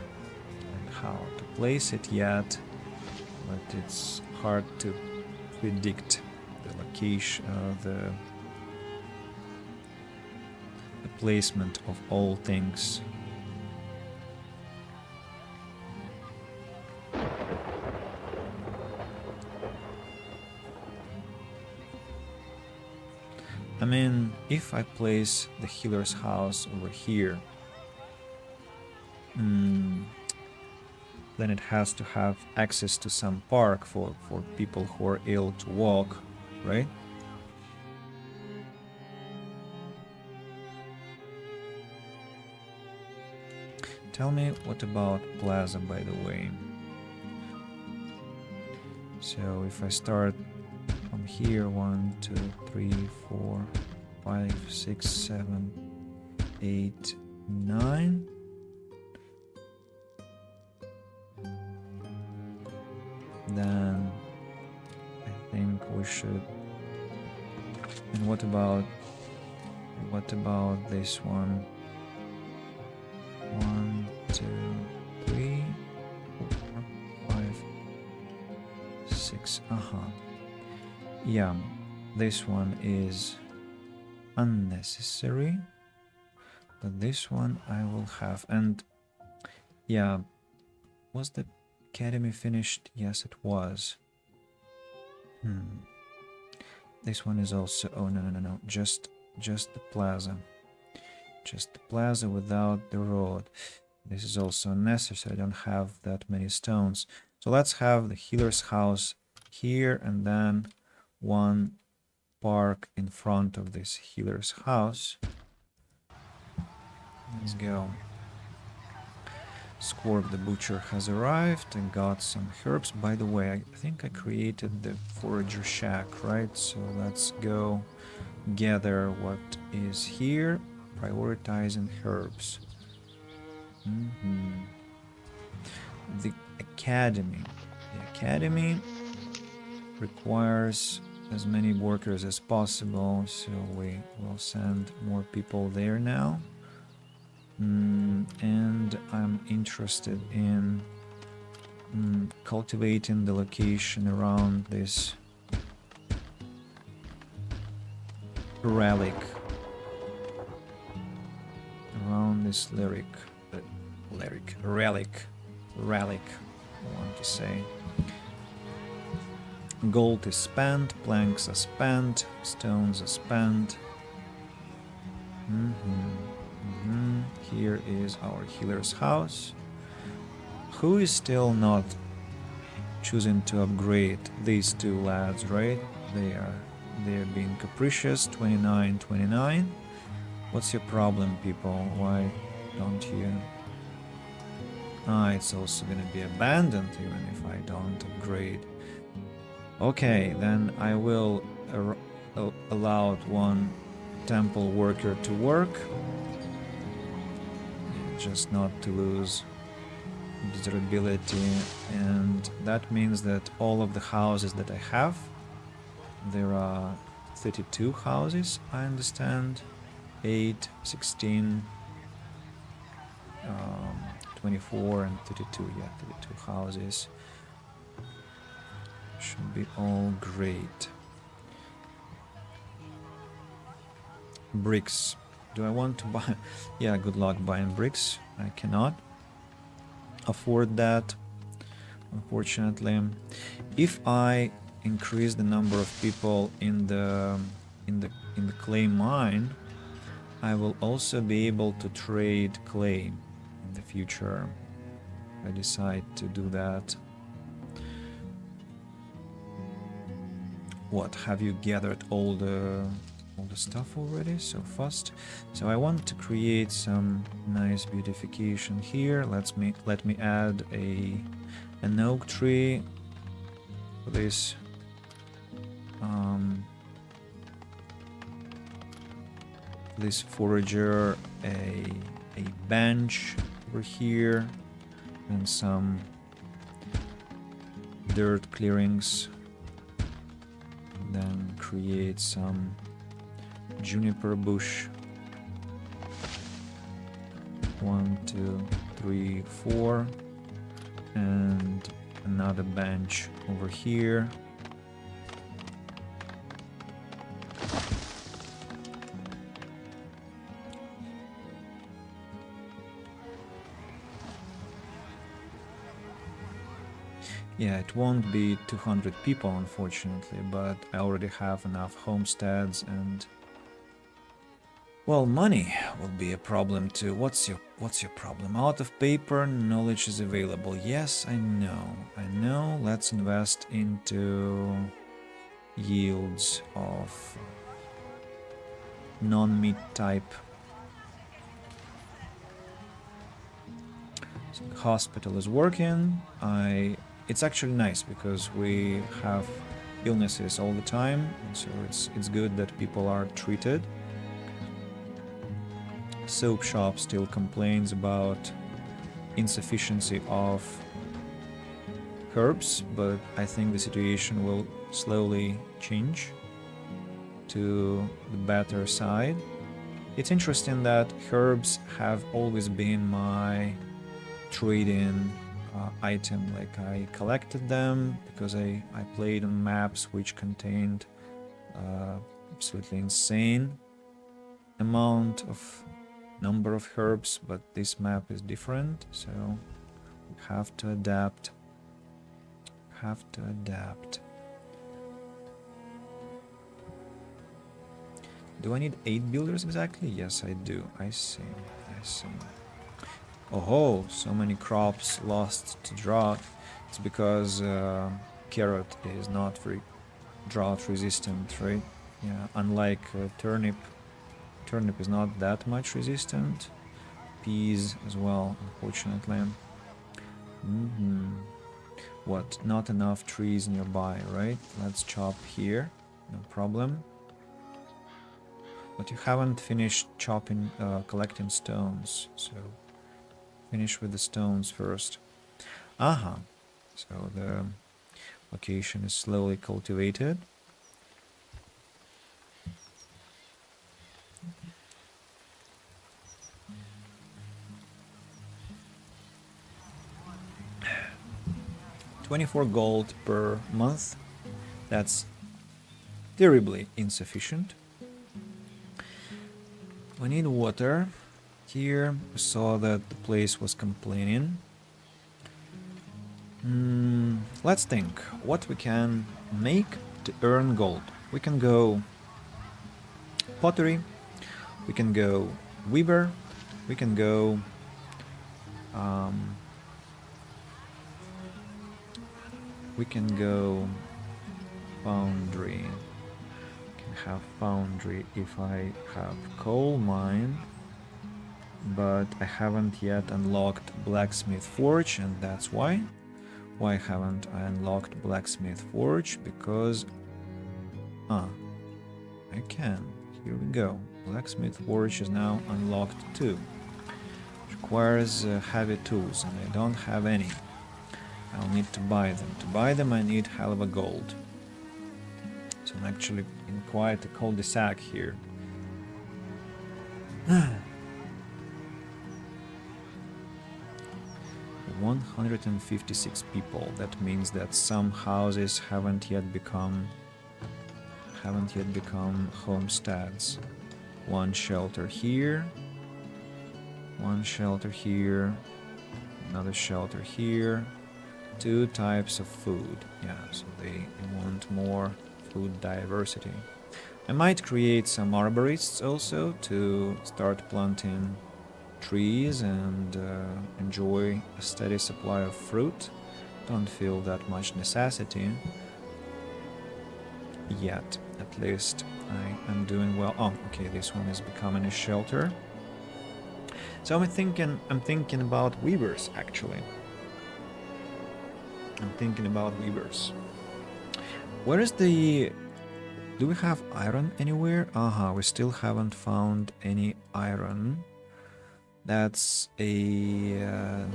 and how to place it yet, but it's hard to predict the location, the placement of all things. I mean, if I place the healer's house over here, then it has to have access to some park for people who are ill to walk, right? Tell me, what about plaza, by the way? So if I start from here, 1, 2, 3, 4, 5, 6, 7, 8, 9. Then I think we should. And what about this one? 1, 2, 3, 4, 5, 6. Yeah, this one is unnecessary, but this one I will have. And yeah, was the academy finished? Yes, it was. This one is also. Oh, no, just the plaza. Just the plaza without the road. This is also unnecessary. I don't have that many stones. So let's have the healer's house here, and then one park in front of this healer's house. Let's go. Squark the butcher has arrived and got some herbs. By the way, I think I created the forager shack, right? So let's go gather what is here. Prioritizing herbs. The academy. The academy requires as many workers as possible, so we will send more people there now. And I'm interested in cultivating the location around this relic. Around this relic, I want to say. Gold is spent, planks are spent, stones are spent. Here is our healer's house. Who is still not choosing to upgrade? These two lads, right? They're being capricious. 29, 29. What's your problem, people? Why don't you? It's also gonna be abandoned even if I don't upgrade. Okay, then I will allow one temple worker to work. Just not to lose desirability. And that means that all of the houses that I have, there are 32 houses, I understand. 8, 16, 24 and 32. Yeah, 32 houses should be all great. Bricks. Do I want to buy? Yeah, good luck buying bricks. I cannot afford that, unfortunately. If I increase the number of people in the clay mine, I will also be able to trade clay in the future. I decide to do that. What, have you gathered all the stuff already so fast? So I want to create some nice beautification here. Let me add an oak tree for this. This forager, a bench over here, and some dirt clearings. Then create some juniper bush. 1, 2, 3, 4, and another bench over here. Yeah, it won't be 200 people, unfortunately, but I already have enough homesteads and Well, money will be a problem too. What's your problem? Out of paper, knowledge is available. Yes, I know. I know. Let's invest into yields of non-meat type. So the hospital is working. It's actually nice because we have illnesses all the time, and so it's good that people are treated. Soap shop still complains about insufficiency of herbs, but I think the situation will slowly change to the better side. It's interesting that herbs have always been my trade-in item. Like, I collected them because I played on maps which contained absolutely insane amount of number of herbs, but this map is different, so we have to adapt. Do I need 8 builders exactly? Yes, I do. I see. Oh, so many crops lost to drought. It's because carrot is not very drought resistant, right? Yeah, unlike turnip. Turnip is not that much resistant. Peas as well, unfortunately. What? Not enough trees nearby, right? Let's chop here. No problem. But you haven't finished chopping, collecting stones, so finish with the stones first. Aha. So the location is slowly cultivated. $24 gold per month. That's terribly insufficient. We need water. Here we saw that the place was complaining. Let's think what we can make to earn gold. We can go pottery, we can go weaver, we can go foundry. I can have foundry if I have coal mine, but I haven't yet unlocked blacksmith forge, and that's why. Why haven't I unlocked blacksmith forge? Because I can. Here we go. Blacksmith forge is now unlocked too. Requires heavy tools, and I don't have any. I'll need to buy them. To buy them I need hell of a gold. So I'm actually in quite a cul-de-sac here. 156 people. That means that some houses haven't yet become homesteads. One shelter here, one shelter here, another shelter here. 2 types of food. Yeah, so they want more food diversity. I might create some arborists also to start planting trees and enjoy a steady supply of fruit. Don't feel that much necessity yet, at least. I am doing well. Oh, okay, this one is becoming a shelter. So I'm thinking about weavers actually. I'm thinking about weavers. Where is the... Do we have iron anywhere? We still haven't found any iron. That's an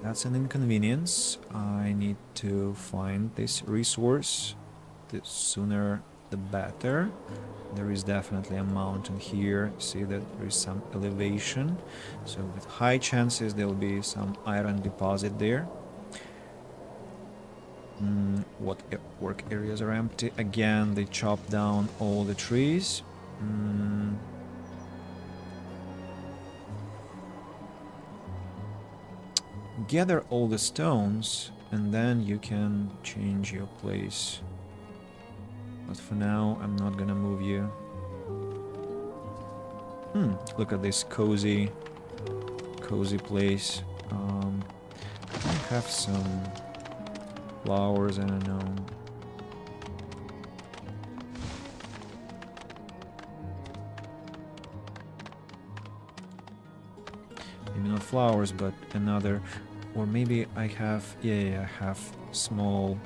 inconvenience. I need to find this resource. The sooner the better. There is definitely a mountain here. See that there is some elevation. So with high chances there will be some iron deposit there. What work areas are empty? Again, they chop down all the trees. Gather all the stones and then you can change your place. But for now, I'm not gonna move you. Look at this cozy place. I have some flowers, I don't know. Maybe not flowers, but another, or maybe I have, yeah, I have small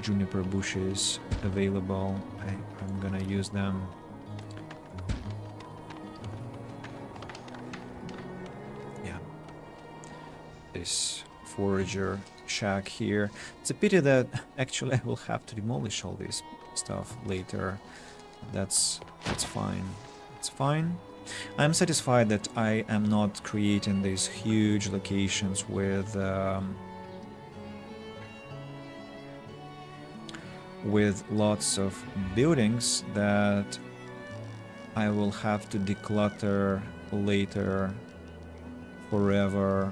juniper bushes available. I'm gonna use them. Yeah. This forager shack here. It's a pity that actually I will have to demolish all this stuff later. That's fine. It's fine. I'm satisfied that I am not creating these huge locations with lots of buildings that I will have to declutter later forever.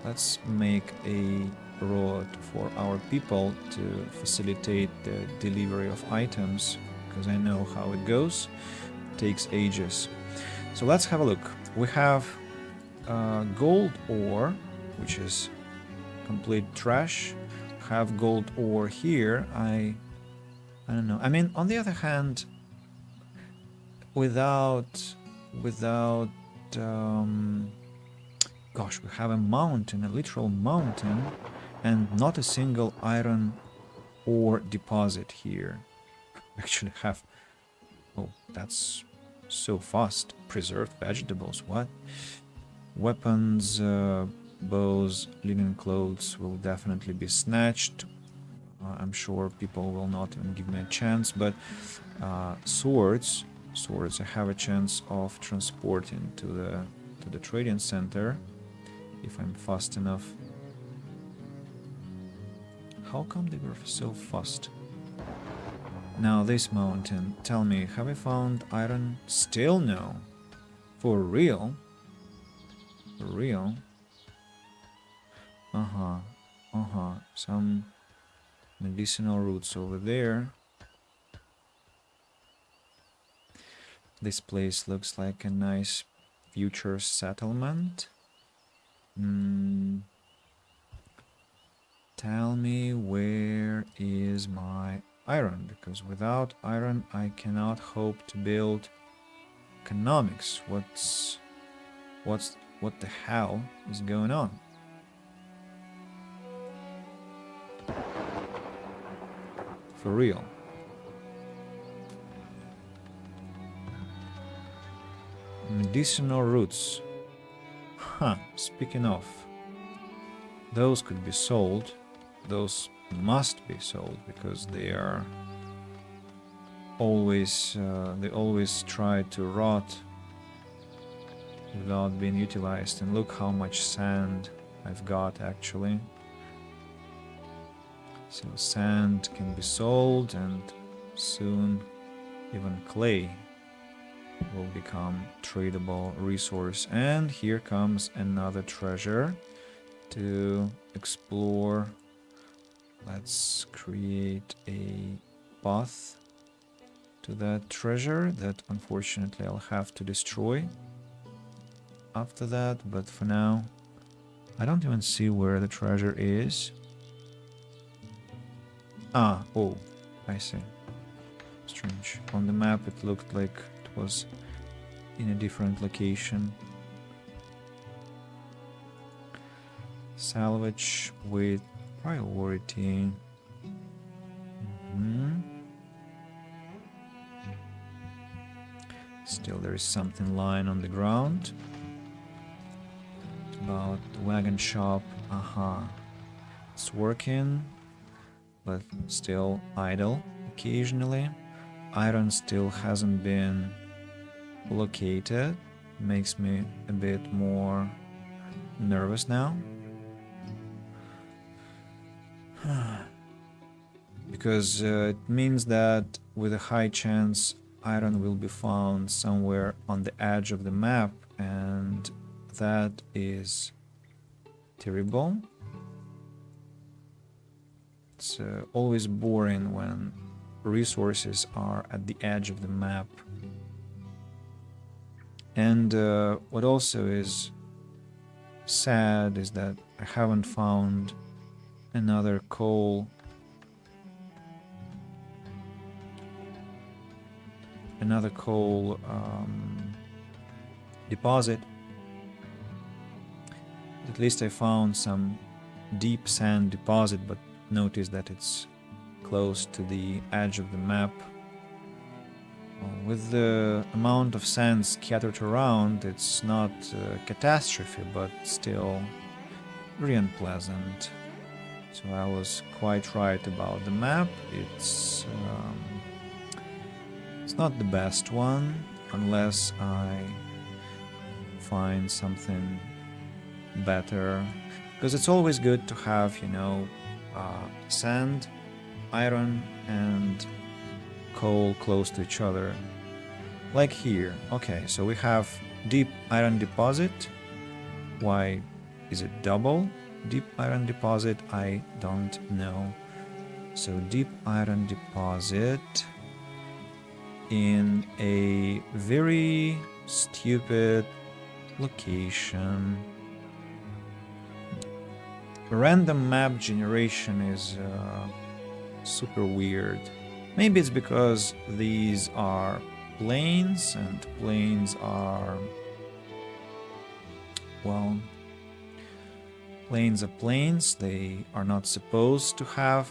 Let's make a road for our people to facilitate the delivery of items, because I know how it goes. It takes ages. So let's have a look. We have gold ore, which is complete trash. Have gold ore here. I don't know. I mean, on the other hand, without gosh, we have a mountain, a literal mountain, and not a single iron ore deposit here. We actually have, oh, that's so fast. Preserved vegetables, what? Weapons, bows, linen clothes will definitely be snatched. I'm sure people will not even give me a chance, but swords, I have a chance of transporting to the trading center if I'm fast enough. How come they were so fast? Now this mountain, tell me, have I found iron? Still no. For real? For real? Some medicinal roots over there. This place looks like a nice future settlement. Tell me, where is my iron? Because without iron I cannot hope to build economics. What the hell is going on? For real. Medicinal roots. Huh, speaking of, those could be sold. Those must be sold because they are always, they always try to rot without being utilized. And look how much sand I've got actually. So sand can be sold, and soon even clay will become tradable resource. And here comes another treasure to explore. Let's create a path to that treasure that unfortunately I'll have to destroy after that, but for now I don't even see where the treasure is. Ah, oh, I see. Strange. On the map it looked like it was in a different location. Salvage with priority. Still there is something lying on the ground. About the wagon shop. It's working, but still idle occasionally. Iron still hasn't been located. Makes me a bit more nervous now. Because it means that with a high chance iron will be found somewhere on the edge of the map, and that is terrible. It's always boring when resources are at the edge of the map. And what also is sad is that I haven't found another coal deposit. At least I found some deep sand deposit, but notice that it's close to the edge of the map. With the amount of sand scattered around, it's not a catastrophe, but still very unpleasant. So I was quite right about the map. It's not the best one, unless I find something better. Because it's always good to have, you know, sand, iron, and coal close to each other. Like here. Okay, so we have deep iron deposit. Why is it double? Deep iron deposit, I don't know. So deep iron deposit in a very stupid location. Random map generation is super weird. Maybe it's because these are plains, and plains are, well, plains are plains. They are not supposed to have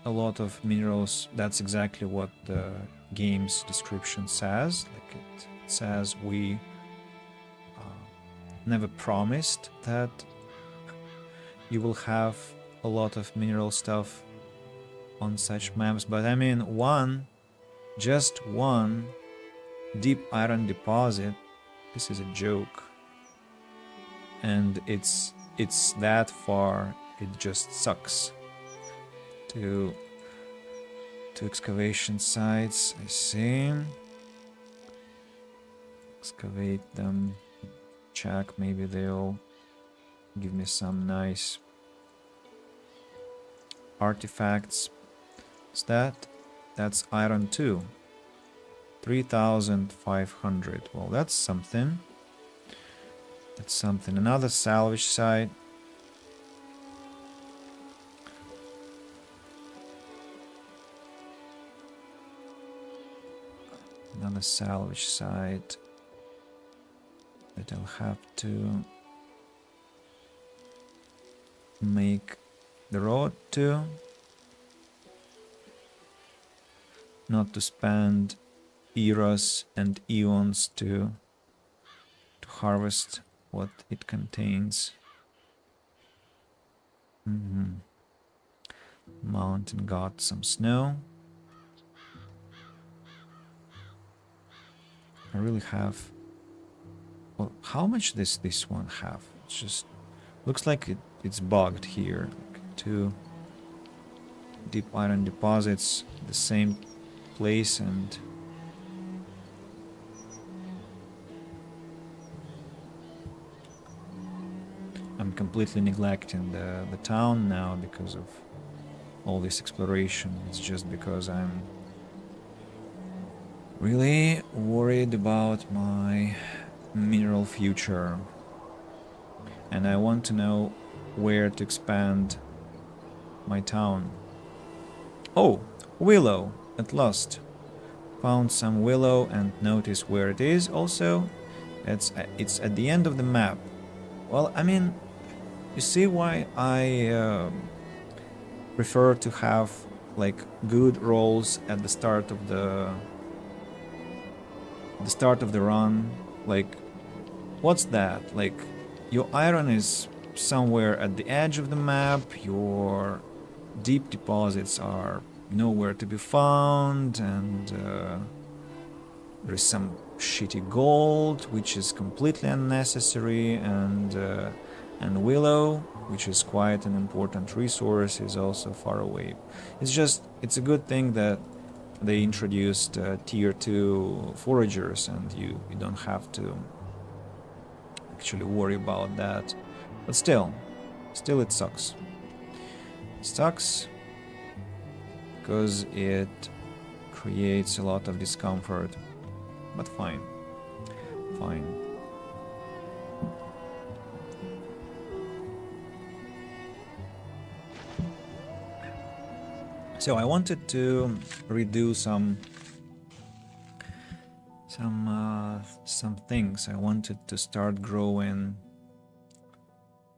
a lot of minerals. That's exactly what the game's description says. Like it says, we never promised that you will have a lot of mineral stuff on such maps, but I mean, just one deep iron deposit, this is a joke. And it's that far, it just sucks. To excavation sites, I see. Excavate them, check, maybe they'll give me some nice artifacts. What's that? That's iron 2. 3,500. Well, that's something. That's something. Another salvage site. Another salvage site that I'll have to make the road to. Not to spend eras and eons to harvest what it contains. Mountain got some snow. I really have. Well, how much does this one have? It's just looks like it's bugged here. Like 2 deep iron deposits, the same place, and I'm completely neglecting the town now because of all this exploration. It's just because I'm really worried about my mineral future, and I want to know where to expand my town. Oh, willow! At last. Found some willow, and notice where it is also. It's at the end of the map. Well, I mean, you see why I prefer to have like good rolls at the start of the run. Like, what's that? Like, your iron is somewhere at the edge of the map, your deep deposits are nowhere to be found, and there is some shitty gold, which is completely unnecessary, and willow, which is quite an important resource, is also far away. It's a good thing that they introduced tier 2 foragers, and you don't have to actually worry about that. But still it sucks. It sucks because it creates a lot of discomfort, but fine. Fine. So I wanted to redo some things. I wanted to start growing.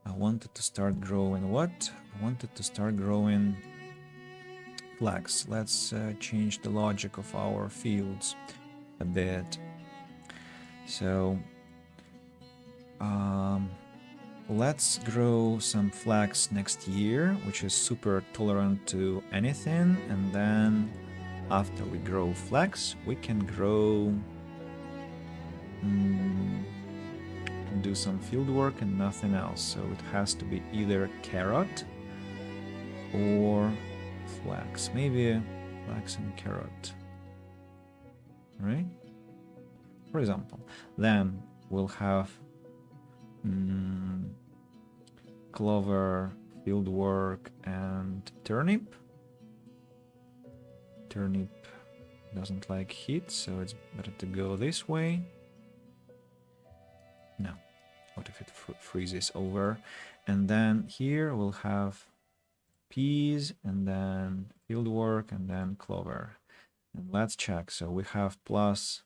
What? I wanted to start growing flax. Let's change the logic of our fields a bit. So let's grow some flax next year, which is super tolerant to anything, and then after we grow flax, we can grow do some field work and nothing else. So it has to be either carrot or flax. Maybe flax and carrot, right? For example, then we'll have clover, field work, and turnip. Turnip doesn't like heat, so it's better to go this way. No. What if it freezes over? And then here we'll have peas, and then field work, and then clover. And let's check. So we have plus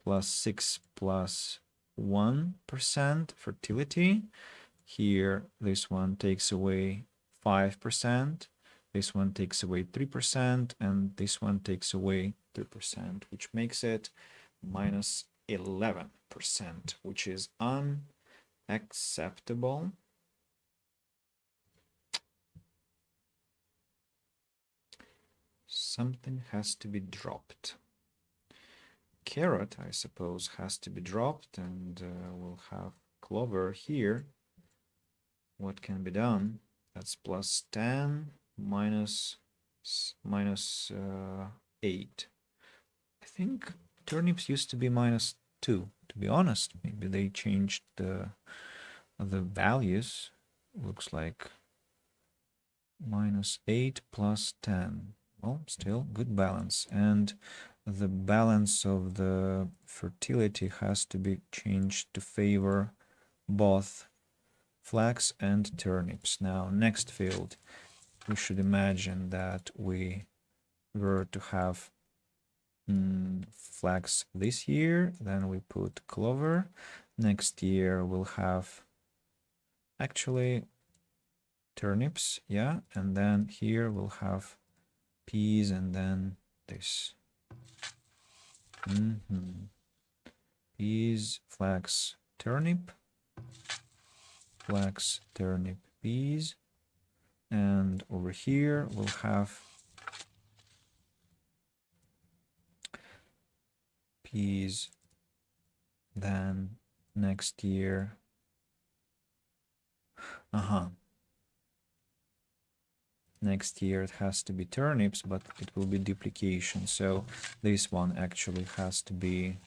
6 plus 1% fertility. Here, this one takes away 5%. This one takes away 3%, and this one takes away 3%, which makes it minus 11%, which is unacceptable. Something has to be dropped. Carrot, I suppose, has to be dropped, and we'll have clover here. What can be done? That's plus 10 minus 8. I think turnips used to be minus 2, to be honest. Maybe they changed the values. Looks like minus 8 plus 10. Well, still good balance. And the balance of the fertility has to be changed to favor both flax and turnips. Now, next field, we should imagine that we were to have flax this year, then we put clover. Next year we'll have actually turnips, yeah, and then here we'll have peas, and then this. Peas, flax, turnip, flax, turnip, peas, and over here we'll have peas. Then next year, next year it has to be turnips, but it will be duplication. So this one actually has to be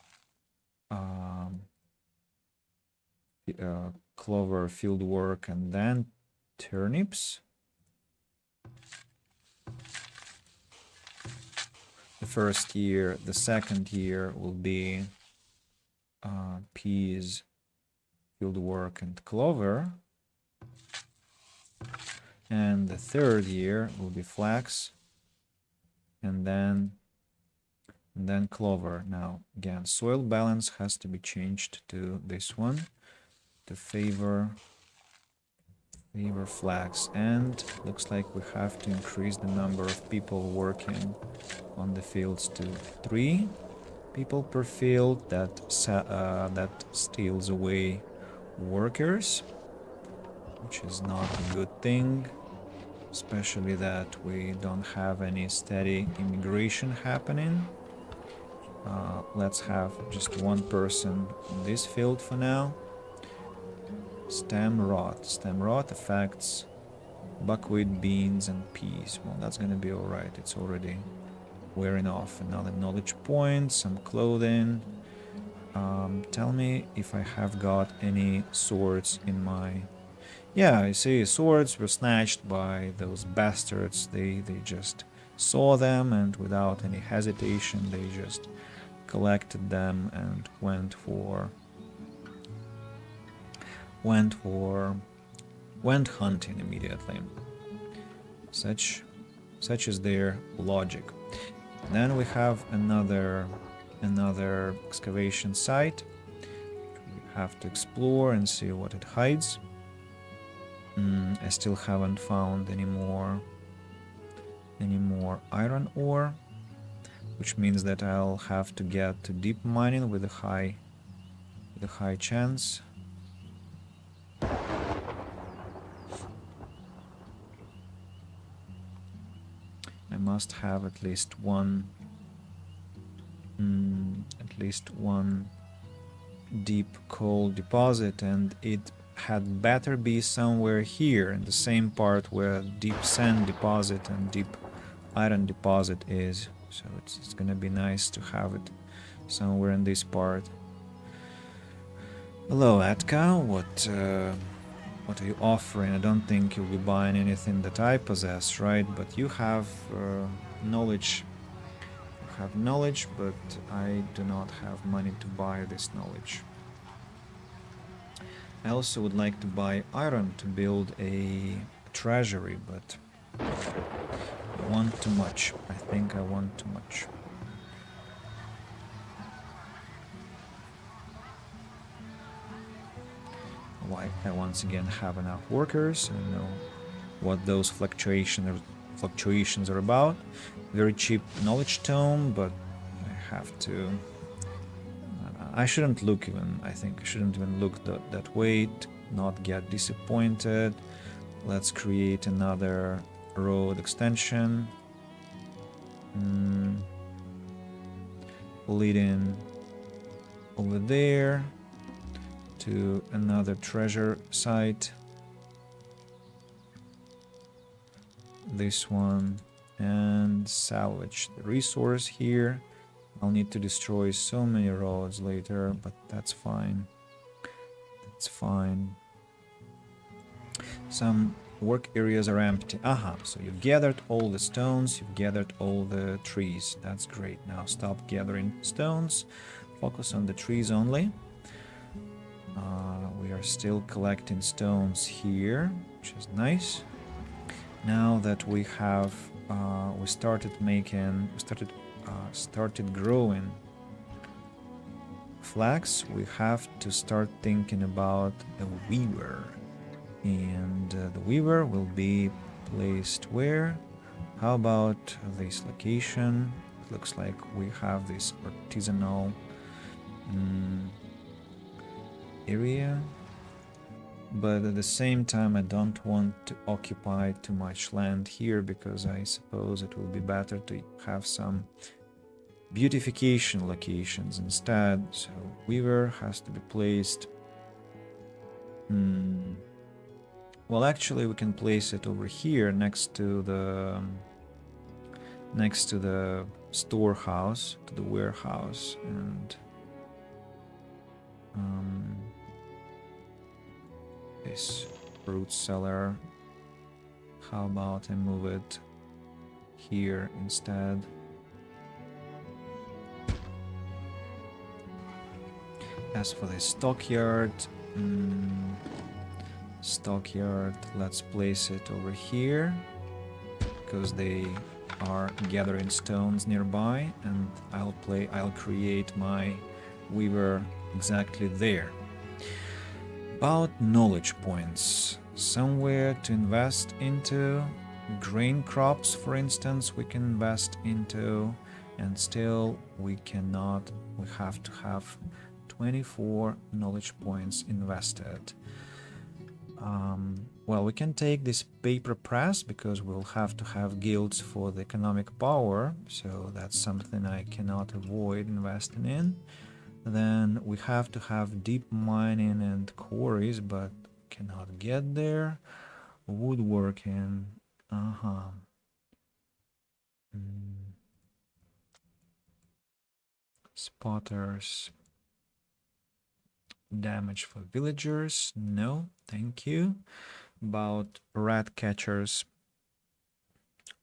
clover, field work, and then turnips. The first year, the second year will be peas, field work, and clover. And the third year will be flax, and then clover. Now, again, soil balance has to be changed to this one to favor flax, and looks like we have to increase the number of people working on the fields to 3 people per field. That steals away workers, which is not a good thing, especially that we don't have any steady immigration happening. Let's have just 1 person in this field for now. Stem rot. Stem rot affects buckwheat, beans, and peas. Well, that's gonna be alright. It's already wearing off. Another knowledge point, some clothing. Tell me if I have got any swords in my... Yeah, I see swords were snatched by those bastards. They just saw them, and without any hesitation they just collected them and went hunting immediately. Such is their logic. Then we have another excavation site. We have to explore and see what it hides. I still haven't found any more iron ore, which means that I'll have to get to deep mining with a high chance. I must have at least one deep coal deposit, and it had better be somewhere here in the same part where deep sand deposit and deep iron deposit is. So it's gonna be nice to have it somewhere in this part. Hello, Atka. What are you offering? I don't think you'll be buying anything that I possess, right? But you have knowledge. You have knowledge, but I do not have money to buy this knowledge. I also would like to buy iron to build a treasury, but I want too much. I think I want too much. Why I once again have enough workers and know what those fluctuations are about. Very cheap knowledge tome, but I have to. I shouldn't look even. I think I shouldn't even look that way. To not get disappointed. Let's create another road extension, leading over there to another treasure site. This one, and salvage the resource here. I'll need to destroy so many roads later, but that's fine. That's fine. Some work areas are empty. Aha, so you've gathered all the stones, you've gathered all the trees. That's great. Now stop gathering stones. Focus on the trees only. We are still collecting stones here, which is nice. Now that we have, we started growing flax, we have to start thinking about a weaver. And the weaver will be placed where? How about this location? It looks like we have this artisanal area, but at the same time I don't want to occupy too much land here, because I suppose it will be better to have some beautification locations instead. So weaver has to be placed. Well, actually we can place it over here next to the storehouse, to the warehouse, and this fruit cellar. How about I move it here instead? As for the stockyard, let's place it over here, because they are gathering stones nearby, and I'll create my weaver exactly there. About knowledge points, somewhere to invest into. Grain crops, for instance, we can invest into, and still we have to have 24 knowledge points invested. Well, we can take this paper press, because we'll have to have guilds for the economic power, so that's something I cannot avoid investing in. Then we have to have deep mining and quarries, but cannot get there. Woodworking, spotters. Damage for villagers, no, thank you. About rat catchers,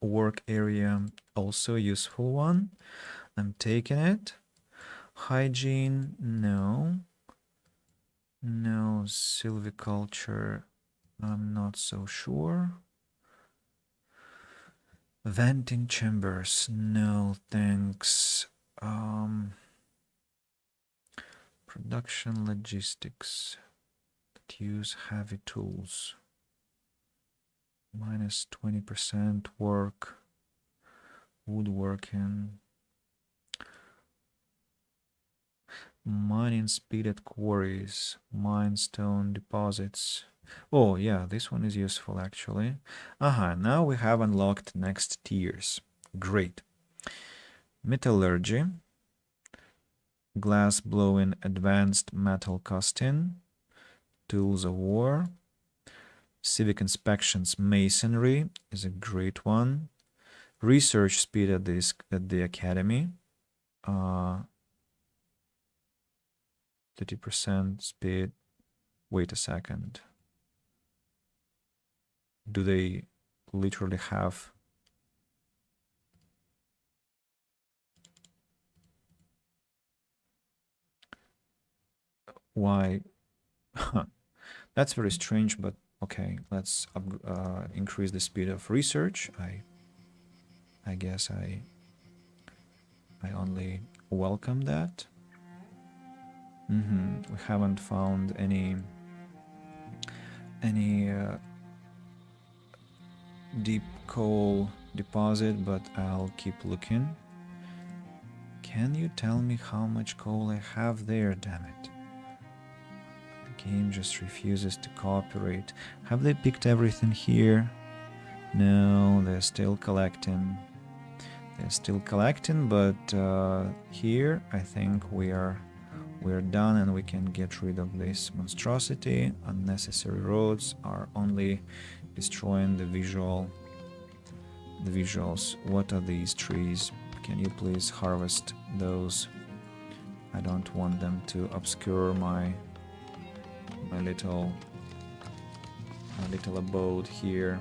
work area, also useful one. I'm taking it. Hygiene, no. No. Silviculture, I'm not so sure. Venting chambers, no thanks. Production logistics that use heavy tools. Minus 20% work. Woodworking. Mining speed at quarries. Minestone deposits. Oh yeah, this one is useful actually. Now we have unlocked next tiers. Great. Metallurgy. Glass blowing, advanced metal casting. Tools of war. Civic inspections, masonry is a great one. Research speed at the academy. 30% speed. Wait a second. Do they literally have why? That's very strange, but okay, let's increase the speed of research. I guess I only welcome that. We haven't found any deep coal deposit, but I'll keep looking. Can you tell me how much coal I have there, damn it? The game just refuses to cooperate. Have they picked everything here? No, they're still collecting. They're still collecting, but here I think we're done and we can get rid of this monstrosity. Unnecessary roads are only destroying the visuals. What are these trees? Can you please harvest those? I don't want them to obscure my little abode here.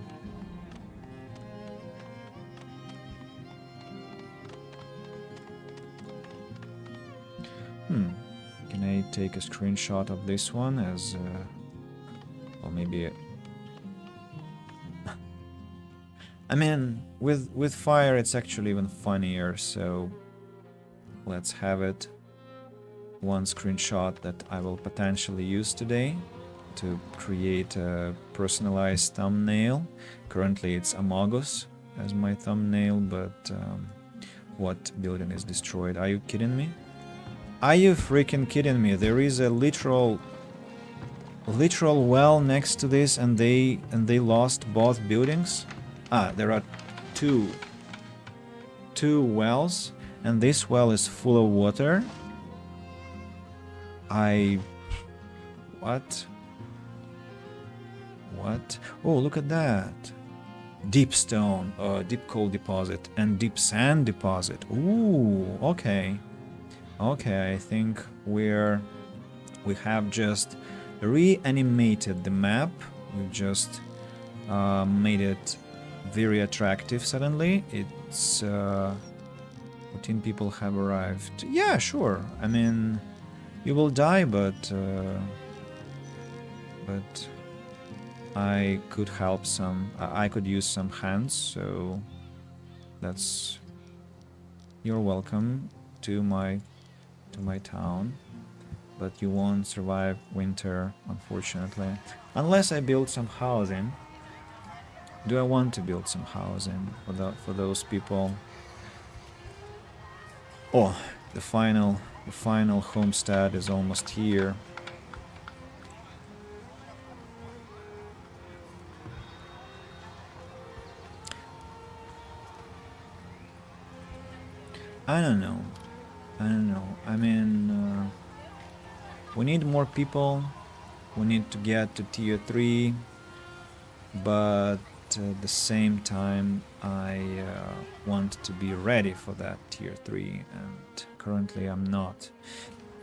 Can I take a screenshot of this one as or maybe I mean with fire it's actually even funnier, so let's have it. One screenshot that I will potentially use today to create a personalized thumbnail. Currently it's Amagos as my thumbnail, but what building is destroyed? Are you kidding me? Are you freaking kidding me? There is a literal well next to this and they lost both buildings? There are two wells and this well is full of water. What? Oh, look at that. Deep stone, deep coal deposit and deep sand deposit. Ooh, okay. Okay, I think we have just reanimated the map. We've just made it very attractive suddenly. It's 14 people have arrived. Yeah, sure. I mean, you will die, but I could help some. I could use some hands, so that's. You're welcome to my town, but you won't survive winter, unfortunately, unless I build some housing. Do I want to build some housing for those people? Oh, the final homestead is almost here. I don't know. I mean, we need more people. We need to get to tier 3, but at the same time I want to be ready for that tier 3, and currently I'm not.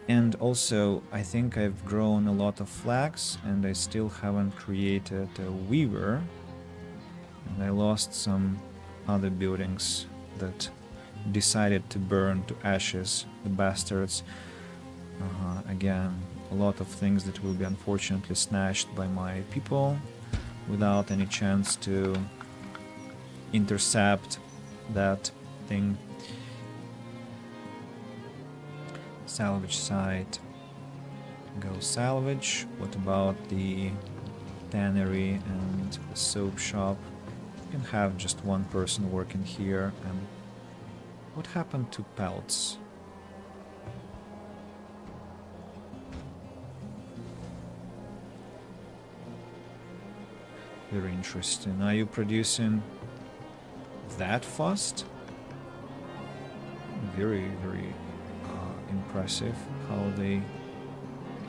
And also I think I've grown a lot of flax and I still haven't created a weaver, and I lost some other buildings that decided to burn to ashes, the bastards. Again, a lot of things that will be unfortunately snatched by my people without any chance to intercept that thing. Salvage site. Go salvage. What about the tannery and the soap shop? You can have just one person working here. And what happened to pelts? Very interesting. Are you producing that fast? Very, very impressive.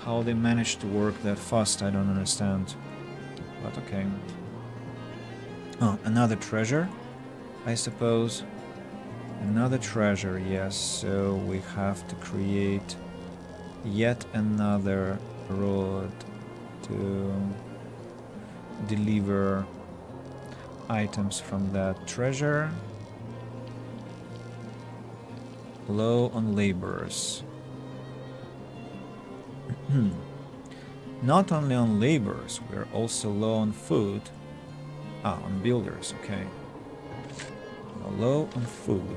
How they managed to work that fast, I don't understand. But okay. Oh, another treasure, I suppose. Another treasure, yes. So we have to create yet another road to deliver items from that treasure. Low on laborers. Not only on laborers, we're also low on food. On builders, okay. Low on food.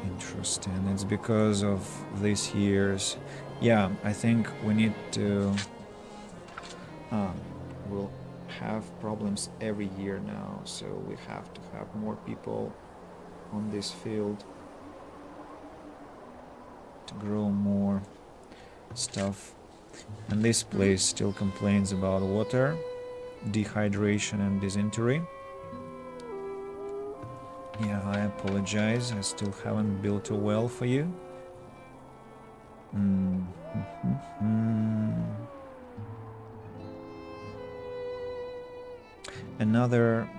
Interesting. It's because of this year's... Yeah, I think we need to... we'll have problems every year now, so we have to have more people on this field to grow more stuff. And this place still complains about water, dehydration and dysentery. Yeah, I apologize, I still haven't built a well for you.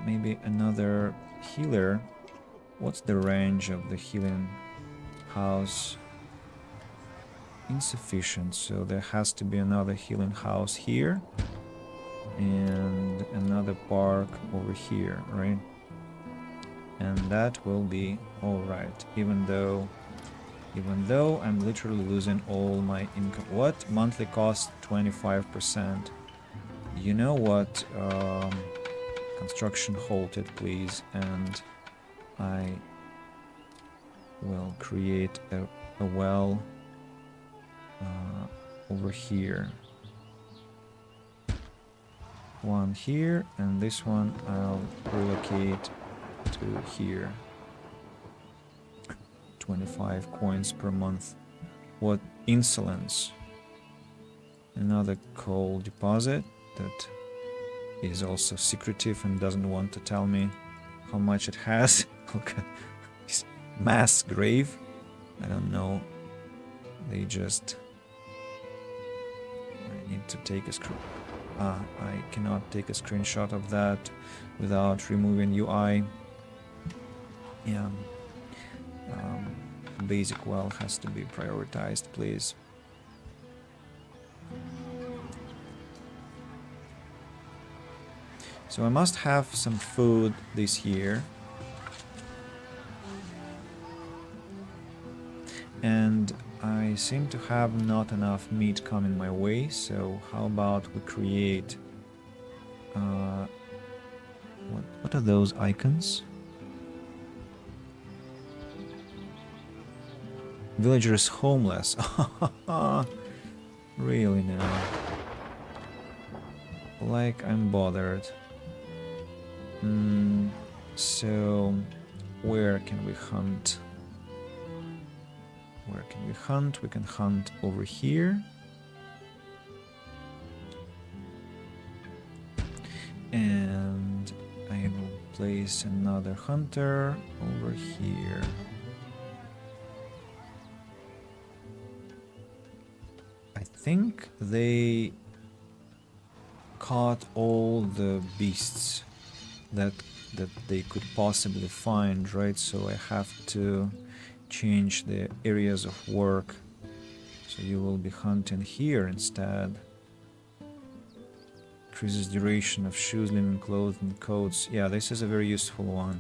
Maybe another healer. What's the range of the healing house? Insufficient, so there has to be another healing house here and another park over here, right? And that will be alright, even though I'm literally losing all my income. What? Monthly cost 25%. You know what? Construction halted, please, and I will create a well over here. One here, and this one I'll relocate to here. 25 coins per month. What insolence. Another coal deposit that is also secretive and doesn't want to tell me how much it has. Look at this mass grave. I don't know. They just... I need to take a I cannot take a screenshot of that without removing UI. Yeah. Basic well has to be prioritized, please. So I must have some food this year. And I seem to have not enough meat coming my way, so how about we create... what are those icons? Villagers homeless. Really now? Like I'm bothered. So, where can we hunt? Where can we hunt? We can hunt over here. And I will place another hunter over here. I think they caught all the beasts that they could possibly find, right? So I have to change the areas of work. So you will be hunting here instead. Increases duration of shoes, linen, clothes, and coats. Yeah, this is a very useful one.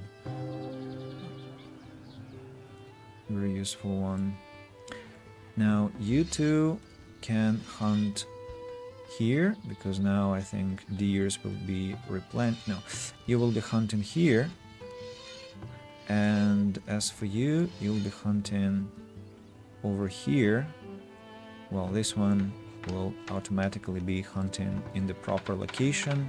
Very useful one. Now you two can hunt here, because now I think deers will be replenished. No, you will be hunting here. And as for you, you'll be hunting over here. Well, this one will automatically be hunting in the proper location.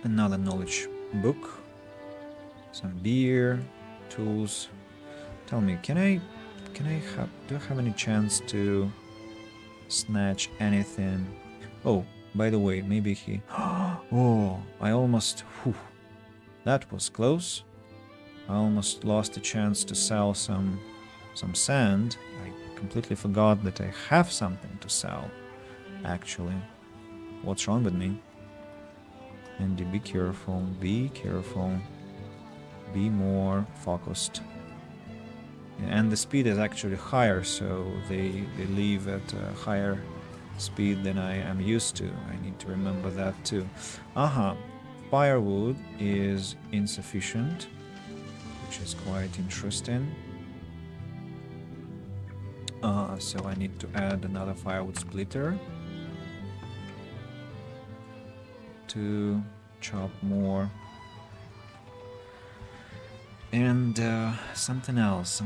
Another knowledge book, some beer, tools. Tell me, do I have any chance to snatch anything? Oh, by the way, maybe he... Oh, I almost... Whew, that was close. I almost lost a chance to sell some sand. I completely forgot that I have something to sell, actually. What's wrong with me? Andy, be careful, be careful. Be more focused. And the speed is actually higher, so they leave at a higher speed than I am used to. I need to remember that too. Firewood is insufficient, which is quite interesting. So I need to add another firewood splitter to chop more. And something else.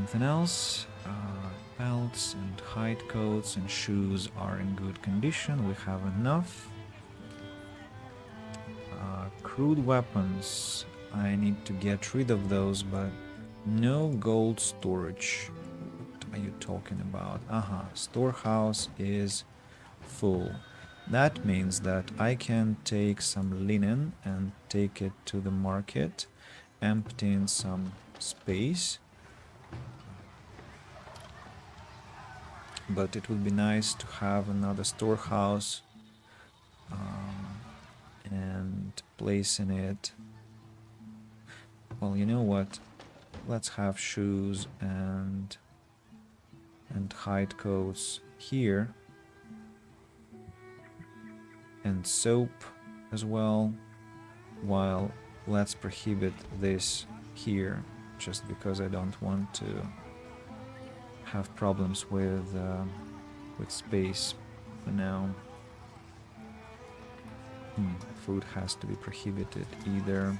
Belts and hide coats and shoes are in good condition. We have enough. Crude weapons. I need to get rid of those, but no gold storage. What are you talking about? Storehouse is full. That means that I can take some linen and take it to the market, emptying some space. But it would be nice to have another storehouse and placing it. Well, you know what? Let's have shoes and hide coats here, and soap as well. While let's prohibit this here, just because I don't want to have problems with space for now. Food has to be prohibited either.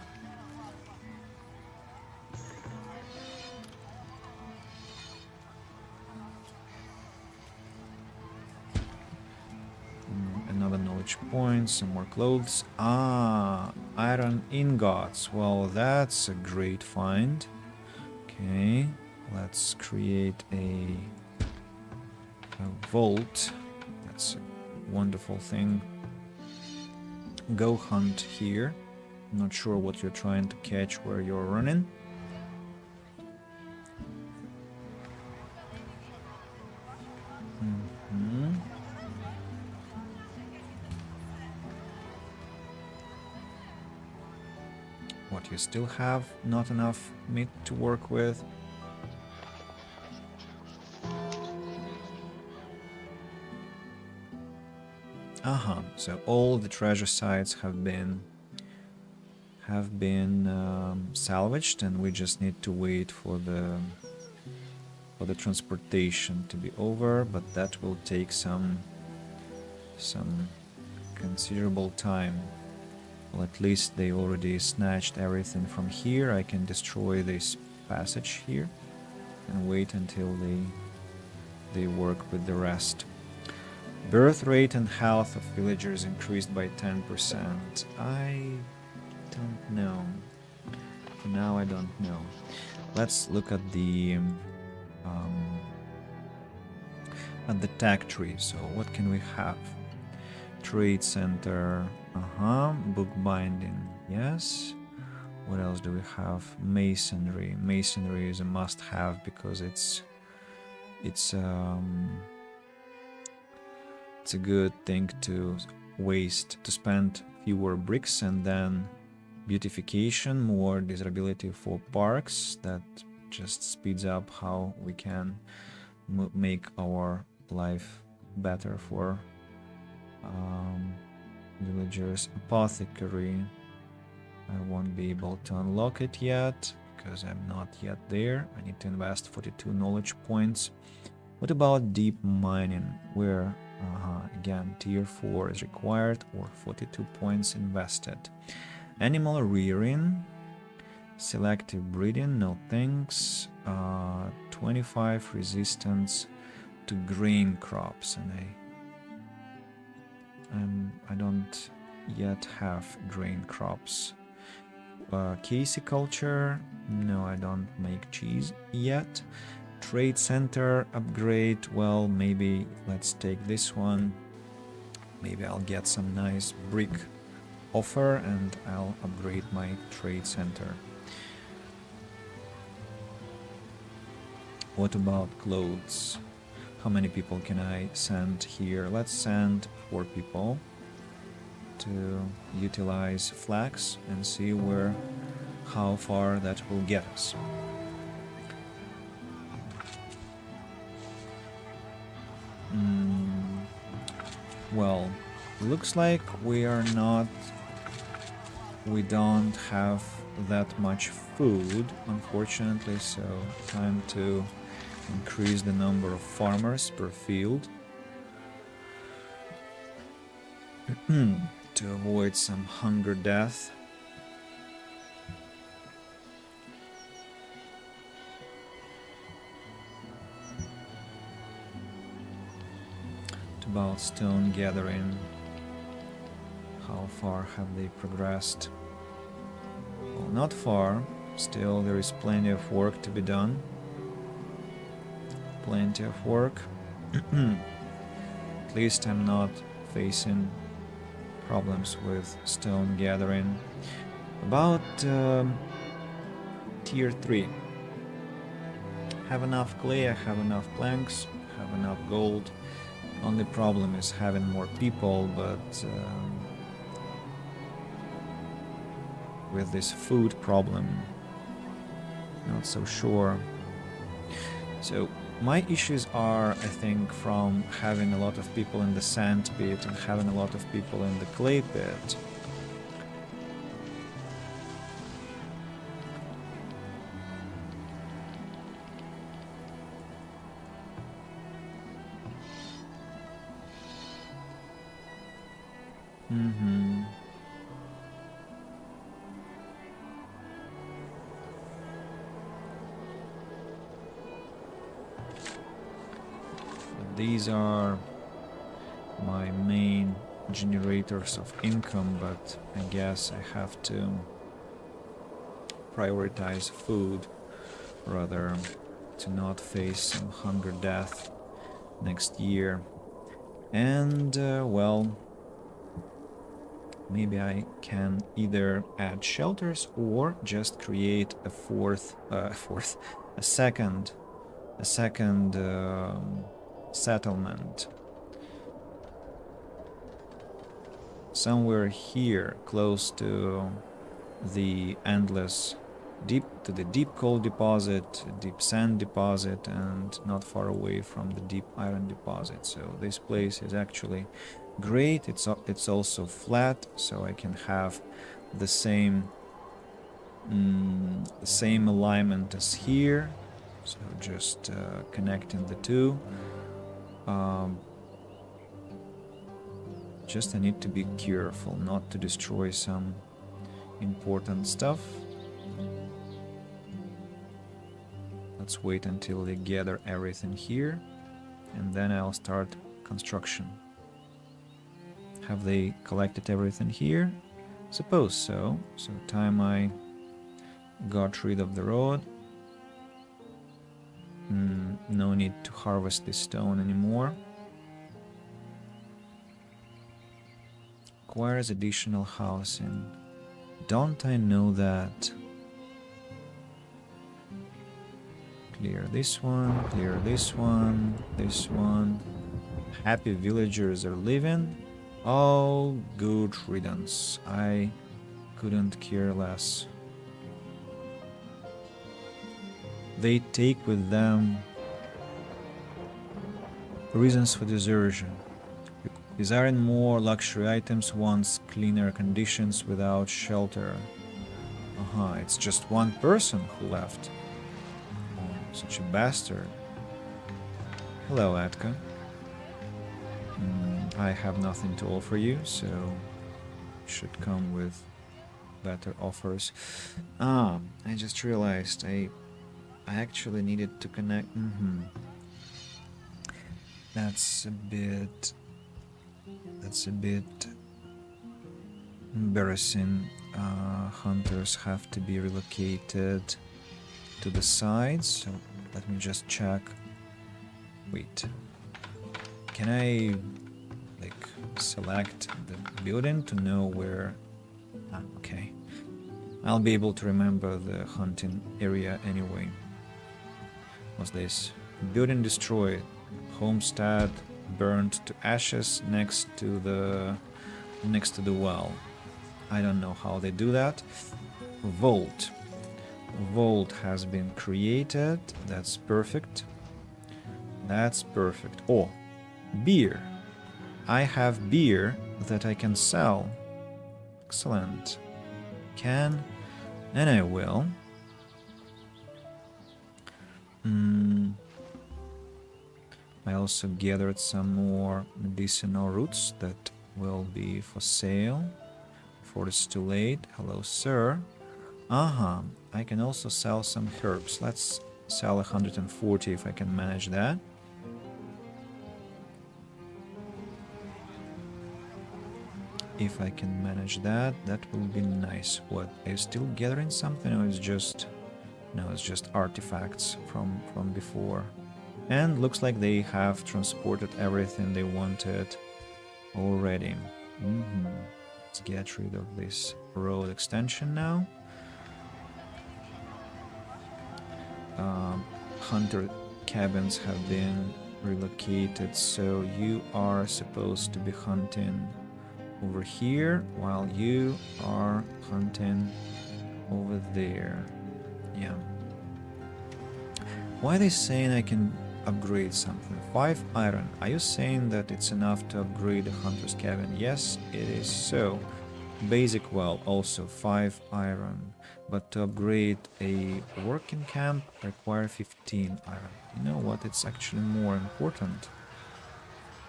Another knowledge point, some more clothes. Iron ingots. Well, that's a great find. Okay, let's create a vault. That's a wonderful thing. Go hunt here. I'm not sure what you're trying to catch where you're running. What, you still have not enough meat to work with? So all the treasure sites have been salvaged, and we just need to wait for the transportation to be over, but that will take some considerable time. Well, at least they already snatched everything from here. I can destroy this passage here and wait until they work with the rest. Birth rate and health of villagers increased by 10%. I don't know. For now, I don't know. Let's look at the tag tree. So what can we have? Trade center. Bookbinding. Yes. What else do we have? Masonry. Masonry is a must-have because it's a good thing to spend fewer bricks, and then beautification, more desirability for parks. That just speeds up how we can make our life better for Villagers apothecary. I won't be able to unlock it yet because I'm not yet there. I need to invest 42 knowledge points. What about deep mining? Where again tier 4 is required or 42 points invested. Animal rearing, selective breeding, no thanks. 25 resistance to grain crops, and I don't yet have grain crops. Casey culture, no, I don't make cheese yet. Trade center upgrade, well, maybe let's take this one. Maybe I'll get some nice brick offer and I'll upgrade my trade center. What about clothes? How many people can I send here? Let's send 4 people to utilize flax and see how far that will get us. Well, looks like we don't have that much food, unfortunately, so time to increase the number of farmers per field to avoid some hunger death. About stone gathering, how far have they progressed? Well, not far. Still there is plenty of work to be done. Plenty of work. At least I'm not facing problems with stone gathering. About tier 3. Have enough clay, I have enough planks, have enough gold. Only problem is having more people, but with this food problem, not so sure. So my issues are, I think, from having a lot of people in the sand pit and having a lot of people in the clay pit. These are my main generators of income, but I guess I have to prioritize food rather to not face some hunger death next year. And well, maybe I can either add shelters or just create a second settlement somewhere here close to the deep coal deposit, deep sand deposit, and not far away from the deep iron deposit. So this place is actually great. It's also flat, so I can have the same alignment as here. So just connecting the two. Just I need to be careful not to destroy some important stuff. Let's wait until they gather everything here, and then I'll start construction. Have they collected everything here? Suppose so. So time I got rid of the road. No need to harvest this stone anymore. Requires additional housing. Don't I know that? Clear this one, clear this one, this one. Happy villagers are living. Oh, good riddance. I couldn't care less. They take with them reasons for desertion. Desiring more luxury items wants cleaner conditions without shelter. It's just one person who left. Oh, such a bastard. Hello, Atka. I have nothing to offer you, so should come with better offers. I just realized I actually needed to connect. That's a bit embarrassing. Hunters have to be relocated to the sides, so let me just check. Wait, can I like select the building to know where? Okay, I'll be able to remember the hunting area anyway. What's this? Building destroyed. Homestead burned to ashes next to the well. I don't know how they do that. Vault. Vault has been created. That's perfect. That's perfect. Oh, beer. I have beer that I can sell. Excellent. Can, and I will. I also gathered some more medicinal roots that will be for sale before it's too late. Hello, sir. I can also sell some herbs. Let's sell 140 if I can manage that. If I can manage that, that will be nice. What, are you still gathering something, or is just... No, it's just artifacts from before. And looks like they have transported everything they wanted already. Let's get rid of this road extension now. Hunter cabins have been relocated, so you are supposed to be hunting over here while you are hunting over there. Yeah. Why are they saying I can upgrade something? 5 iron. Are you saying that it's enough to upgrade a hunter's cabin? Yes, it is so. Basic well, also 5 iron. But to upgrade a working camp require 15 iron. You know what? It's actually more important.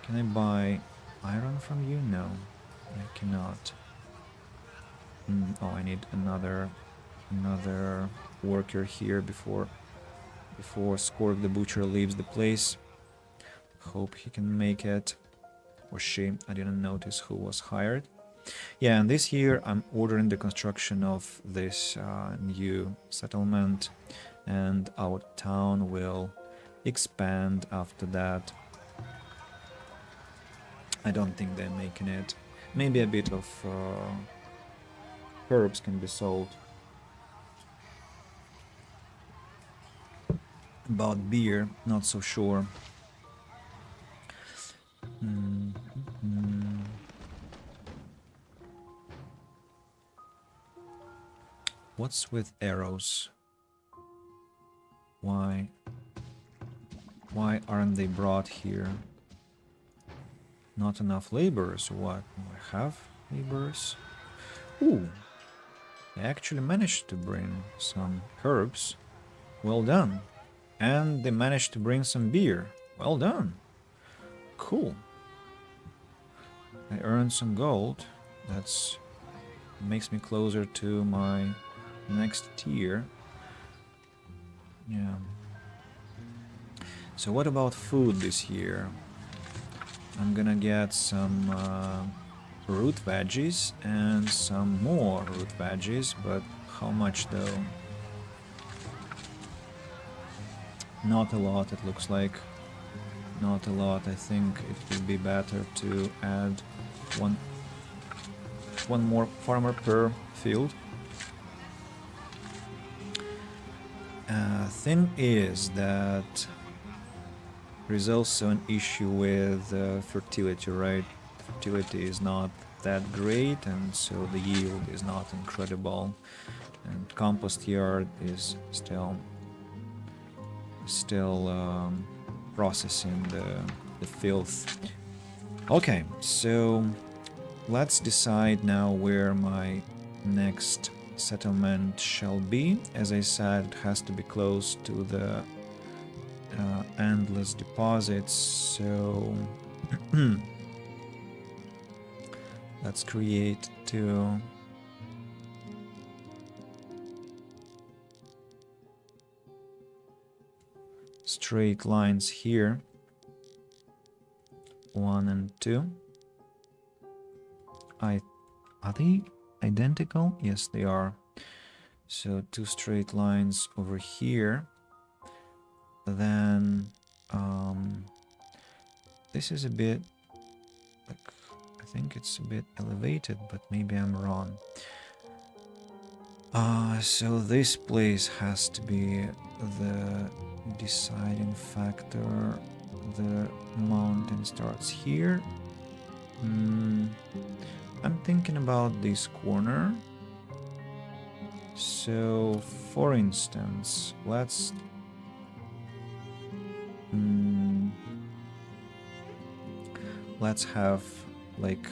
Can I buy iron from you? No, I cannot. Oh, I need another worker here before Skork the Butcher leaves the place. Hope he can make it. Or she. I didn't notice who was hired. Yeah, and this year I'm ordering the construction of this new settlement, and our town will expand after that. I don't think they're making it. Maybe a bit of herbs can be sold. About beer, not so sure. What's with arrows? Why aren't they brought here? Not enough laborers. What? I have laborers? Ooh, I actually managed to bring some herbs. Well done. And they managed to bring some beer. Well done. Cool. I earned some gold. That's makes me closer to my next tier. Yeah. So what about food this year? I'm gonna get some root veggies and some more root veggies, but how much though? Not a lot, it looks like. Not a lot. I think it would be better to add one more farmer per field. Thing is that there is also an issue with fertility, right? Fertility is not that great, and so the yield is not incredible, and compost yard is still processing the filth. Okay, so let's decide now where my next settlement shall be. As I said, it has to be close to the endless deposits, so let's create two straight lines here, 1 and 2. Are they identical? Yes, they are. So two straight lines over here. Then this is a bit like, I think it's a bit elevated, but maybe I'm wrong. So this place has to be the deciding factor. The mountain starts here. I'm thinking about this corner. So, for instance, let's have like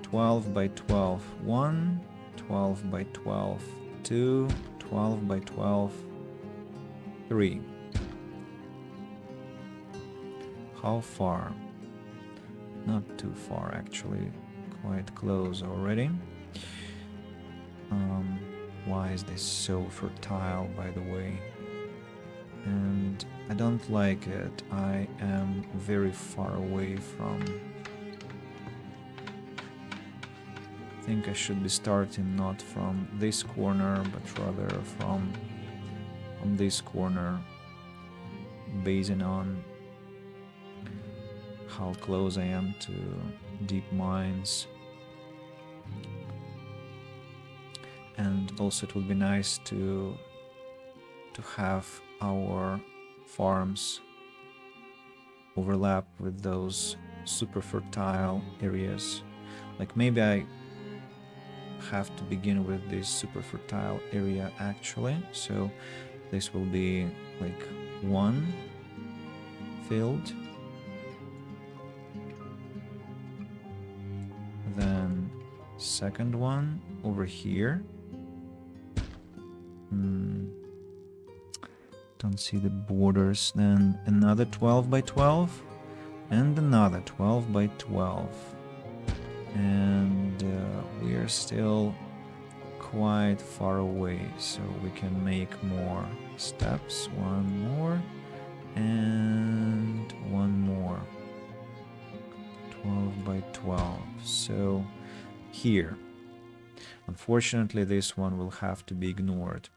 12 by 12, 1, 12 by 12, 2, 12 by 12, 3. How far? Not too far, actually, quite close already. Why is this so fertile, by the way? And I don't like it. I am very far away from... I think I should be starting not from this corner, but rather from this corner, basing on how close I am to deep mines. And also it would be nice to have our farms overlap with those super fertile areas. Like maybe I have to begin with this super fertile area actually. So this will be like one field, then second one over here. Don't see the borders. Then another 12 by 12 and another 12 by 12. And we are still quite far away, so we can make more steps. One more and one more. 12 by 12. So here. Unfortunately, this one will have to be ignored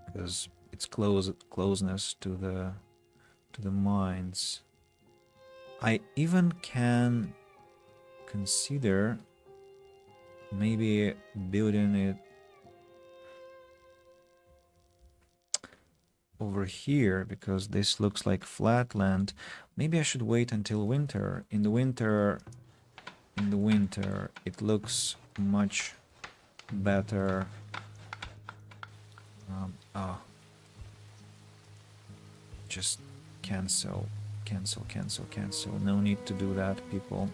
because it's closeness to the mines. I even can consider maybe building it over here because this looks like flat land. Maybe I should wait until winter. In the winter it looks much better. Just cancel. No need to do that, people.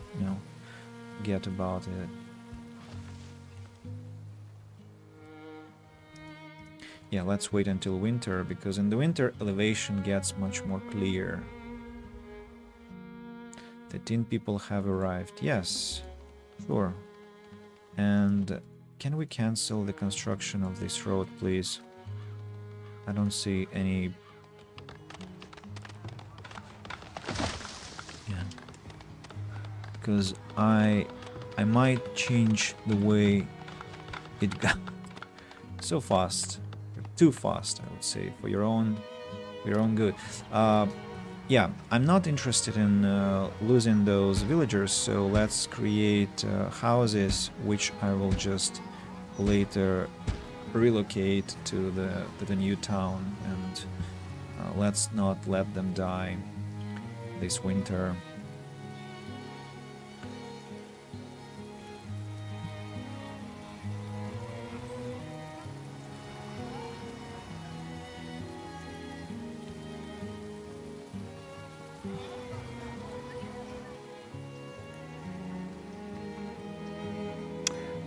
Get about it. Yeah, let's wait until winter, because in the winter elevation gets much more clear. 13 people have arrived. Yes, sure. And can we cancel the construction of this road, please? I don't see any... Yeah. Because I might change the way it got so fast. Too fast, I would say, for your own good. Yeah, I'm not interested in losing those villagers, so let's create houses which I will just later relocate to the new town, and let's not let them die this winter.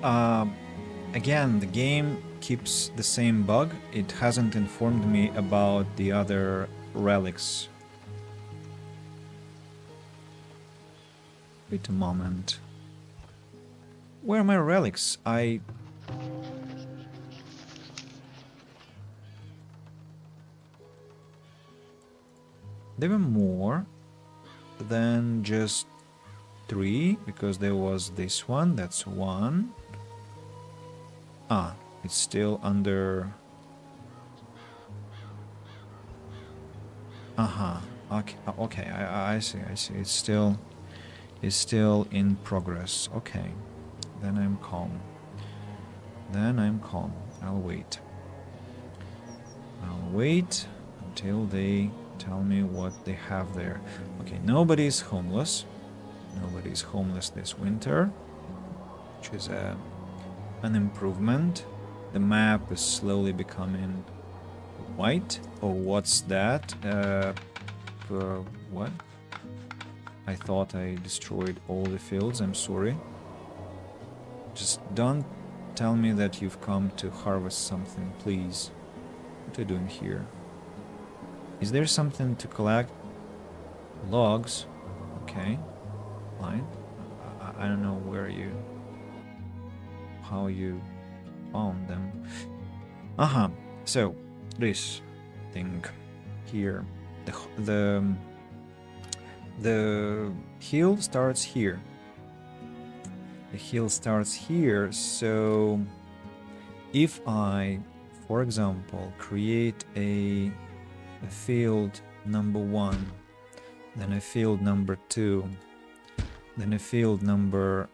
Again, the game keeps the same bug. It hasn't informed me about the other relics. Wait a moment. Where are my relics? There were more than just 3, because there was this one, that's 1. Ah, it's still under... Uh-huh. Okay, I see. It's still in progress. Okay. Then I'm calm. I'll wait. Until they tell me what they have there. Okay, nobody's homeless. Nobody's homeless this winter, which is an improvement. The map is slowly becoming white. Oh, what's that? What? I thought I destroyed all the fields. I'm sorry. Just don't tell me that you've come to harvest something, please. What are you doing here? Is there something to collect? Logs. Okay. Fine. I don't know how you found them. So this thing here, the hill starts here. So if I, for example, create a field number 1, then a field number 2, then a field number...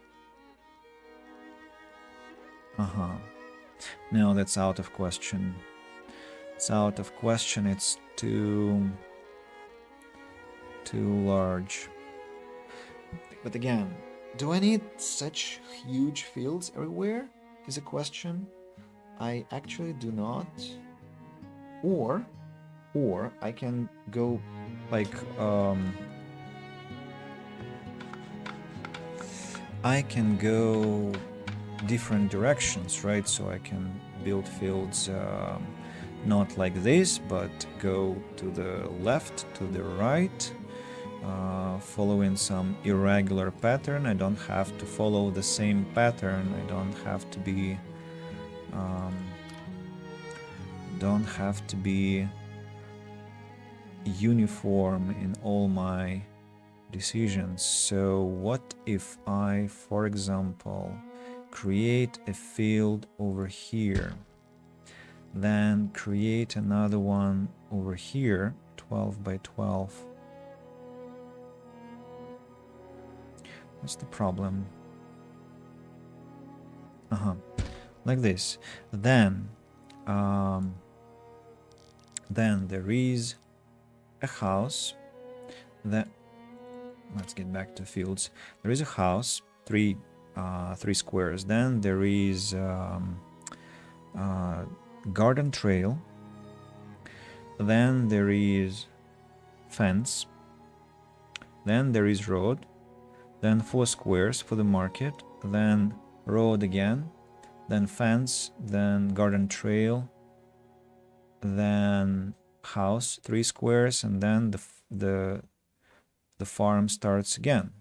No, that's out of question. It's too large. But again, do I need such huge fields everywhere? Is a question. I actually do not. Or I can go like I can go different directions, right? So I can build fields not like this, but go to the left, to the right, following some irregular pattern. I don't have to follow the same pattern. I don't have to be uniform in all my decisions. So what if I, for example, create a field over here, then create another one over here, 12 by 12. What's the problem? Like this. Then there is a house that... Let's get back to fields. There is a house, 3 squares. Then there is garden trail. Then there is fence. Then there is road. Then 4 squares for the market. Then road again. Then fence. Then garden trail. Then house, 3 squares, and then the farm starts again,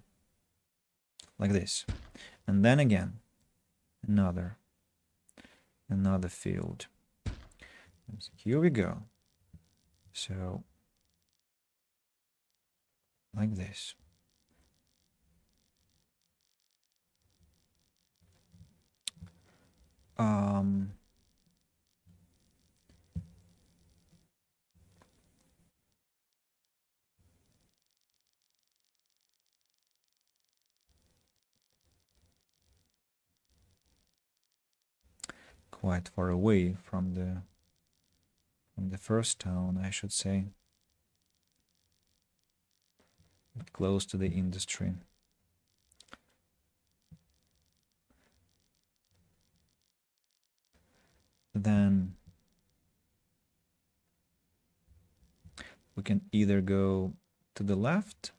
like this, and then again another field. Here we go. So like this. Quite far away from the first town, I should say, but close to the industry. Then we can either go to the left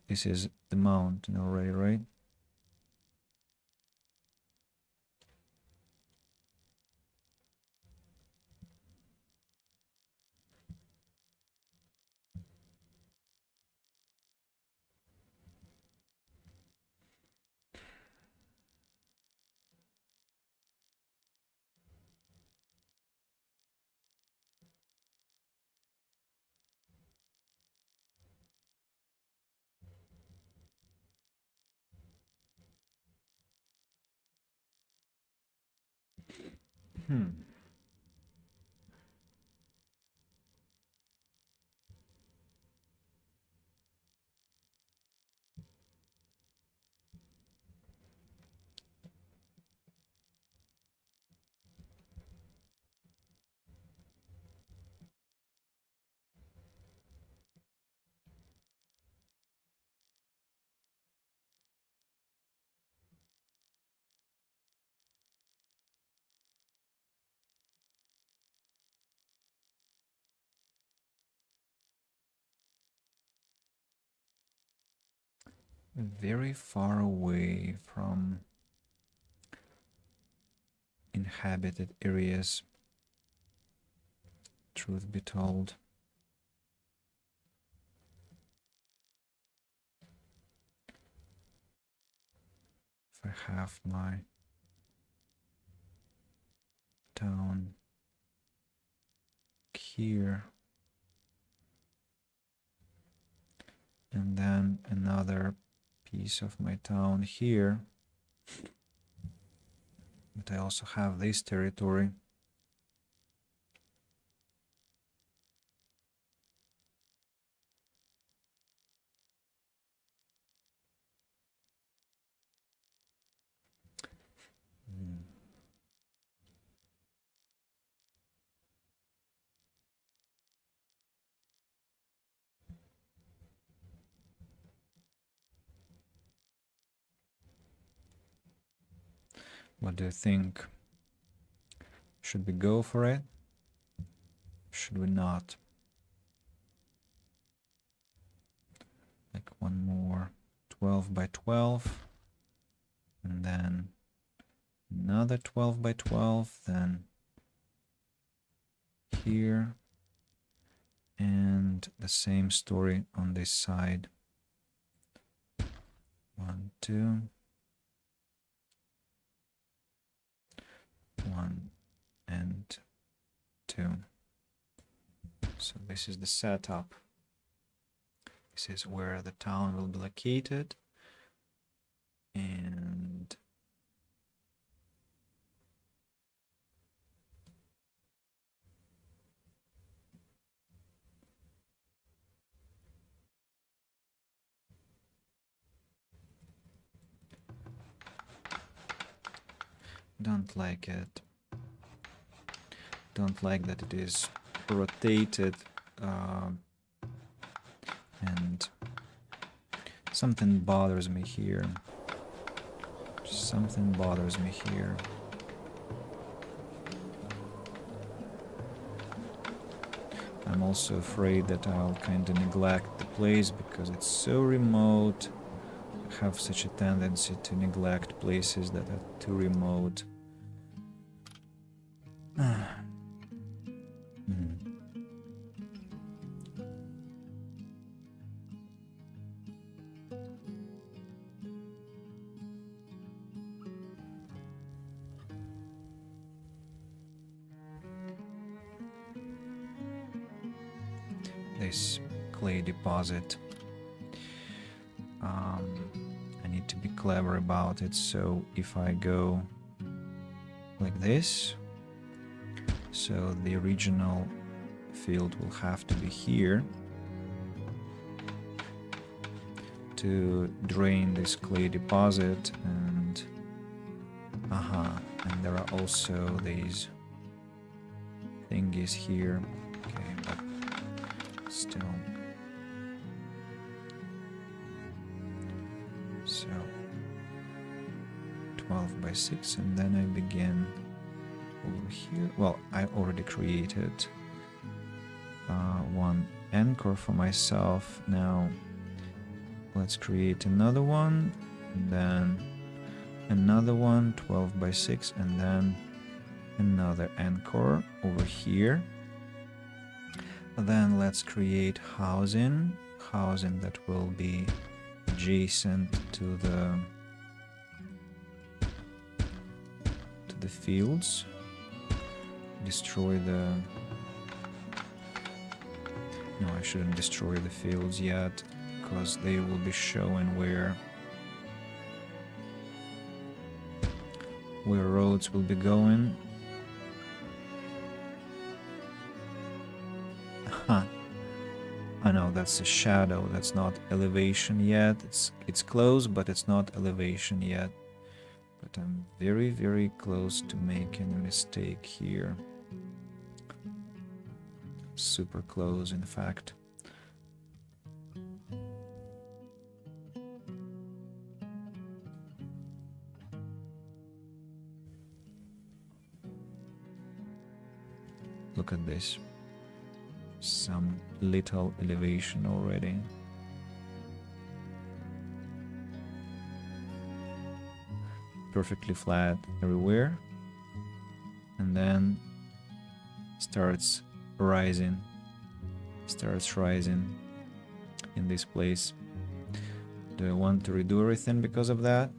This is the mountain already, right? Hmm. Very far away from inhabited areas, truth be told. If I have my town here, and then another piece of my town here, but I also have this territory. What do you think? Should we go for it? Should we not? Like one more 12 by 12, and then another 12 by 12, then here, and the same story on this side. 1, 2, 1 and 2. So this is the setup. This is where the town will be located, and don't like it. Don't like that it is rotated, and something bothers me here. Something bothers me here. I'm also afraid that I'll kind of neglect the place because it's so remote. I have such a tendency to neglect places that are too remote. This clay deposit. I need to be clever about it, so if I go like this, so the original field will have to be here to drain this clay deposit, and and there are also these thingies here. Okay, but still. So 12 by 6, and then I begin over here. Well, I already created one anchor for myself. Now Let's create another one, and then another one, 12 by 6, and then another anchor over here. Then let's create housing that will be adjacent to the fields. Destroy the... No, I shouldn't destroy the fields yet, because they will be showing where roads will be going. Huh. I know that's a shadow, that's not elevation yet. It's close, but it's not elevation yet. But I'm very, very close to making a mistake here. Super close, in fact. Look at this. Some little elevation already. Perfectly flat everywhere. And then starts rising in this place. Do I want to redo everything because of that?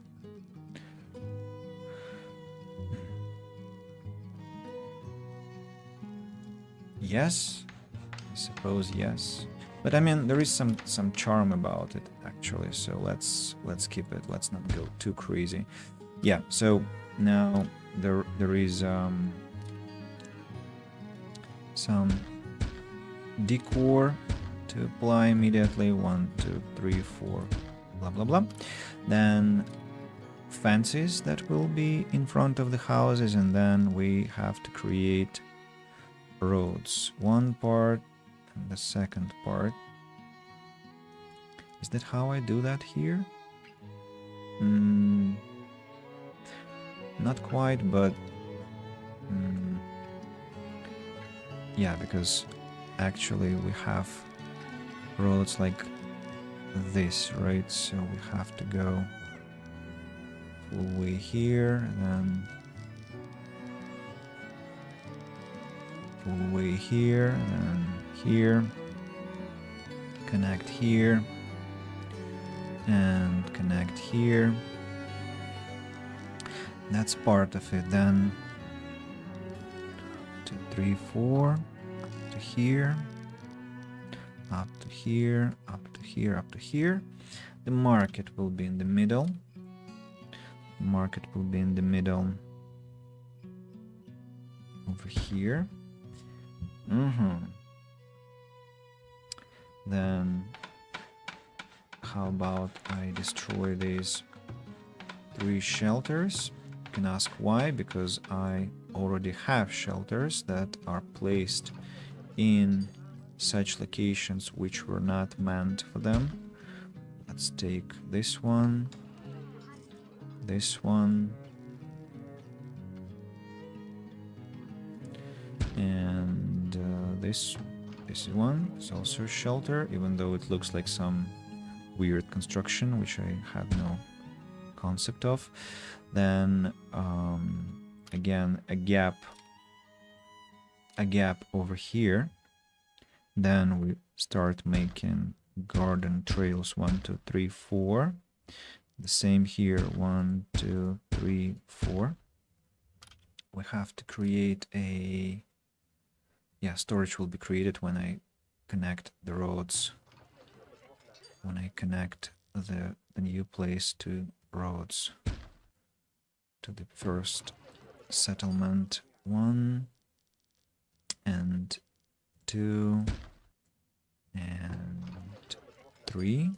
Yes, I suppose yes. But I mean, there is some charm about it actually. So let's keep it. Let's not go too crazy. Yeah. So now there is some decor to apply immediately. 1, 2, 3, 4, blah blah blah. Then fences that will be in front of the houses, and then we have to create roads. One part and the second part. Is that how I do that here? Not quite, but yeah, because actually we have roads like this, right? So we have to go full way here, and then full way here, and here, connect here, and connect here. That's part of it. Then 2, 3, 4, up to here, up to here, up to here, up to here. The market will be in the middle. The market will be in the middle over here. Then how about I destroy these 3 shelters? You can ask why, because I already have shelters that are placed in such locations which were not meant for them. Let's take this one, and this one is also a shelter, even though it looks like some weird construction which I had no concept of. Then again a gap over here. Then we start making garden trails. 1, 2, 3, 4. The same here. 1, 2, 3, 4. We have to create a... Yeah, storage will be created when I connect the roads. When I connect the new place to roads. To the first settlement. 1 and 2 and 3.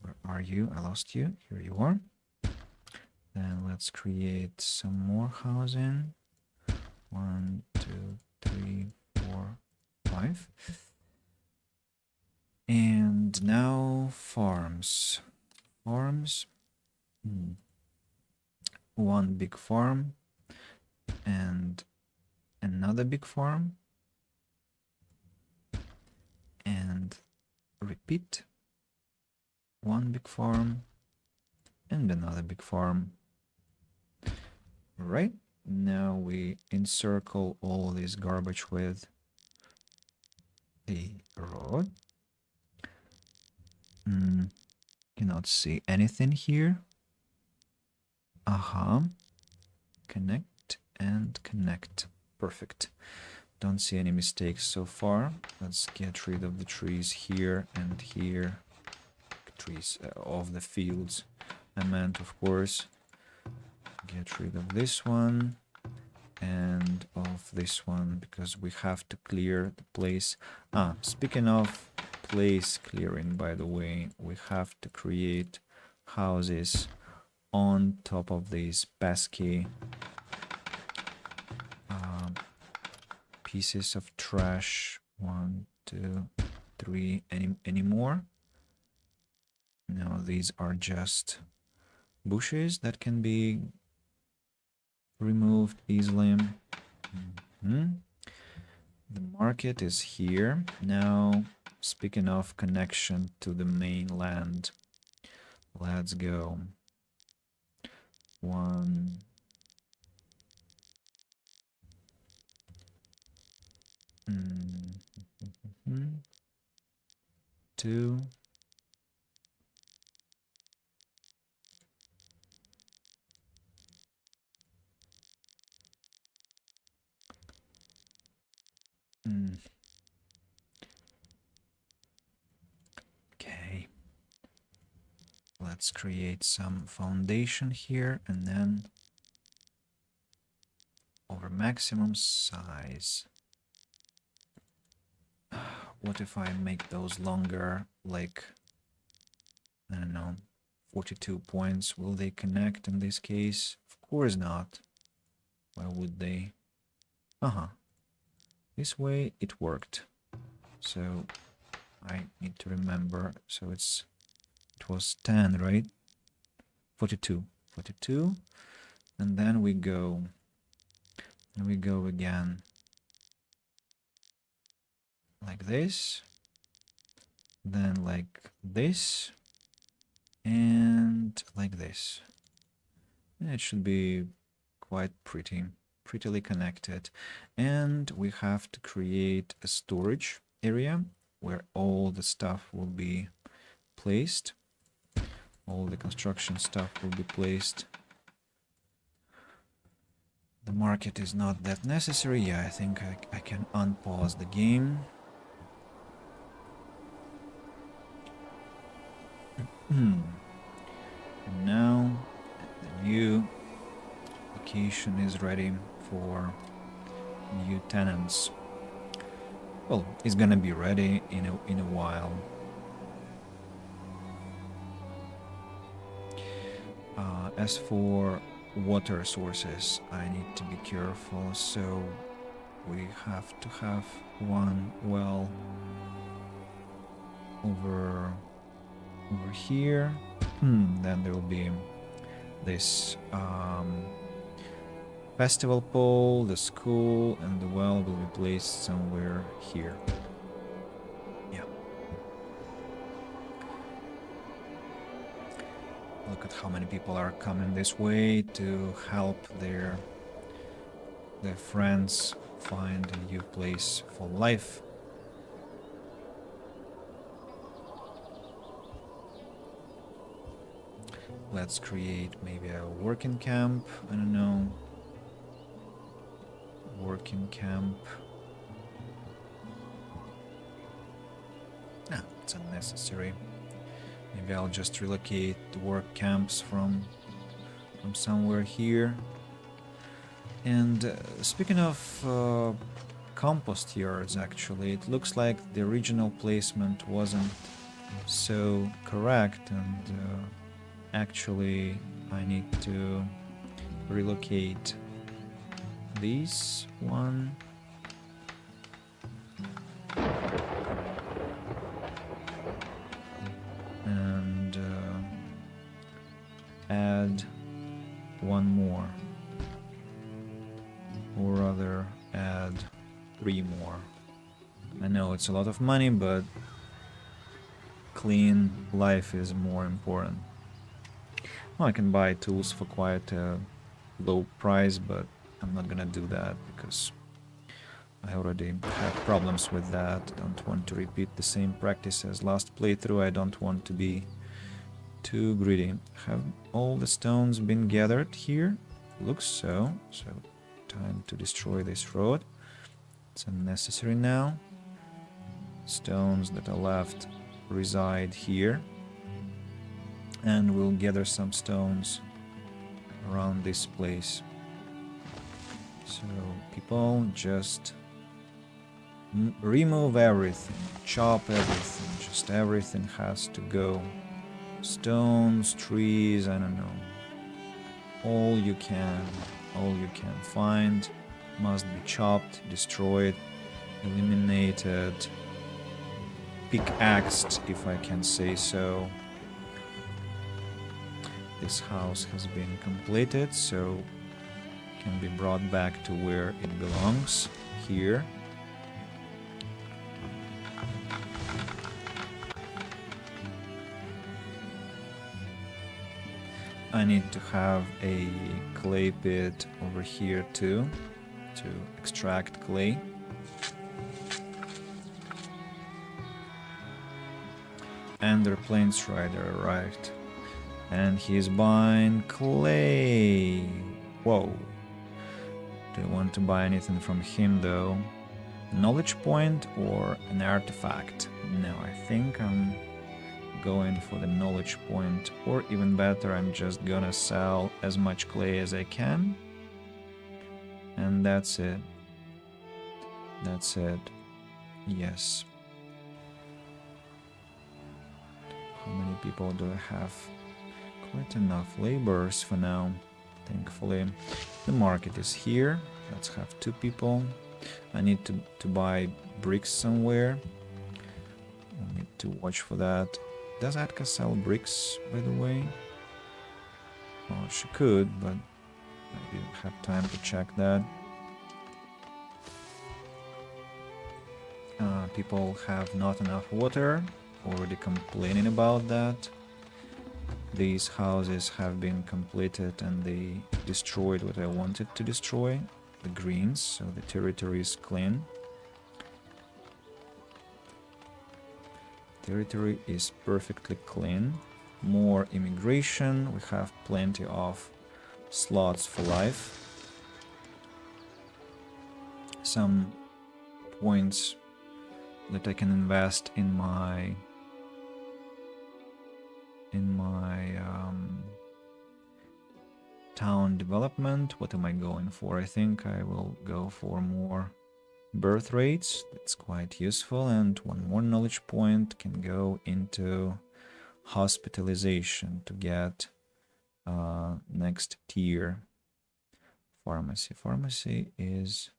Where are you? I lost you. Here you are. Then let's create some more housing. 1, 2, 3, 4, 5. And now farms. One big farm and another big farm, and repeat. one big farm and another big farm. Right, now we encircle all this garbage with the road. Cannot see anything here. Connect and connect. Perfect. Don't see any mistakes so far. Let's get rid of the trees here and here. Trees of the fields, I meant, of course. Get rid of this one and of this one because we have to clear the place. Speaking of place clearing, by the way, we have to create houses on top of these pesky pieces of trash. 1, 2, 3. Any more? No, these are just bushes that can be removed easily. The market is here. Now, speaking of connection to the mainland, let's go. 1, 2. Okay. Let's create some foundation here and then over maximum size. What if I make those longer, like, I don't know, 42 points? Will they connect in this case? Of course not. Why would they? This way it worked. So I need to remember. So it was 10, right? 42. 42. And then we go. And we go again. Like this. Then like this. And like this. And it should be quite prettily connected. And we have to create a storage area where all the stuff will be placed. All the construction stuff will be placed. The market is not that necessary. Yeah, I think I can unpause the game. And now the new location is ready for new tenants. Well, it's gonna be ready in a while. As for water sources, I need to be careful, so we have to have one well over here. Then there will be this festival pole, the school, and the well will be placed somewhere here. Yeah. Look at how many people are coming this way to help their friends find a new place for life. Let's create maybe a working camp. I don't know. Working camp. It's unnecessary. Maybe I'll just relocate the work camps from somewhere here. And speaking of compost yards, actually, it looks like the original placement wasn't so correct, and actually I need to relocate these one. And add one more. Or rather, add 3 more. I know it's a lot of money, but clean life is more important. Well, I can buy tools for quite a low price, but I'm not gonna do that because I already had problems with that. Don't want to repeat the same practice as last playthrough. I don't want to be too greedy. Have all the stones been gathered here? Looks so. So time to destroy this road. It's unnecessary now. Stones that are left reside here. And we'll gather some stones around this place. So people just remove everything, chop everything, just everything has to go. Stones, trees, I don't know. All you can find must be chopped, destroyed, eliminated, pickaxed, if I can say so. This house has been completed, so can be brought back to where it belongs, here. I need to have a clay pit over here too, to extract clay. And their plains rider arrived. And he's buying clay. Whoa. Do you want to buy anything from him though? Knowledge point or an artifact? No, I think I'm going for the knowledge point, or even better, I'm just gonna sell as much clay as I can. And that's it. That's it. Yes. How many people do I have? Quite enough laborers for now, thankfully. The market is here. Let's have 2 people. I need to buy bricks somewhere. I need to watch for that. Does Atka sell bricks, by the way? Well, she could, but I didn't have time to check that. People have not enough water, already complaining about that. These houses have been completed and they destroyed what I wanted to destroy, the greens, so the territory is clean. Territory is perfectly clean. More immigration, we have plenty of slots for life. Some points that I can invest in my town development. What am I going for? I think I will go for more birth rates. That's quite useful, and 1 more knowledge point can go into hospitalization to get next tier. Pharmacy is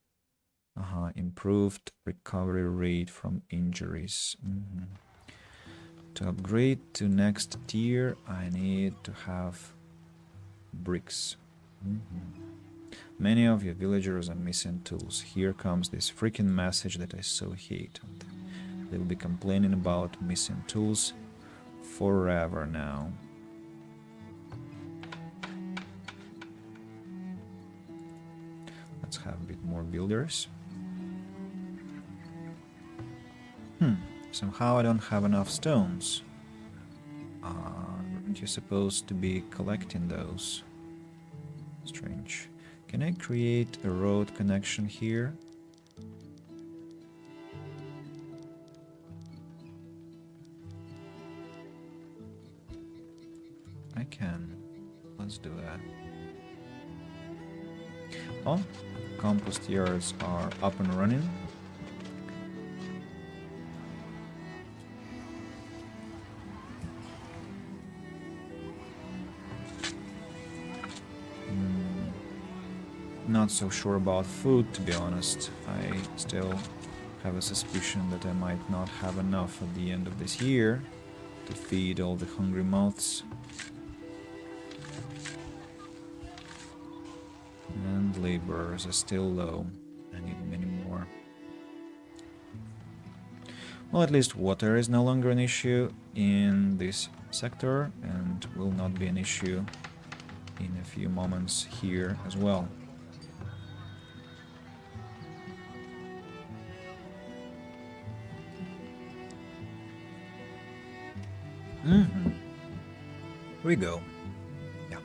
improved recovery rate from injuries. To upgrade to next tier, I need to have bricks. Many of your villagers are missing tools. Here comes this freaking message that I so hate. They'll be complaining about missing tools forever now. Let's have a bit more builders. Somehow I don't have enough stones. Aren't you supposed to be collecting those? Strange. Can I create a road connection here? I can. Let's do that. Oh, compost yards are up and running. Not so sure about food, to be honest. I still have a suspicion that I might not have enough at the end of this year to feed all the hungry mouths. And laborers are still low. I need many more. Well, at least water is no longer an issue in this sector and will not be an issue in a few moments here as well. Here we go. Yeah.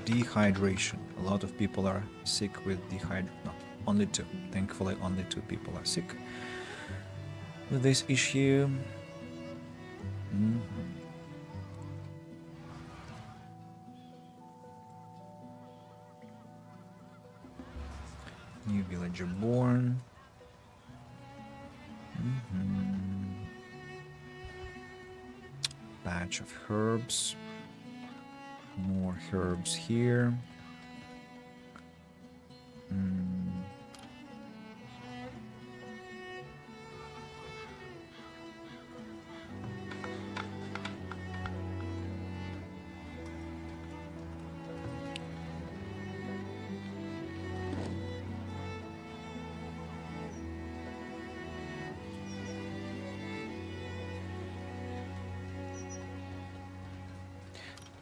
Dehydration. A lot of people are sick with dehydration. No, only two. Thankfully, only two people are sick with this issue. New villager born. Patch of herbs. More herbs here.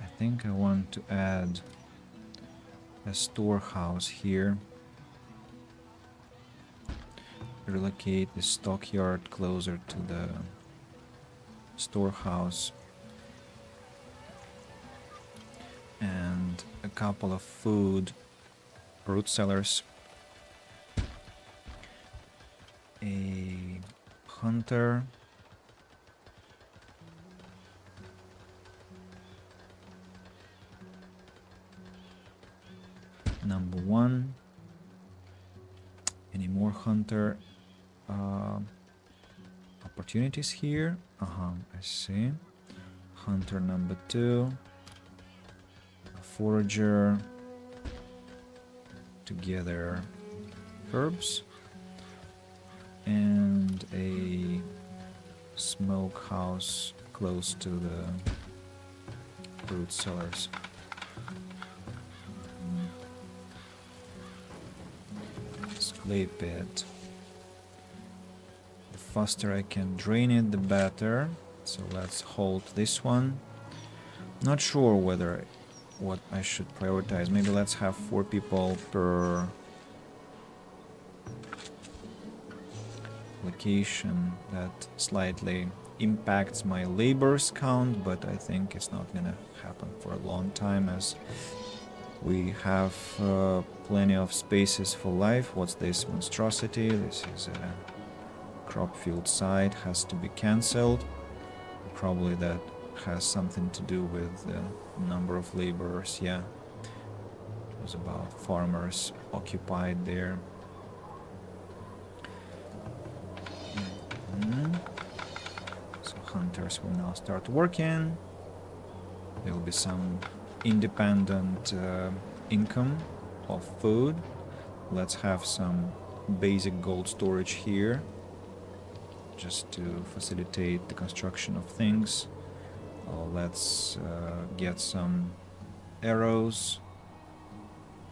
I think I want to add a storehouse here. Relocate the stockyard closer to the storehouse. And a couple of food root cellars. A hunter. Number one. Any more hunter opportunities here? I see. Hunter number two. A forager. Together herbs. And a smokehouse close to the root cellars. Clay pit. The faster I can drain it, the better. So let's hold this one. Not sure what I should prioritize. Maybe let's have 4 people per location. That slightly impacts my labor's count, but I think it's not gonna happen for a long time as we have plenty of spaces for life. What's this monstrosity? This is a crop field site, has to be cancelled. Probably that has something to do with the number of laborers. Yeah, it was about farmers occupied there. So hunters will now start working. There will be some independent income of food. Let's have some basic gold storage here just to facilitate the construction of things. Let's get some arrows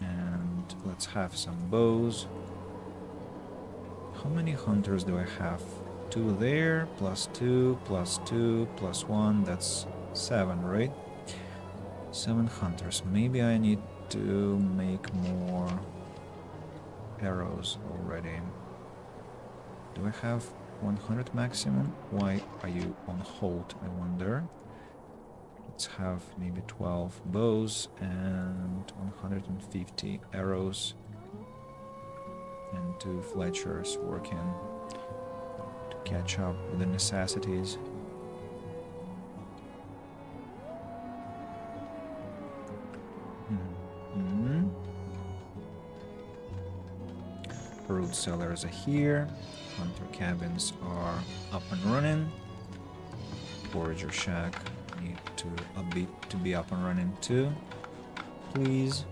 and let's have some bows. How many hunters do I have? 2 there, plus 2, plus 2, plus 1, that's 7, right? 7 hunters. Maybe I need to make more arrows already. Do I have 100 maximum? Why are you on hold, I wonder? Let's have maybe 12 bows and 150 arrows and 2 fletchers working to catch up with the necessities. Root cellars are here. Hunter cabins are up and running. Forager shack need to be up and running too, please.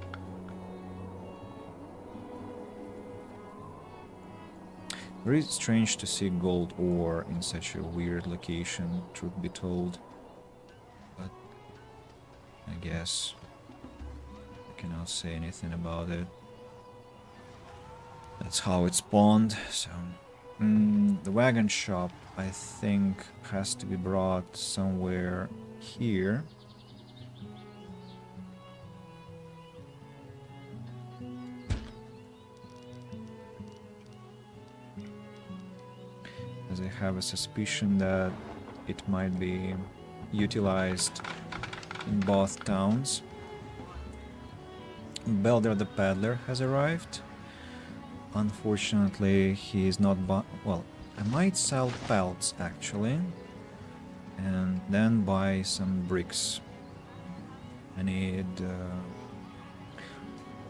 Very strange to see gold ore in such a weird location, truth be told. But I guess I cannot say anything about it. That's how it spawned, so The wagon shop, I think, has to be brought somewhere here. As I have a suspicion that it might be utilized in both towns. Belder the Peddler has arrived. Unfortunately, he is not well, I might sell pelts actually, and then buy some bricks. I need...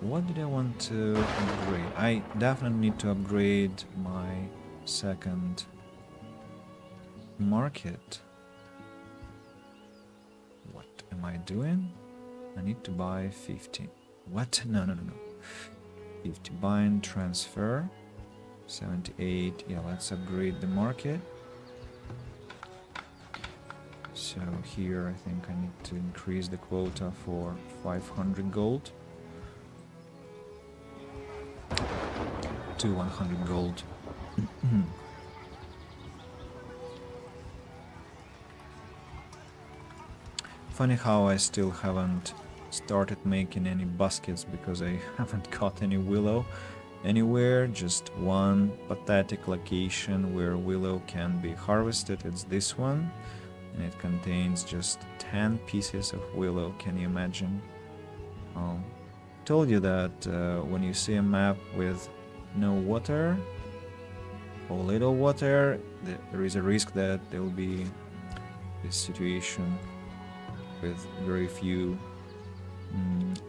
what did I want to upgrade? I definitely need to upgrade my second market. What am I doing? I need to buy 50. What? No. 50. Bind, transfer. 78. Yeah, let's upgrade the market. So here I think I need to increase the quota for 500 gold. To 100 gold. Funny how I still haven't started making any baskets because I haven't got any willow anywhere. Just one pathetic location where willow can be harvested. It's this one, and it contains just 10 pieces of willow. Can you imagine? Told you that when you see a map with no water or little water, there is a risk that there will be this situation with very few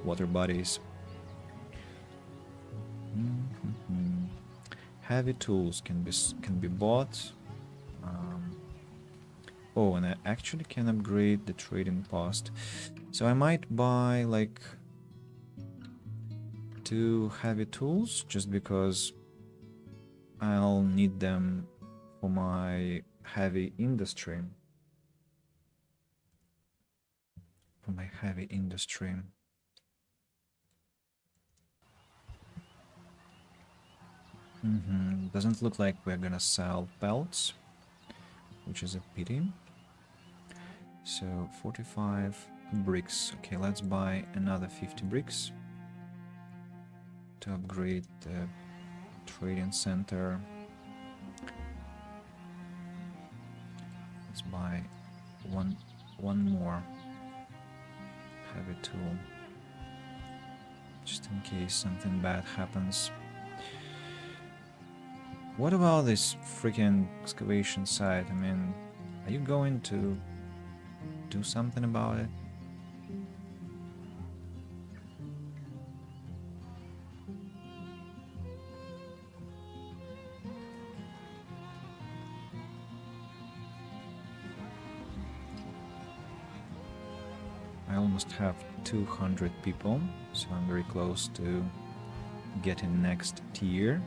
water bodies. Heavy tools can be bought. Oh, and I actually can upgrade the trading post. So I might buy like 2 heavy tools just because I'll need them for my heavy industry. Doesn't look like we're gonna sell pelts, which is a pity. So 45 bricks. Okay, let's buy another 50 bricks to upgrade the trading center. Let's buy one more heavy tool, just in case something bad happens. What about this freaking excavation site? I mean, are you going to do something about it? I almost have 200 people, so I'm very close to getting next tier.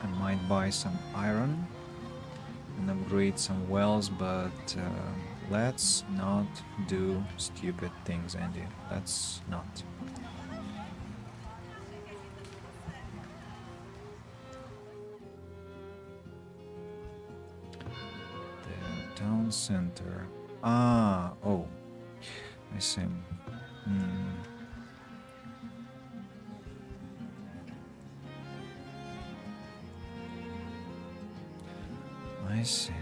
I might buy some iron and upgrade some wells, but let's not do stupid things, Andy. Let's not. Town center. Oh, I see. I see.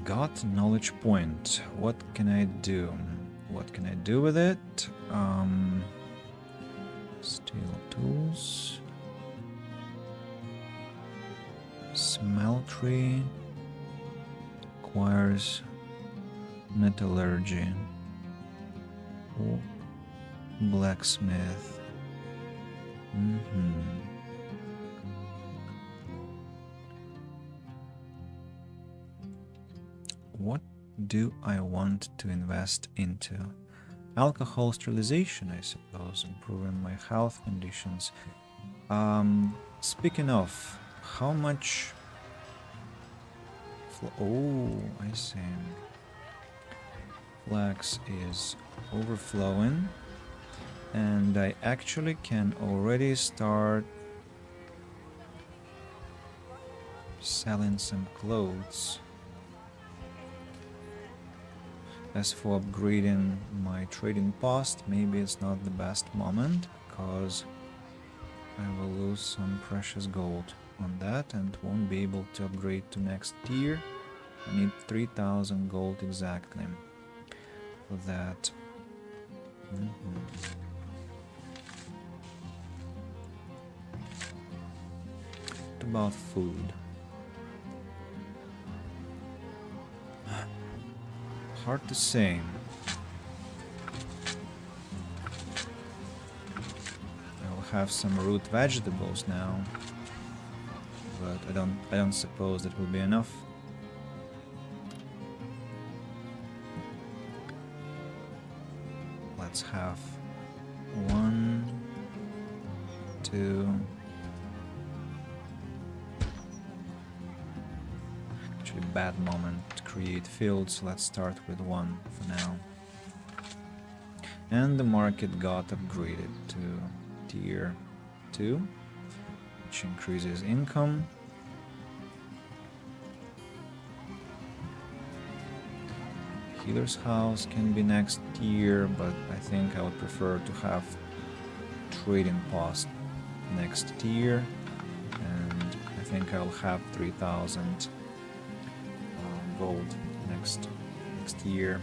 Got knowledge point. What can I do? What can I do with it? Steel tools. Smeltery. Acquires metallurgy. Oh, blacksmith. do I want to invest into? Alcohol sterilization, I suppose, improving my health conditions. Speaking of, how much... Oh, I see. Flax is overflowing, and I actually can already start selling some clothes. As for upgrading my trading post, maybe it's not the best moment, because I will lose some precious gold on that and won't be able to upgrade to next tier. I need 3000 gold exactly for that. What about food? Hard to say. I'll have some root vegetables now, but I don't suppose that will be enough. Let's have 1, 2. Actually, bad moment to create fields. Let's start with 1 for now. And the market got upgraded to tier 2, which increases income. Healer's house can be next tier, but I think I would prefer to have trading post next tier, and I think I'll have 3000 gold next year.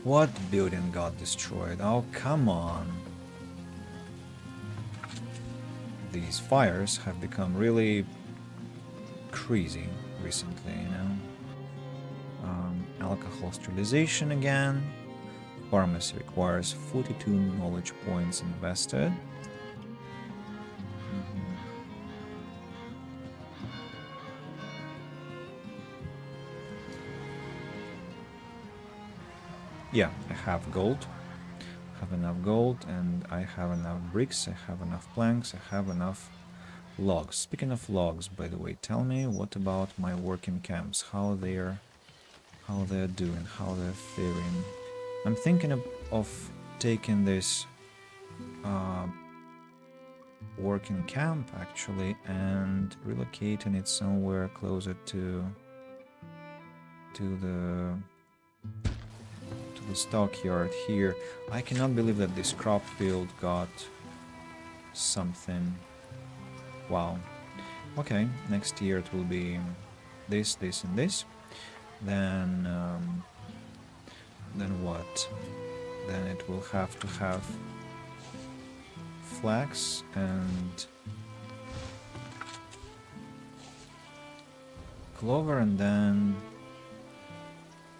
What building got destroyed? Oh, come on. These fires have become really crazy recently, you know. Alcohol sterilization again. Pharmacy requires 42 knowledge points invested. Yeah, I have gold. I have enough gold, and I have enough bricks, I have enough planks, I have enough logs. Speaking of logs, by the way, tell me what about my working camps, how they're doing, how they're faring. I'm thinking of taking this working camp actually and relocating it somewhere closer to the stockyard here. I cannot believe that this crop field got something. Wow. Okay, next year it will be this, this, and this. Then what? Then it will have to have flax and clover, and then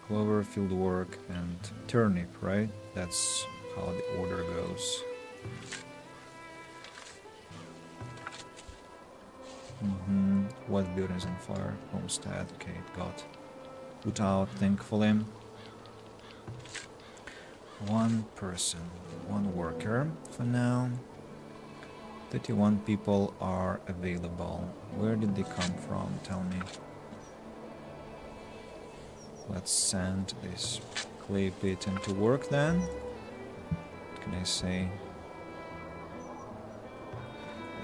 clover, field work, and turnip, right? That's how the order goes. What buildings on fire? Homestead. Okay, it got put out, thankfully. One person, one worker for now. 31 people are available. Where did they come from? Tell me. Let's send this clay pit into work then. What can I say?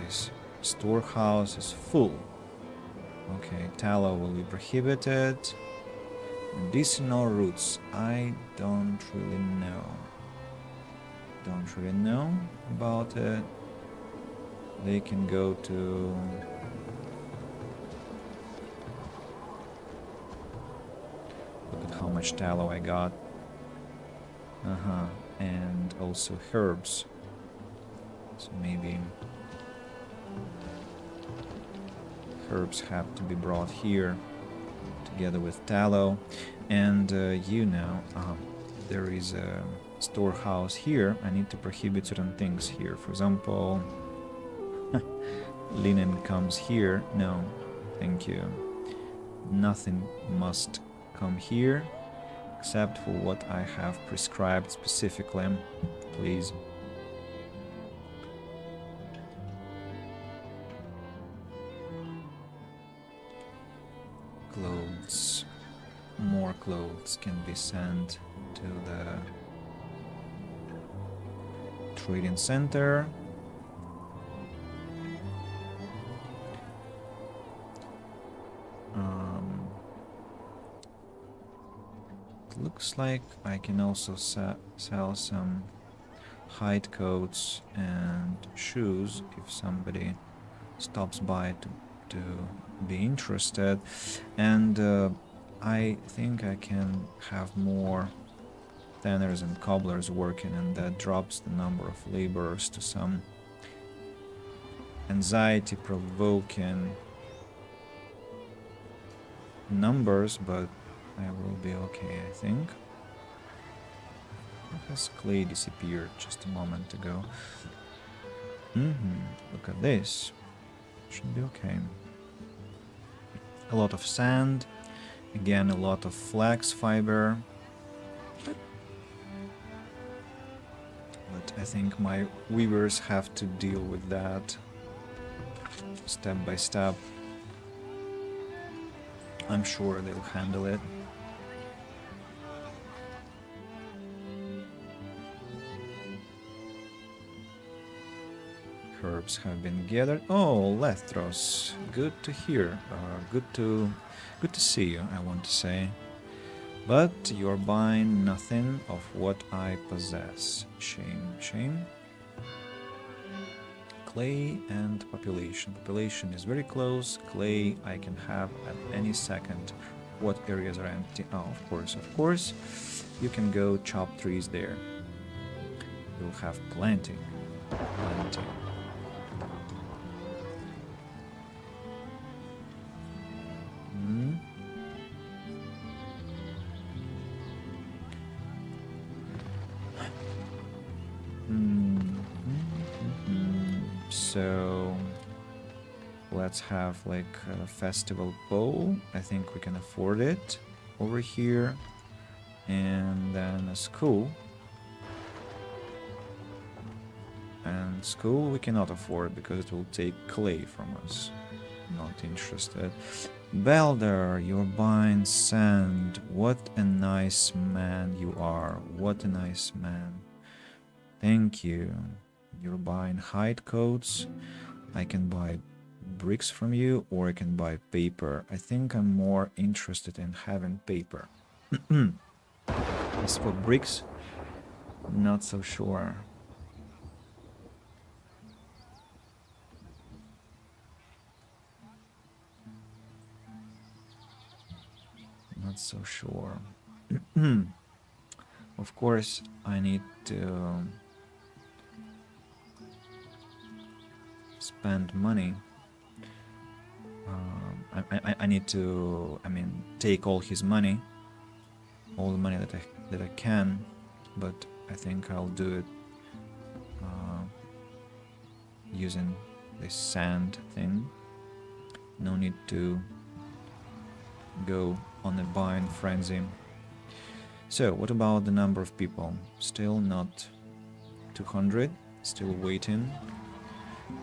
This storehouse is full. Okay, tallow will be prohibited. Medicinal roots, I don't really know. Don't really know about it. They can go to... Look at how much tallow I got. And also herbs. So maybe herbs have to be brought here together with tallow. And you know, there is a storehouse here. I need to prohibit certain things here. For example, linen comes here. No, thank you. Nothing must come here except for what I have prescribed specifically, please. Clothes. More clothes can be sent to the trading center. It looks like I can also sell some hide coats and shoes if somebody stops by to be interested. And I think I can have more tanners and cobblers working, and that drops the number of laborers to some anxiety-provoking numbers, but I will be okay, I think. Has clay disappeared just a moment ago? Look at this. Should be okay. A lot of sand. Again, a lot of flax fiber. But I think my weavers have to deal with that step by step. I'm sure they'll handle it. Herbs have been gathered. Oh, Lethros, good to hear. Good to see you, I want to say. But you're buying nothing of what I possess. Shame, shame. Clay and population. Population is very close. Clay I can have at any second. What areas are empty? Oh, of course. You can go chop trees there. You'll have plenty. Plenty. So let's have like a festival bowl. I think we can afford it over here. And then a school. And school we cannot afford because it will take clay from us. Not interested. Belder, you're buying sand. What a nice man you are. What a nice man. Thank you. You're buying hide coats. I can buy bricks from you, or I can buy paper. I think I'm more interested in having paper. As for bricks, not so sure. Not so sure. Of course, I need to spend money. I need to, take all his money, all the money that I can, but I think I'll do it using this sand thing. No need to go on a buying frenzy. So, what about the number of people? Still not 200, still waiting.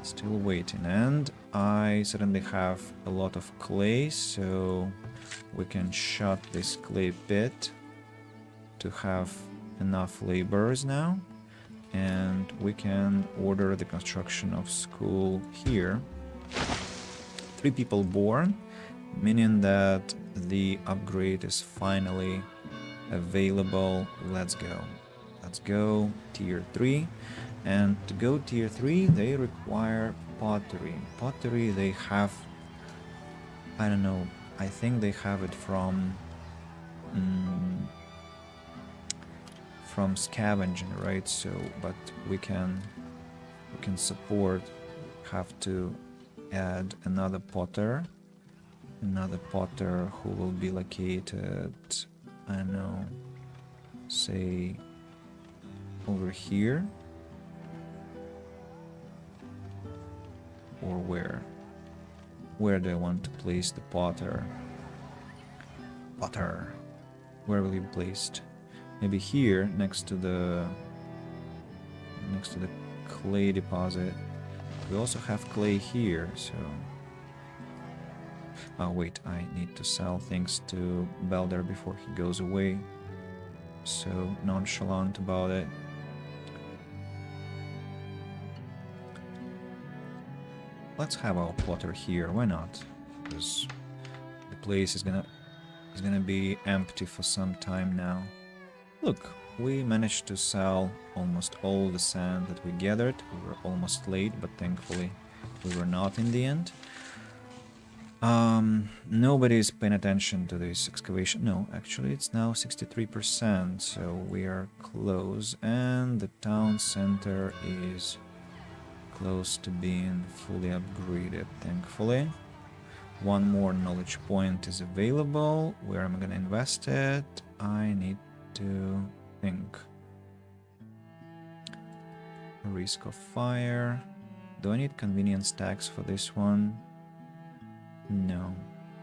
Still waiting, and I suddenly have a lot of clay, so we can shut this clay pit to have enough laborers now, and we can order the construction of school here. 3 people born, meaning that the upgrade is finally available. Let's go. Let's go tier 3. And to go tier 3, they require pottery. Pottery they have, I don't know, I think they have it from scavenging, right? So, but we can support, have to add another potter who will be located, I don't know, say over here. or where? Where do I want to place the potter? Potter. Where will he be placed? Maybe here, next to the clay deposit. We also have clay here, so... Oh wait, I need to sell things to Belder before he goes away. So nonchalant about it. Let's have our potter here, why not? Because the place is gonna be empty for some time now. Look, we managed to sell almost all the sand that we gathered. We were almost late, but thankfully we were not in the end. Nobody's paying attention to this excavation. No, actually it's now 63%, so we are close, and the town center is close to being fully upgraded, thankfully. One more knowledge point is available. Where am I gonna invest it? I need to think. Risk of fire. Do I need convenience tax for this one? No,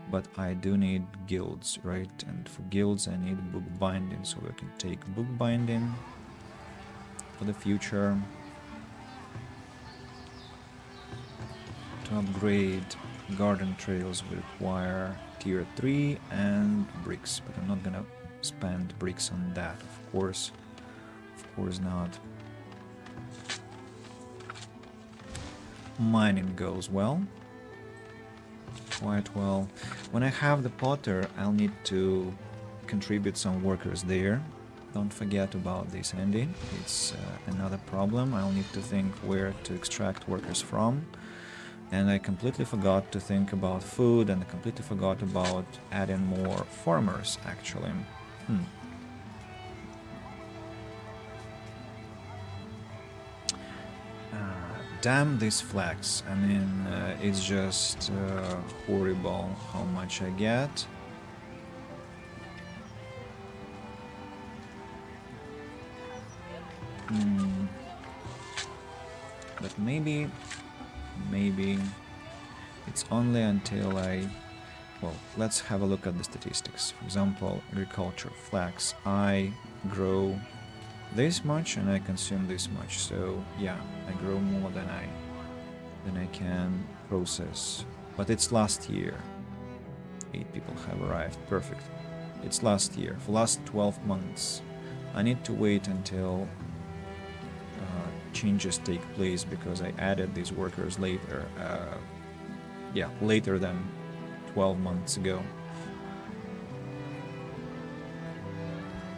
but I do need guilds, right? And for guilds I need book binding, so I can take book binding for the future. To upgrade garden trails we require tier 3 and bricks, but I'm not gonna spend bricks on that, of course not. Mining goes well. Quite well. When I have the potter, I'll need to contribute some workers there. Don't forget about this, Andy. It's another problem. I'll need to think where to extract workers from. And I completely forgot to think about food, and I completely forgot about adding more farmers, actually. Damn these flags. I mean, it's just horrible how much I get. But maybe it's only until I... Well, let's have a look at the statistics. For example, agriculture, flax. I grow this much and I consume this much, so yeah, I grow more than I can process. But it's last year. 8 people have arrived. Perfect. It's last year. For last 12 months. I need to wait until changes take place, because I added these workers later. Yeah, later than 12 months ago.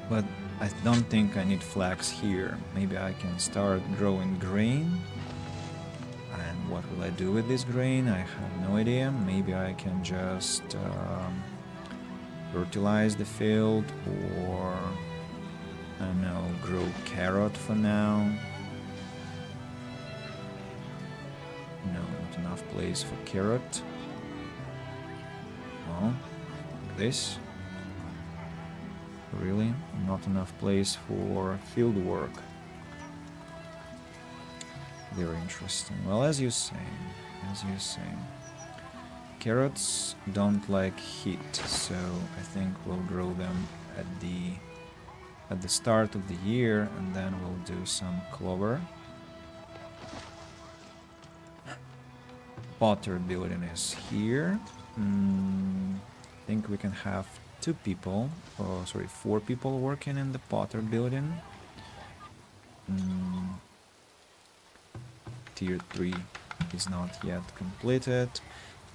But I don't think I need flax here. Maybe I can start growing grain. And what will I do with this grain? I have no idea. Maybe I can just fertilize the field, or I don't know, grow carrot for now. No, not enough place for carrot. Well, like this. Really? Not enough place for field work. Very interesting. Well, as you say. Carrots don't like heat, so I think we'll grow them at the start of the year, and then we'll do some clover. Potter building is here. I think we can have 4 people working in the potter building. Tier 3 is not yet completed.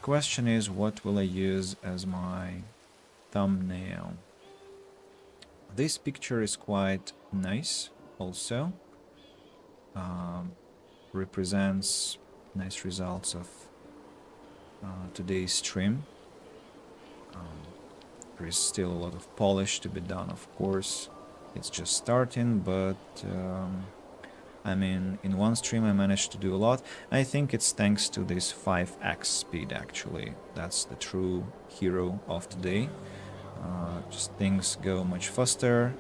Question is, what will I use as my thumbnail? This picture is quite nice also. Represents nice results of today's stream. There is still a lot of polish to be done, of course. It's just starting, but I mean, in one stream I managed to do a lot. I think it's thanks to this 5x speed, actually. That's the true hero of today. Just things go much faster.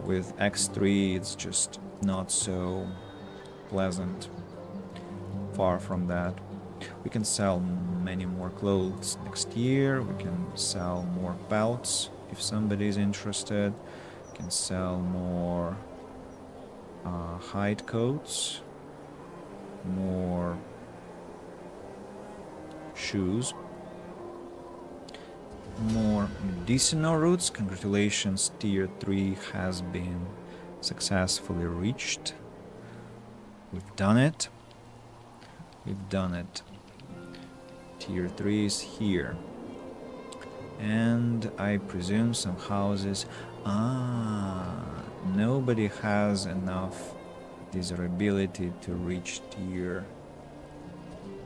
With x3 it's just not so pleasant. Far from that. We can sell many more clothes next year. We can sell more belts if somebody is interested. We can sell more hide coats, more shoes, more medicinal roots. Congratulations, tier 3 has been successfully reached. We've done it. We've done it. Tier 3 is here. And I presume some houses... nobody has enough desirability to reach tier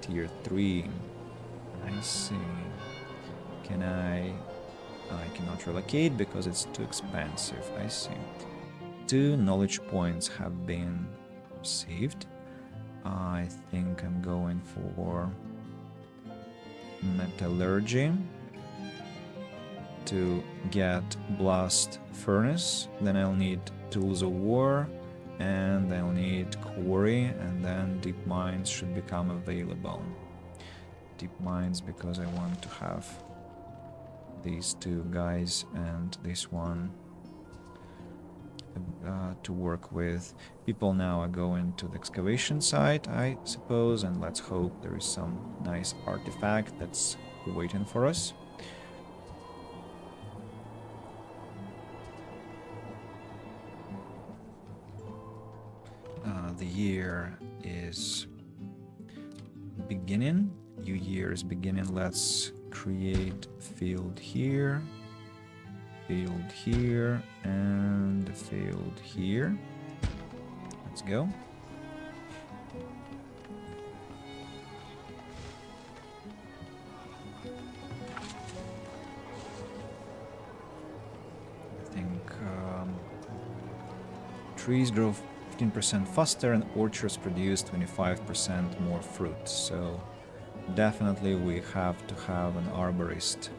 3. I see. Can I cannot relocate because it's too expensive. I see. 2 knowledge points have been received. I think I'm going for metallurgy to get blast furnace. Then I'll need tools of war, and I'll need quarry, and then deep mines should become available. Deep mines because I want to have these 2 guys and this one to work with. People now are going to the excavation site, I suppose, and let's hope there is some nice artifact that's waiting for us. The year is beginning. New year is beginning. Let's create field here, and field here. Let's go. I think trees grow 15% faster and orchards produce 25% more fruit. So definitely we have to have an arborist.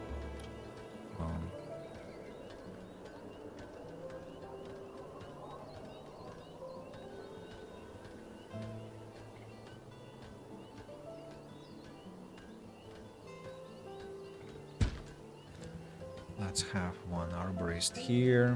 Let's have one arborist here.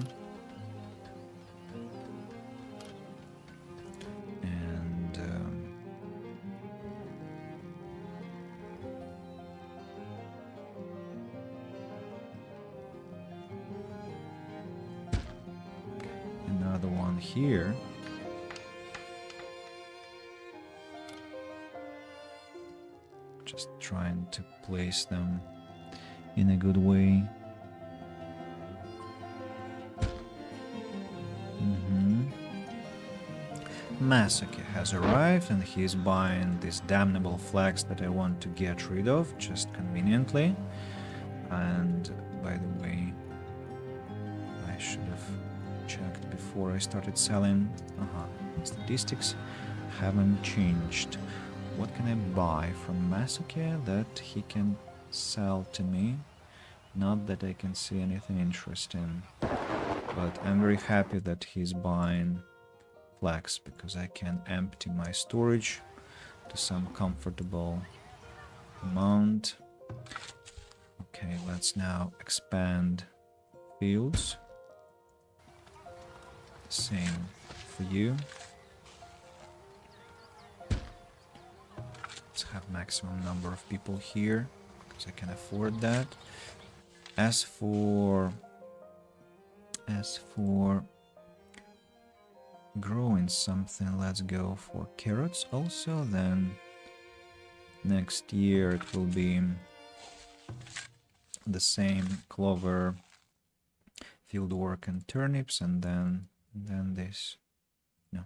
Another one here. Just trying to place them in a good way. Masaki has arrived and he's buying these damnable flags that I want to get rid of, just conveniently. And by the way, I should have checked before I started selling. Statistics haven't changed. What can I buy from Masaki that he can sell to me? Not that I can see anything interesting, but I'm very happy that he's buying flags because I can empty my storage to some comfortable amount. Okay, let's now expand fields. Same for you. Let's have maximum number of people here because I can afford that. As for growing something, let's go for carrots also. Then next year it will be the same clover, fieldwork and turnips, and then this. No,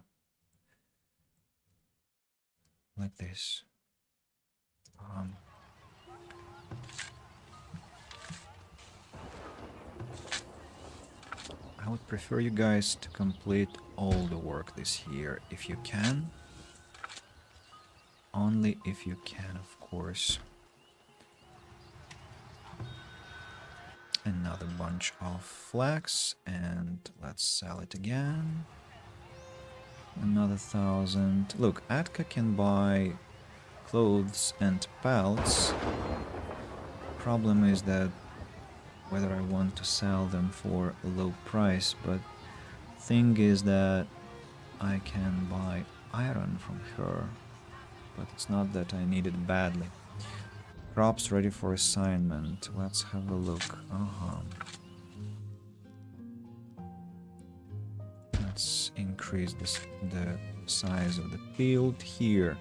like this. I would prefer you guys to complete all the work this year if you can. Only if you can, of course. Another bunch of flax, and let's sell it again. Another 1,000. Look, Atka can buy clothes and pelts. Problem is that whether I want to sell them for a low price, but thing is that I can buy iron from her, but it's not that I need it badly. Crops ready for assignment. Let's have a look. Let's increase the size of the field here.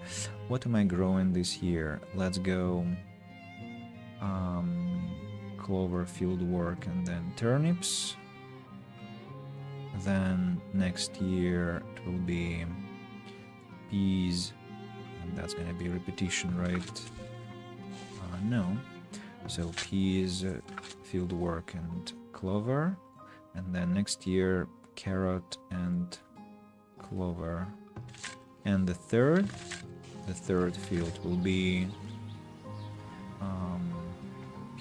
What am I growing this year? Let's go clover field work and then turnips. Then next year it will be peas, and that's gonna be repetition, right? No. So peas, field work and clover, and then next year carrot and clover. And the third field will be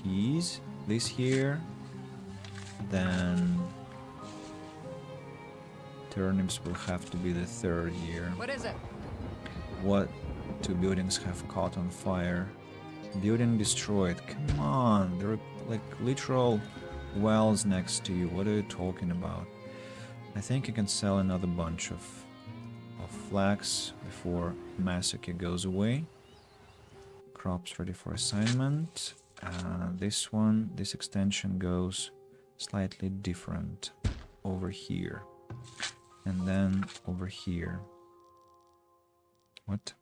peas this year, then turnips will have to be the third year. What is it? What two buildings have caught on fire? Building destroyed. Come on, there are like literal wells next to you. What are you talking about? I think you can sell another bunch of flax before massacre goes away. Crops ready for assignment. This extension goes slightly different over here. And then over here. What?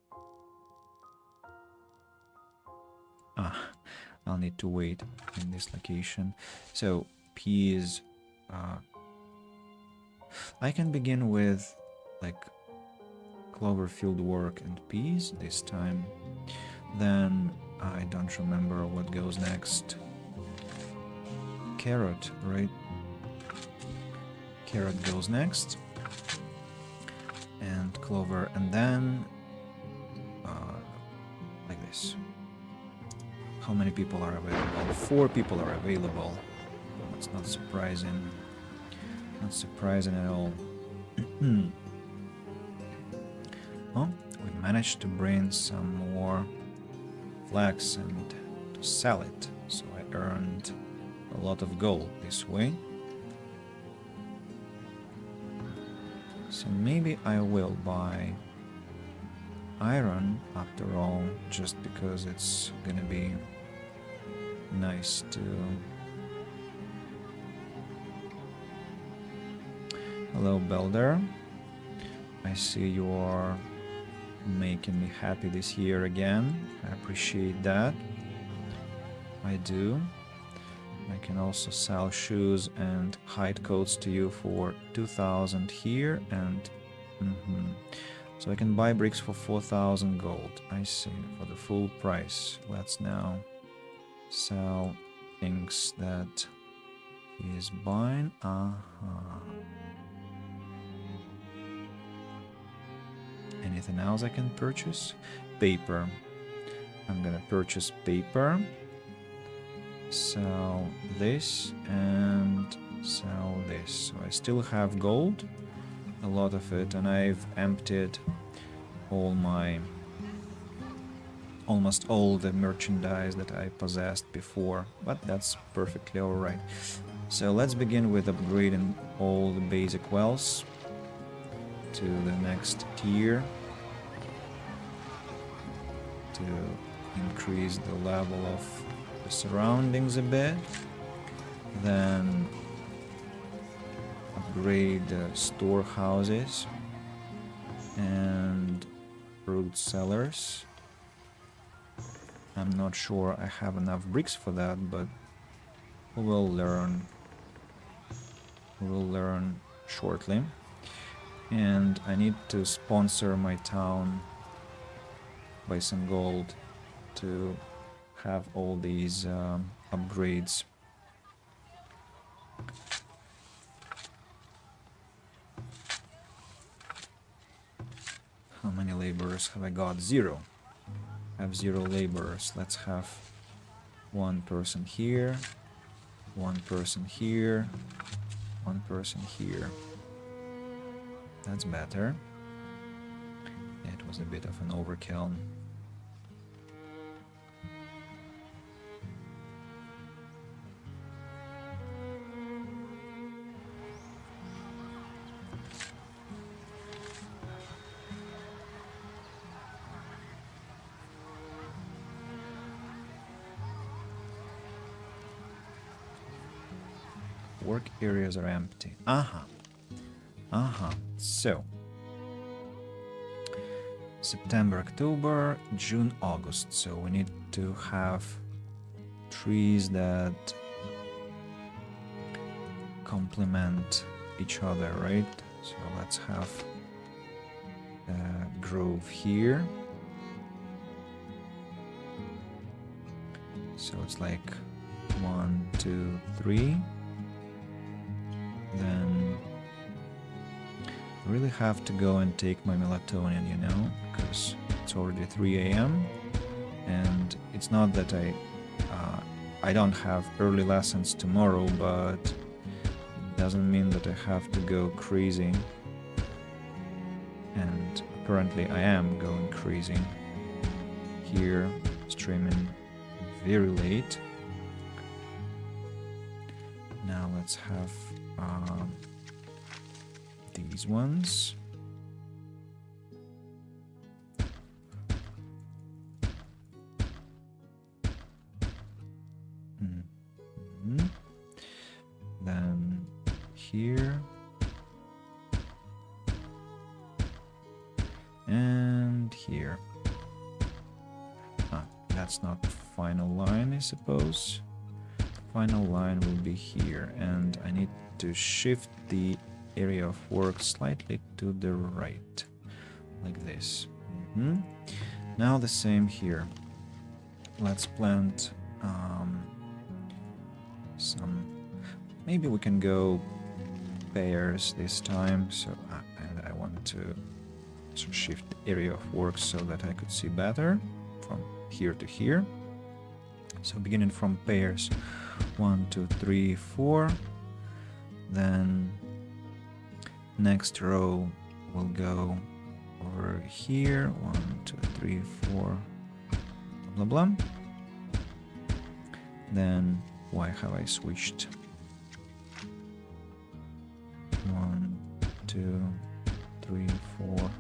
I'll need to wait in this location. So peas, I can begin with like clover field work and peas this time. Then I don't remember what goes next. Carrot, right? Carrot goes next. And clover, and then like this. How many people are available? 4 people are available. That's not surprising. Not surprising at all. Oh, we managed to bring some more flax and to sell it. So I earned a lot of gold this way. So maybe I will buy iron after all, just because it's gonna be nice to... Hello, Belder. I see you are making me happy this year again. I appreciate that. I do. I can also sell shoes and hide coats to you for 2,000 here, and so I can buy bricks for 4,000 gold. I see, for the full price. Let's now sell things that he is buying. Anything else I can purchase? Paper. I'm gonna purchase paper. Sell this and sell this. So I still have gold, a lot of it, and I've emptied almost all the merchandise that I possessed before, but that's perfectly alright. So let's begin with upgrading all the basic wells to the next tier to increase the level of the surroundings a bit. Then upgrade the storehouses and fruit cellars. I'm not sure I have enough bricks for that, but we will learn. We will learn shortly. And I need to sponsor my town by some gold to have all these upgrades. How many laborers have I got? 0. I have 0 laborers. Let's have 1 person here, 1 person here, 1 person here. That's better. It was a bit of an overkill. Work areas are empty. So September, October, June, August. So we need to have trees that complement each other, right? So let's have a grove here. So it's like 1, 2, 3. Then I really have to go and take my melatonin, you know, because it's already 3 a.m. and it's not that I don't have early lessons tomorrow, but it doesn't mean that I have to go crazy. And apparently I am going crazy here, streaming very late. Now let's have these ones. Then here and here. That's not the final line, I suppose. Final line will be here, and I need to shift the area of work slightly to the right, like this. Now the same here. Let's plant some. Maybe we can go pairs this time. So and I want to shift the area of work so that I could see better from here to here. So beginning from pairs 1, 2, 3, 4. Then next row will go over here. 1, 2, 3, 4. Blah blah blah. Then why have I switched? 1, 2, 3, 4.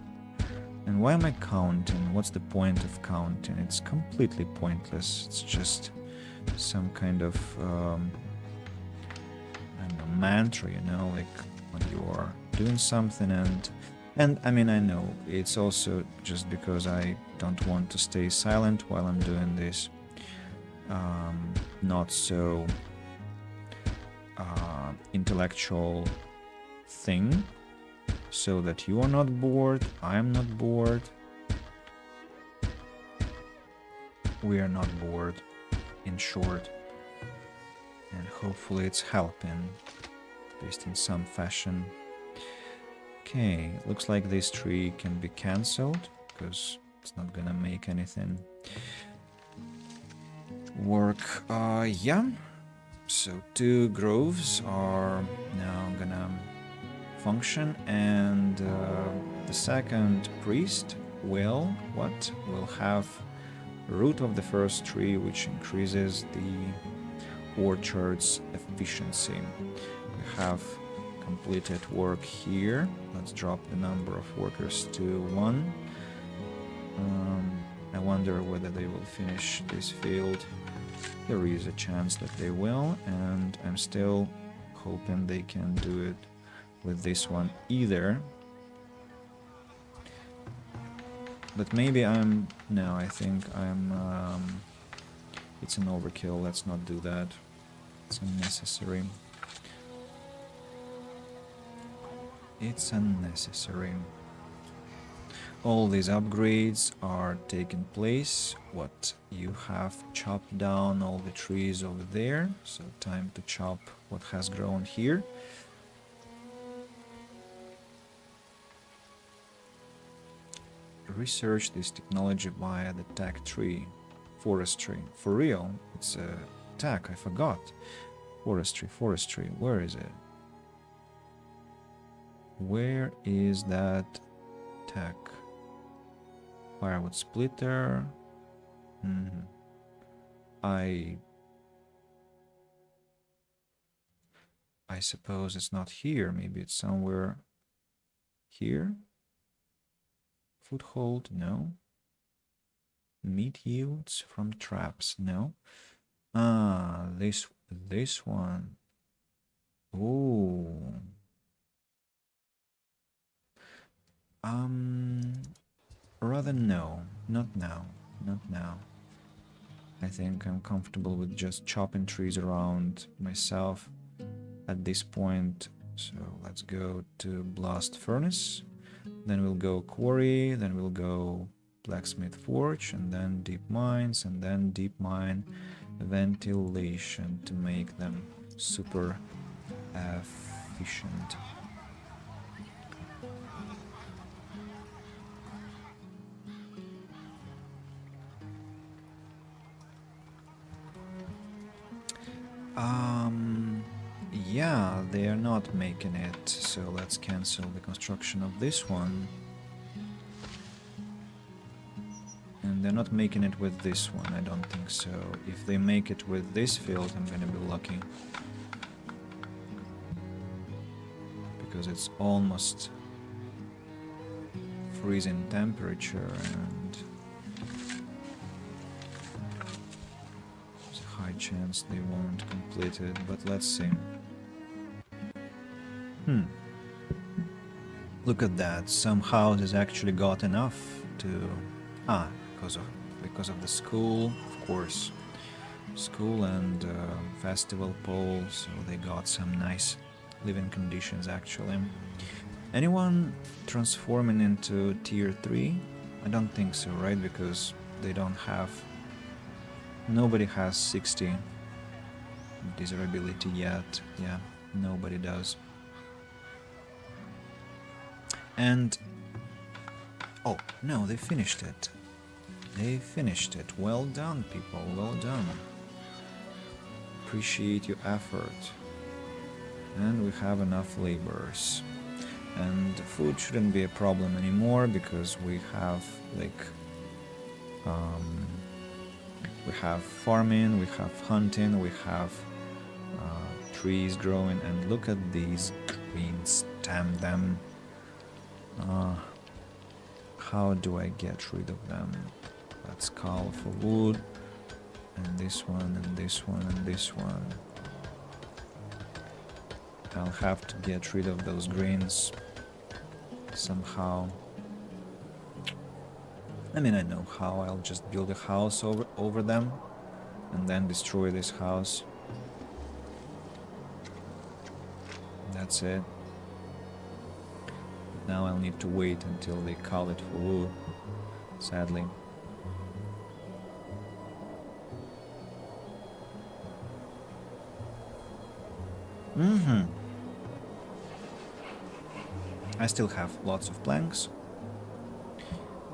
And why am I counting? What's the point of counting? It's completely pointless. It's just some kind of I don't know, mantra, you know, like when you are doing something. And I mean, I know it's also just because I don't want to stay silent while I'm doing this not so intellectual thing, so that you are not bored, I'm not bored, we are not bored, in short. And hopefully it's helping, at least in some fashion. Okay, looks like this tree can be cancelled, because it's not gonna make anything work. Yeah, so 2 groves are now gonna function, and the second priest will have root of the first tree, which increases the orchard's efficiency. We have completed work here. Let's drop the number of workers to 1. I wonder whether they will finish this field. There is a chance that they will, and I'm still hoping they can do it with this one either. But maybe no, I think it's an overkill. Let's not do that. It's unnecessary. It's unnecessary. All these upgrades are taking place. What you have chopped down all the trees over there, so time to chop what has grown here. Research this technology via the tech tree. Forestry. For real? It's a tech, I forgot. Forestry. Where is it? Where is that tech? Firewood splitter. I suppose it's not here. Maybe it's somewhere here. Foothold, no. Meat yields from traps, no. This one. Ooh. Rather no. Not now. Not now. I think I'm comfortable with just chopping trees around myself at this point. So let's go to Blast Furnace. Then we'll go Quarry. Then we'll go Blacksmith Forge. And then Deep Mines. And then Deep Mine Ventilation to make them super efficient. Yeah, they are not making it, so let's cancel the construction of this one. And they're not making it with this one, I don't think so. If they make it with this field, I'm gonna be lucky. Because it's almost freezing temperature and there's a high chance they won't complete it, but let's see. Look at that, some houses actually got enough to... because of the school, of course. School and festival pole, so they got some nice living conditions actually. Anyone transforming into tier 3? I don't think so, right? Because they don't have... Nobody has 60 desirability yet. Yeah, nobody does. And... oh, no, they finished it. They finished it. Well done, people, well done. Appreciate your effort. And we have enough laborers. And food shouldn't be a problem anymore because we have, like... we have farming, we have hunting, we have trees growing, and look at these greens, damn them. How do I get rid of them? Let's call for wood, and this one, and this one, and this one. I'll have to get rid of those greens somehow. I mean, I know how. I'll just build a house over them and then destroy this house. That's it. Now I'll need to wait until they call it for wood, sadly. I still have lots of planks.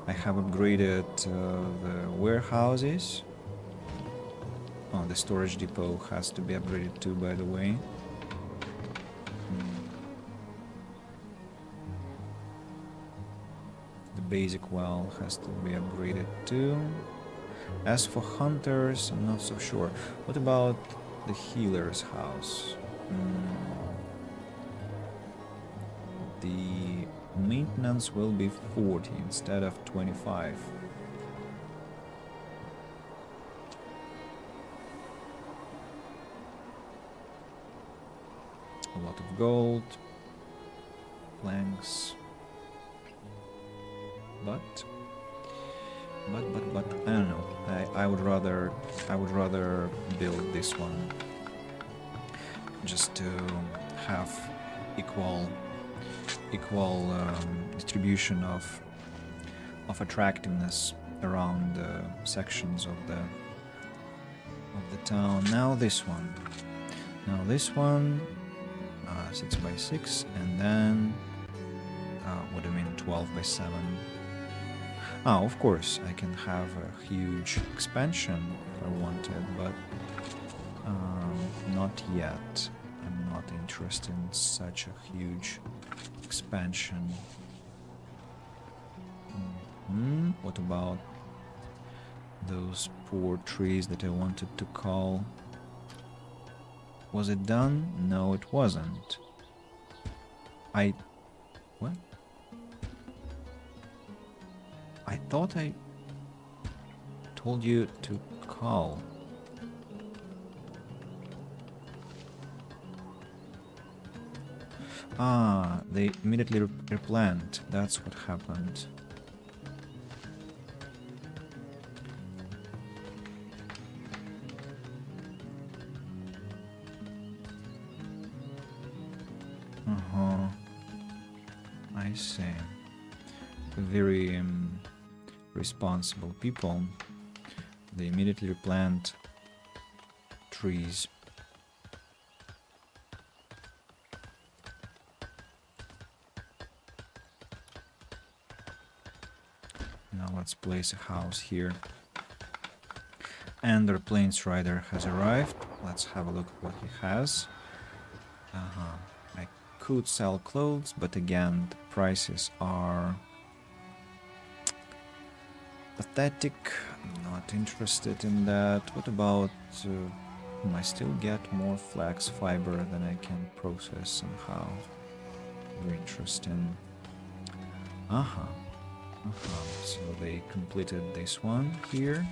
I have upgraded the warehouses. Oh, the storage depot has to be upgraded too, by the way. The basic well has to be upgraded too. As for hunters, I'm not so sure. What about the healer's house? The maintenance will be 40 instead of 25. A lot of gold, planks, but I don't know. I would rather build this one just to have equal distribution of attractiveness around the sections of the town. Now this one, 6 by 6, and then what do you mean 12 by 7? Oh, of course I can have a huge expansion if I wanted, but not yet. I'm not interested in such a huge expansion. What about those poor trees that I wanted to call? Was it done? No, it wasn't. What? I thought I told you to call. Ah, they immediately replant. That's what happened. Uh-huh. I see. Very responsible people. They immediately replant trees. Now let's place a house here. And our plains rider has arrived. Let's have a look at what he has. I could sell clothes, but again, the prices are pathetic. I'm not interested in that. What about... I still get more flax fiber than I can process somehow. Very interesting. So they completed this one here.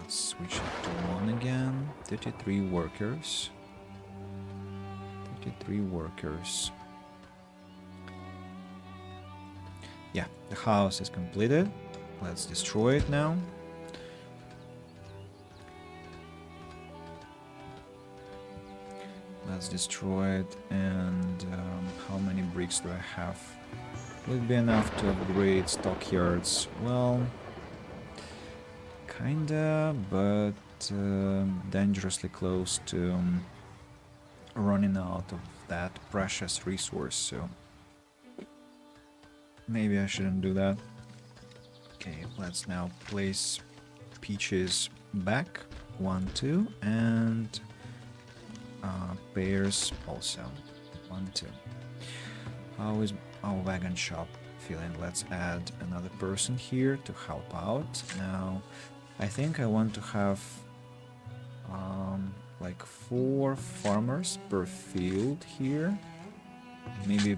Let's switch it to one again. 33 workers. 33 workers. Yeah, the house is completed. Let's destroy it now. Let's destroy it. And how many bricks do I have? Will it be enough to upgrade stockyards? Well, kinda, but dangerously close to running out of that precious resource, so maybe I shouldn't do that. Okay, let's now place peaches back. 1, 2, and pears also. 1, 2. How is our wagon shop feeling? Let's add another person here to help out. Now, I think I want to have like 4 farmers per field here. Maybe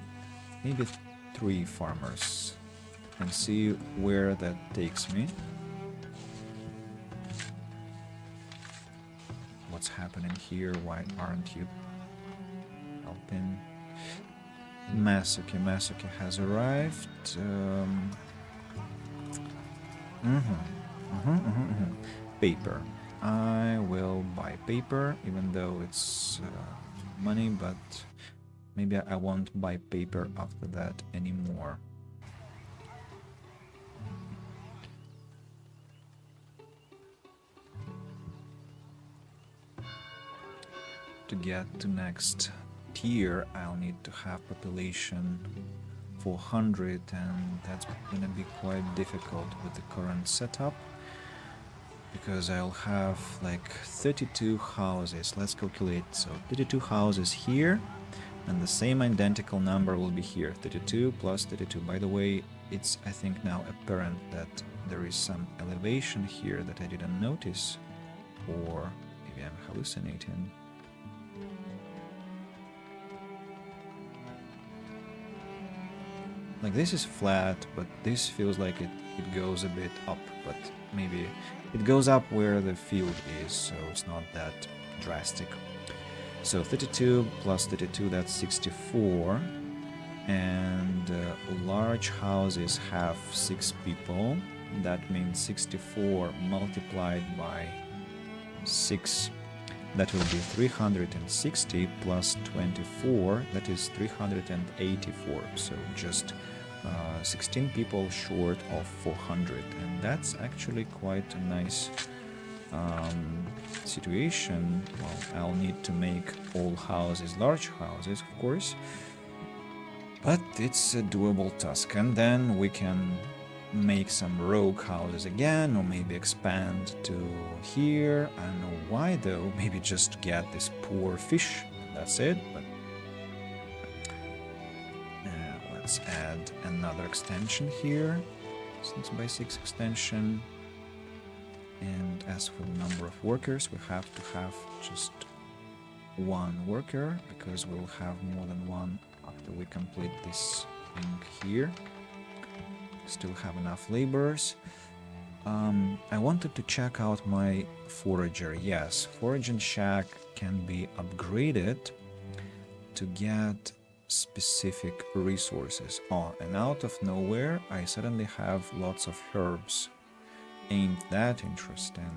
3 farmers. And see where that takes me. What's happening here? Why aren't you helping? Masuke has arrived. Paper. I will buy paper, even though it's money, but maybe I won't buy paper after that anymore. To get to next tier, I'll need to have population 400, and that's gonna be quite difficult with the current setup, because I'll have like 32 houses. Let's calculate. So 32 houses here, and the same identical number will be here. 32 plus 32. By the way, it's, I think, now apparent that there is some elevation here that I didn't notice, or maybe I'm hallucinating. Like, this is flat, but this feels like it goes a bit up, but maybe it goes up where the field is, so it's not that drastic. So 32 plus 32, that's 64, and large houses have 6 people. That means 64 multiplied by 6. That will be 360 plus 24, that is 384, so just 16 people short of 400, and that's actually quite a nice situation. Well, I'll need to make all houses large houses, of course, but it's a doable task, and then we can make some rogue houses again, or maybe expand to here. I don't know why though, maybe just get this poor fish, that's it. But let's add another extension here, 6x6 extension. And as for the number of workers, we have to have just 1 worker, because we'll have more than 1 after we complete this thing here. Still have enough laborers. I wanted to check out my forager. Yes, foraging shack can be upgraded, to get specific resources. Oh, and out of nowhere, I suddenly have lots of herbs. Ain't that interesting?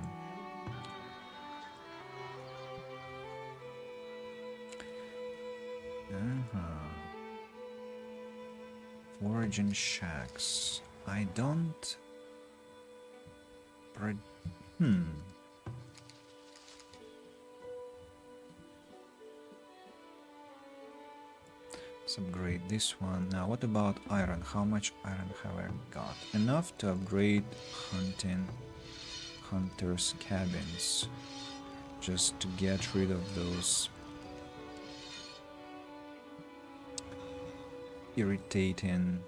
Foraging shacks. I don't... Let's upgrade this one. Now, what about iron? How much iron have I got? Enough to upgrade hunters' cabins. Just to get rid of those irritating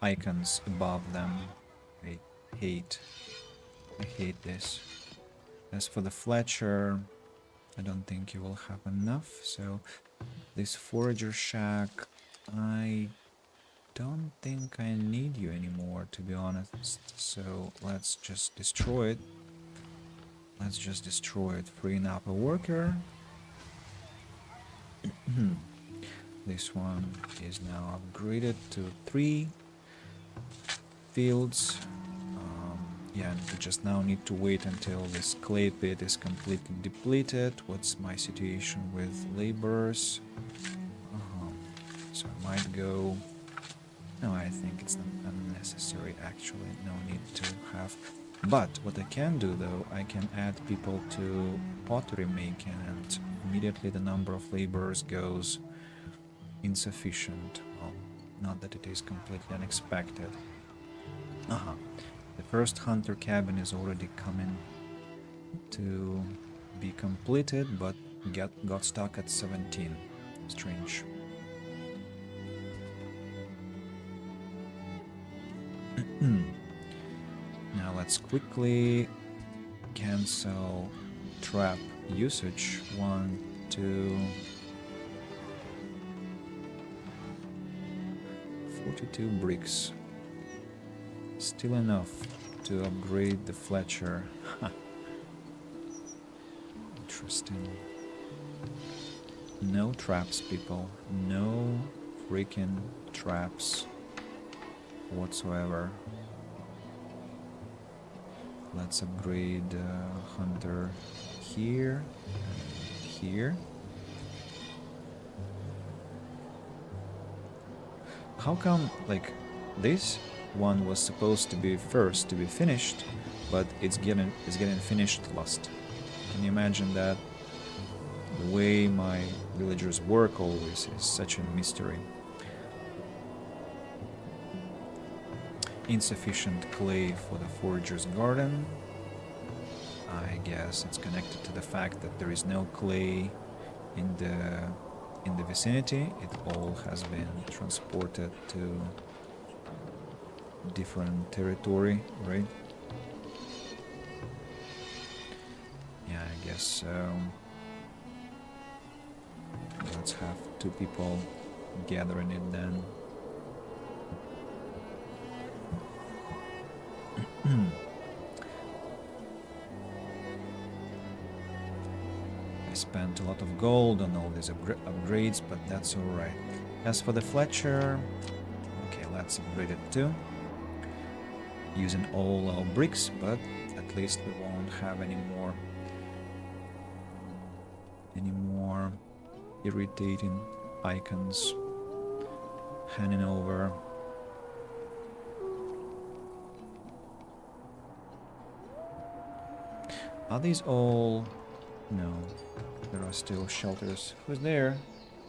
icons above them. I hate this. As for the Fletcher, I don't think you will have enough. So this forager shack, I don't think I need you anymore, to be honest. So let's just destroy it. Freeing up a worker. This one is now upgraded to 3 fields. Yeah, and we just now need to wait until this clay pit is completely depleted. What's my situation with laborers? So I might go... No, I think it's not unnecessary, actually. No need to have... But what I can do, though, I can add people to pottery making, and immediately the number of laborers goes insufficient. Well, not that it is completely unexpected. The first hunter cabin is already coming to be completed, but got stuck at 17. Strange. Now let's quickly cancel trap usage. 1, 2... 42 bricks. Still enough to upgrade the Fletcher. Interesting. No traps, people. No freaking traps whatsoever. Let's upgrade Hunter here and here. How come, like, this one was supposed to be first to be finished, but it's getting finished last? Can you imagine that? The way my villagers work always is such a mystery. Insufficient clay for the forager's garden. I guess it's connected to the fact that there is no clay in the vicinity. It all has been transported to different territory, right? Yeah, I guess so. Let's have 2 people gathering it then. I spent a lot of gold on all these upgrades, but that's alright. As for the Fletcher, okay, let's upgrade it too. Using all our bricks, but at least we won't have any more irritating icons hanging over. Are these all... No, there are still shelters. Who's there?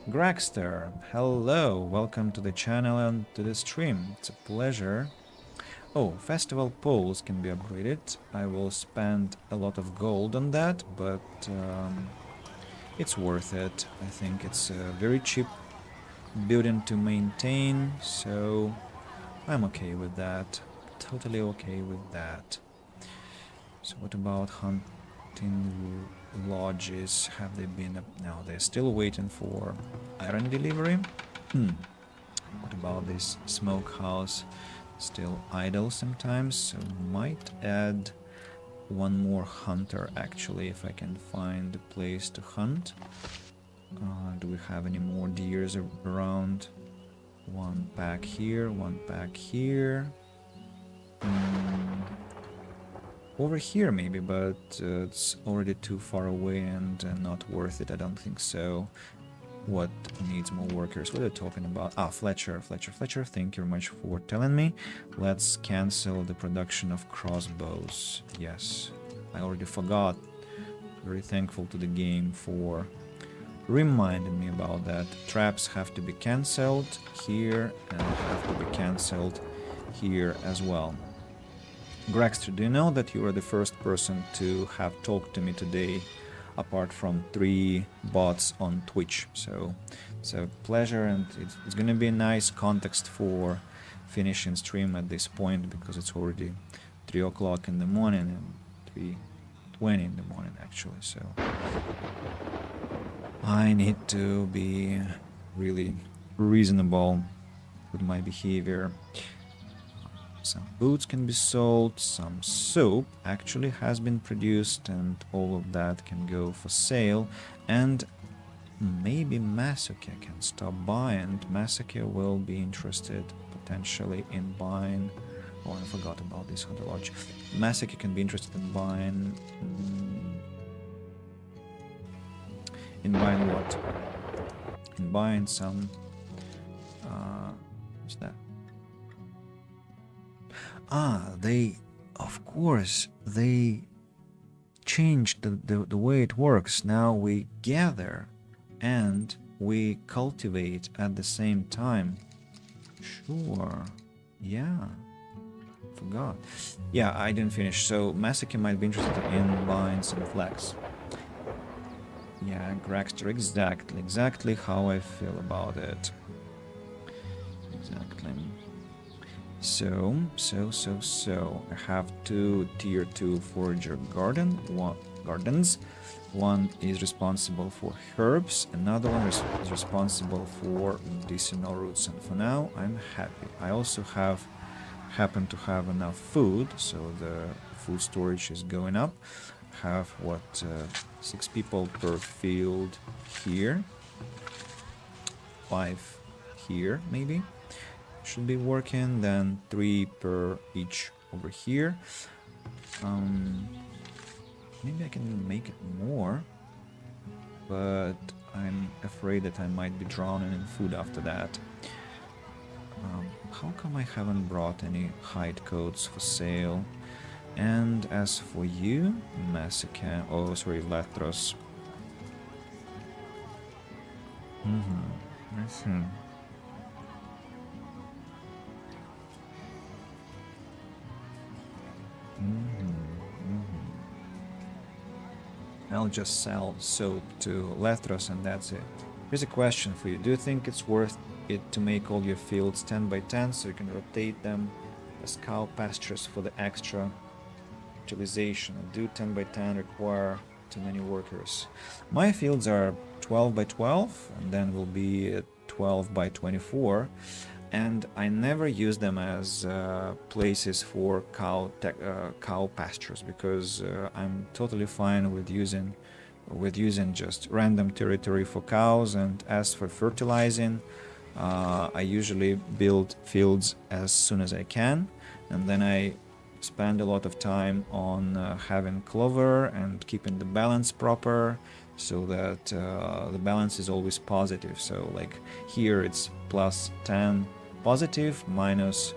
Gregster, hello, welcome to the channel and to the stream. It's a pleasure. Oh, festival poles can be upgraded. I will spend a lot of gold on that, but it's worth it. I think it's a very cheap building to maintain, so I'm okay with that. Totally okay with that. So what about hunting lodges? Have they been up? No, they're still waiting for iron delivery. What about this smokehouse? Still idle sometimes, so might add one more hunter actually, if I can find a place to hunt. Do we have any more deers around? One pack here, one pack here. Over here maybe, but it's already too far away and not worth it, I don't think so. What needs more workers? What are you talking about? Ah, Fletcher, thank you very much for telling me. Let's cancel the production of crossbows. Yes, I already forgot. Very thankful to the game for reminding me about that. Traps have to be cancelled here and have to be cancelled here as well. Grexter, do you know that you are the first person to have talked to me today, apart from 3 bots on Twitch? So it's a pleasure, and it's gonna be a nice context for finishing stream at this point, because it's already 3 o'clock in the morning and 3:20 in the morning actually. So I need to be really reasonable with my behavior. Some boots can be sold, some soap actually has been produced, and all of that can go for sale. And maybe Masuke can stop by, and Masuke will be interested potentially in buying... Oh, I forgot about this Hunter Lodge. Masuke can be interested in buying... in buying what? In buying some... what's that? Ah, they, of course, they changed the way it works. Now we gather and we cultivate at the same time. Sure. Yeah. Forgot. Yeah, I didn't finish. So Masuke might be interested in buying some flax. Yeah, Grexter, exactly how I feel about it. Exactly. So, I have 2 tier 2 forager gardens. One is responsible for herbs, another one is responsible for medicinal roots, and for now I'm happy. I also happen to have enough food, so the food storage is going up. Have what, 6 people per field here, 5 here maybe. Should be working, then 3 per each over here. Maybe I can make it more, but I'm afraid that I might be drowning in food after that. How come I haven't brought any hide coats for sale? And as for you, Masuke, oh sorry, Latros. I see. I'll just sell soap to Lethros and that's it. Here's a question for you. Do you think it's worth it to make all your fields 10 by 10 so you can rotate them as cow pastures for the extra utilization? Do 10 by 10 require too many workers? My fields are 12 by 12 and then will be 12 by 24. And I never use them as places for cow pastures, because I'm totally fine with using just random territory for cows. And as for fertilizing, I usually build fields as soon as I can, and then I spend a lot of time on having clover and keeping the balance proper, so that the balance is always positive. So like here it's plus 10 positive, minus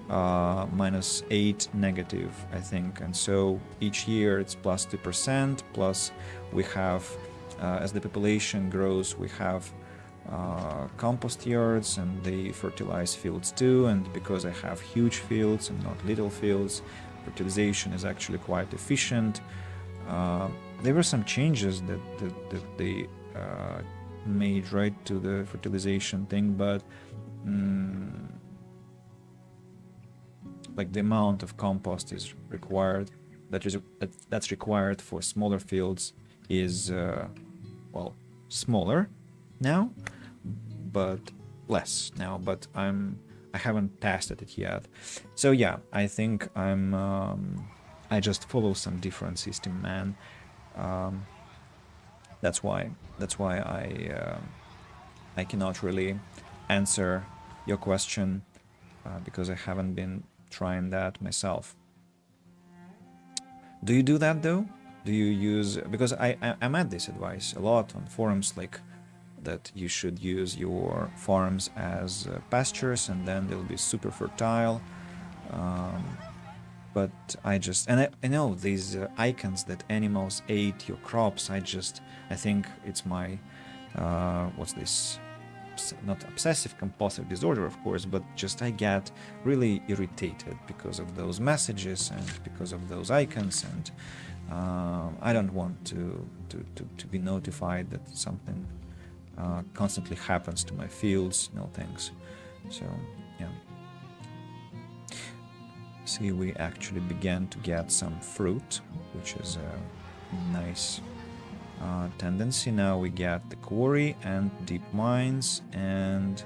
8 negative, I think. And so each year it's plus 2%, plus we have, as the population grows, we have compost yards, and they fertilize fields too. And because I have huge fields and not little fields, fertilization is actually quite efficient. There were some changes that they made right to the fertilization thing, but like the amount of compost is required, that's required for smaller fields is well, smaller now, but less now. But I haven't tested it yet. So yeah, I think I'm I just follow some different system, man. Um, that's why I cannot really answer your question because I haven't been trying that myself. Do you do that though? Do you use, because I'm at this advice a lot on forums, like that you should use your farms as pastures and then they'll be super fertile. But I just, and I know these icons that animals ate your crops. I think it's my what's this, not obsessive compulsive disorder, of course, but just I get really irritated because of those messages and because of those icons, and I don't want to be notified that something constantly happens to my fields. No thanks. So yeah. See, we actually began to get some fruit, which is a nice tendency. Now we get the quarry and deep mines, and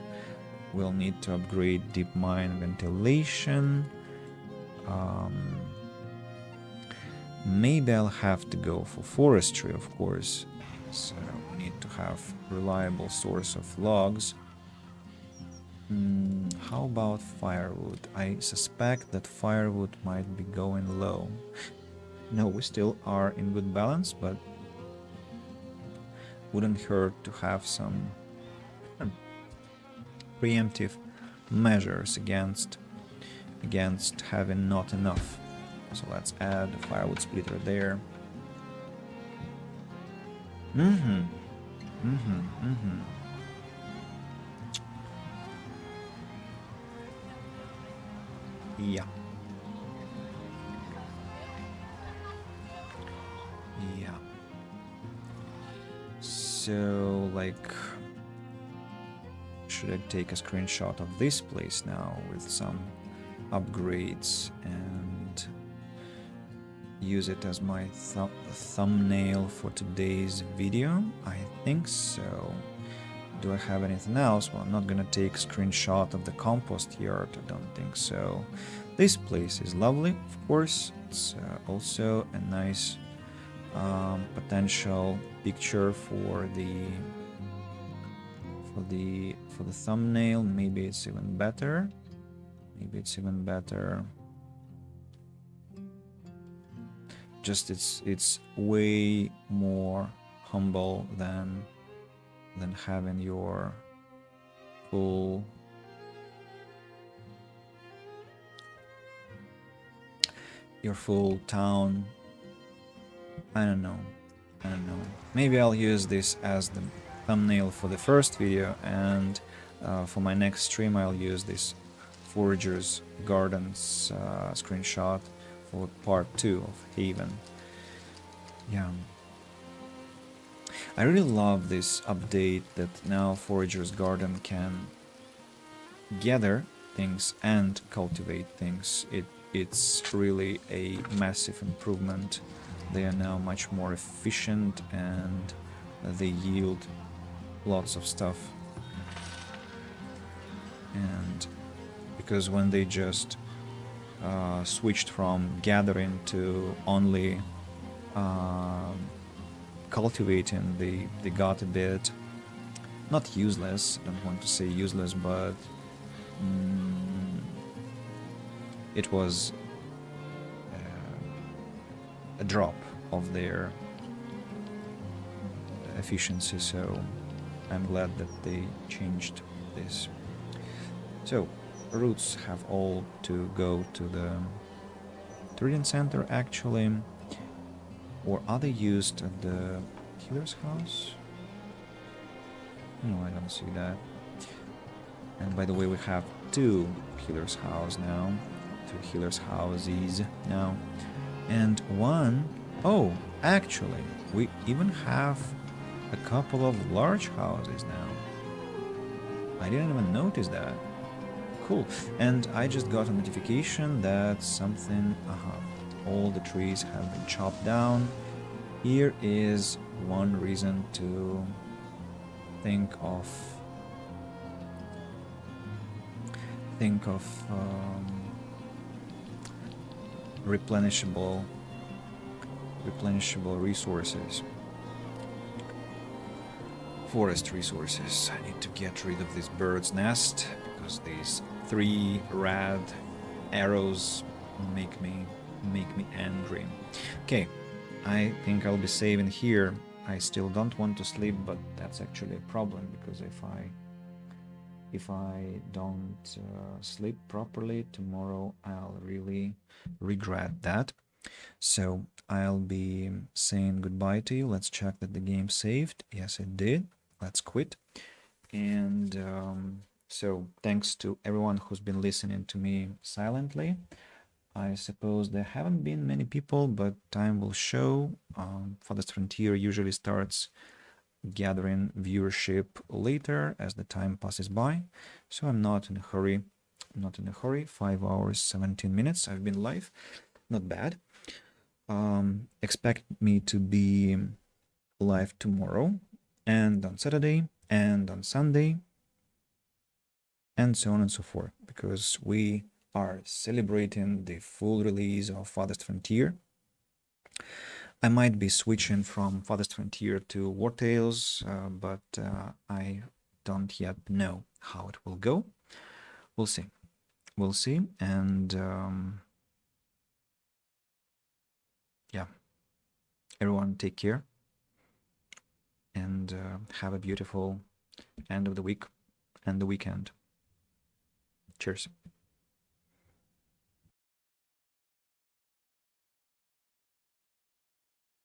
we'll need to upgrade deep mine ventilation. Maybe I'll have to go for forestry, of course. So we need to have reliable source of logs. How about firewood? I suspect that firewood might be going low. No, we still are in good balance, but wouldn't hurt to have some preemptive measures against having not enough. So let's add a firewood splitter there. Yeah. Yeah. So, like, should I take a screenshot of this place now with some upgrades and use it as my thumbnail for today's video? I think so. Do I have anything else? Well, I'm not gonna take a screenshot of the compost yard, I don't think so. This place is lovely, of course. It's also a nice potential picture for the thumbnail. Maybe it's even better. Just it's way more humble than having your full town. I don't know. Maybe I'll use this as the thumbnail for the first video, and for my next stream I'll use this Forager's Gardens screenshot for part 2 of Haven. Yeah. I really love this update that now Forager's Garden can gather things and cultivate things. It's really a massive improvement. They are now much more efficient and they yield lots of stuff. And because when they just switched from gathering to only cultivating, they got a bit, not useless, I don't want to say useless, but it was a drop of their efficiency, so I'm glad that they changed this. So roots have all to go to the trading center actually, or are they used at the healer's house? No, I don't see that. And by the way, we have 2 healer's house now, 2 healer's houses now, and 1, oh, actually, we even have a couple of large houses now. I didn't even notice that. Cool. And I just got a notification that something, all the trees have been chopped down. Here is one reason to think of replenishable resources. Forest resources. I need to get rid of this bird's nest because these 3 red arrows make me angry. Okay, I think I'll be saving here. I still don't want to sleep, but that's actually a problem because if I don't sleep properly tomorrow, I'll really regret that. So I'll be saying goodbye to you. Let's check that the game saved. Yes, it did. Let's quit. And so thanks to everyone who's been listening to me silently. I suppose there haven't been many people, but time will show. Farthest Frontier usually starts gathering viewership later as the time passes by. So I'm not in a hurry. 5 hours, 17 minutes. I've been live. Not bad. Expect me to be live tomorrow and on Saturday and on Sunday and so on and so forth, because we are celebrating the full release of Farthest Frontier. I might be switching from Farthest Frontier to War Tales, but I don't yet know how it will go. We'll see. And yeah, everyone take care and have a beautiful end of the week and the weekend. Cheers.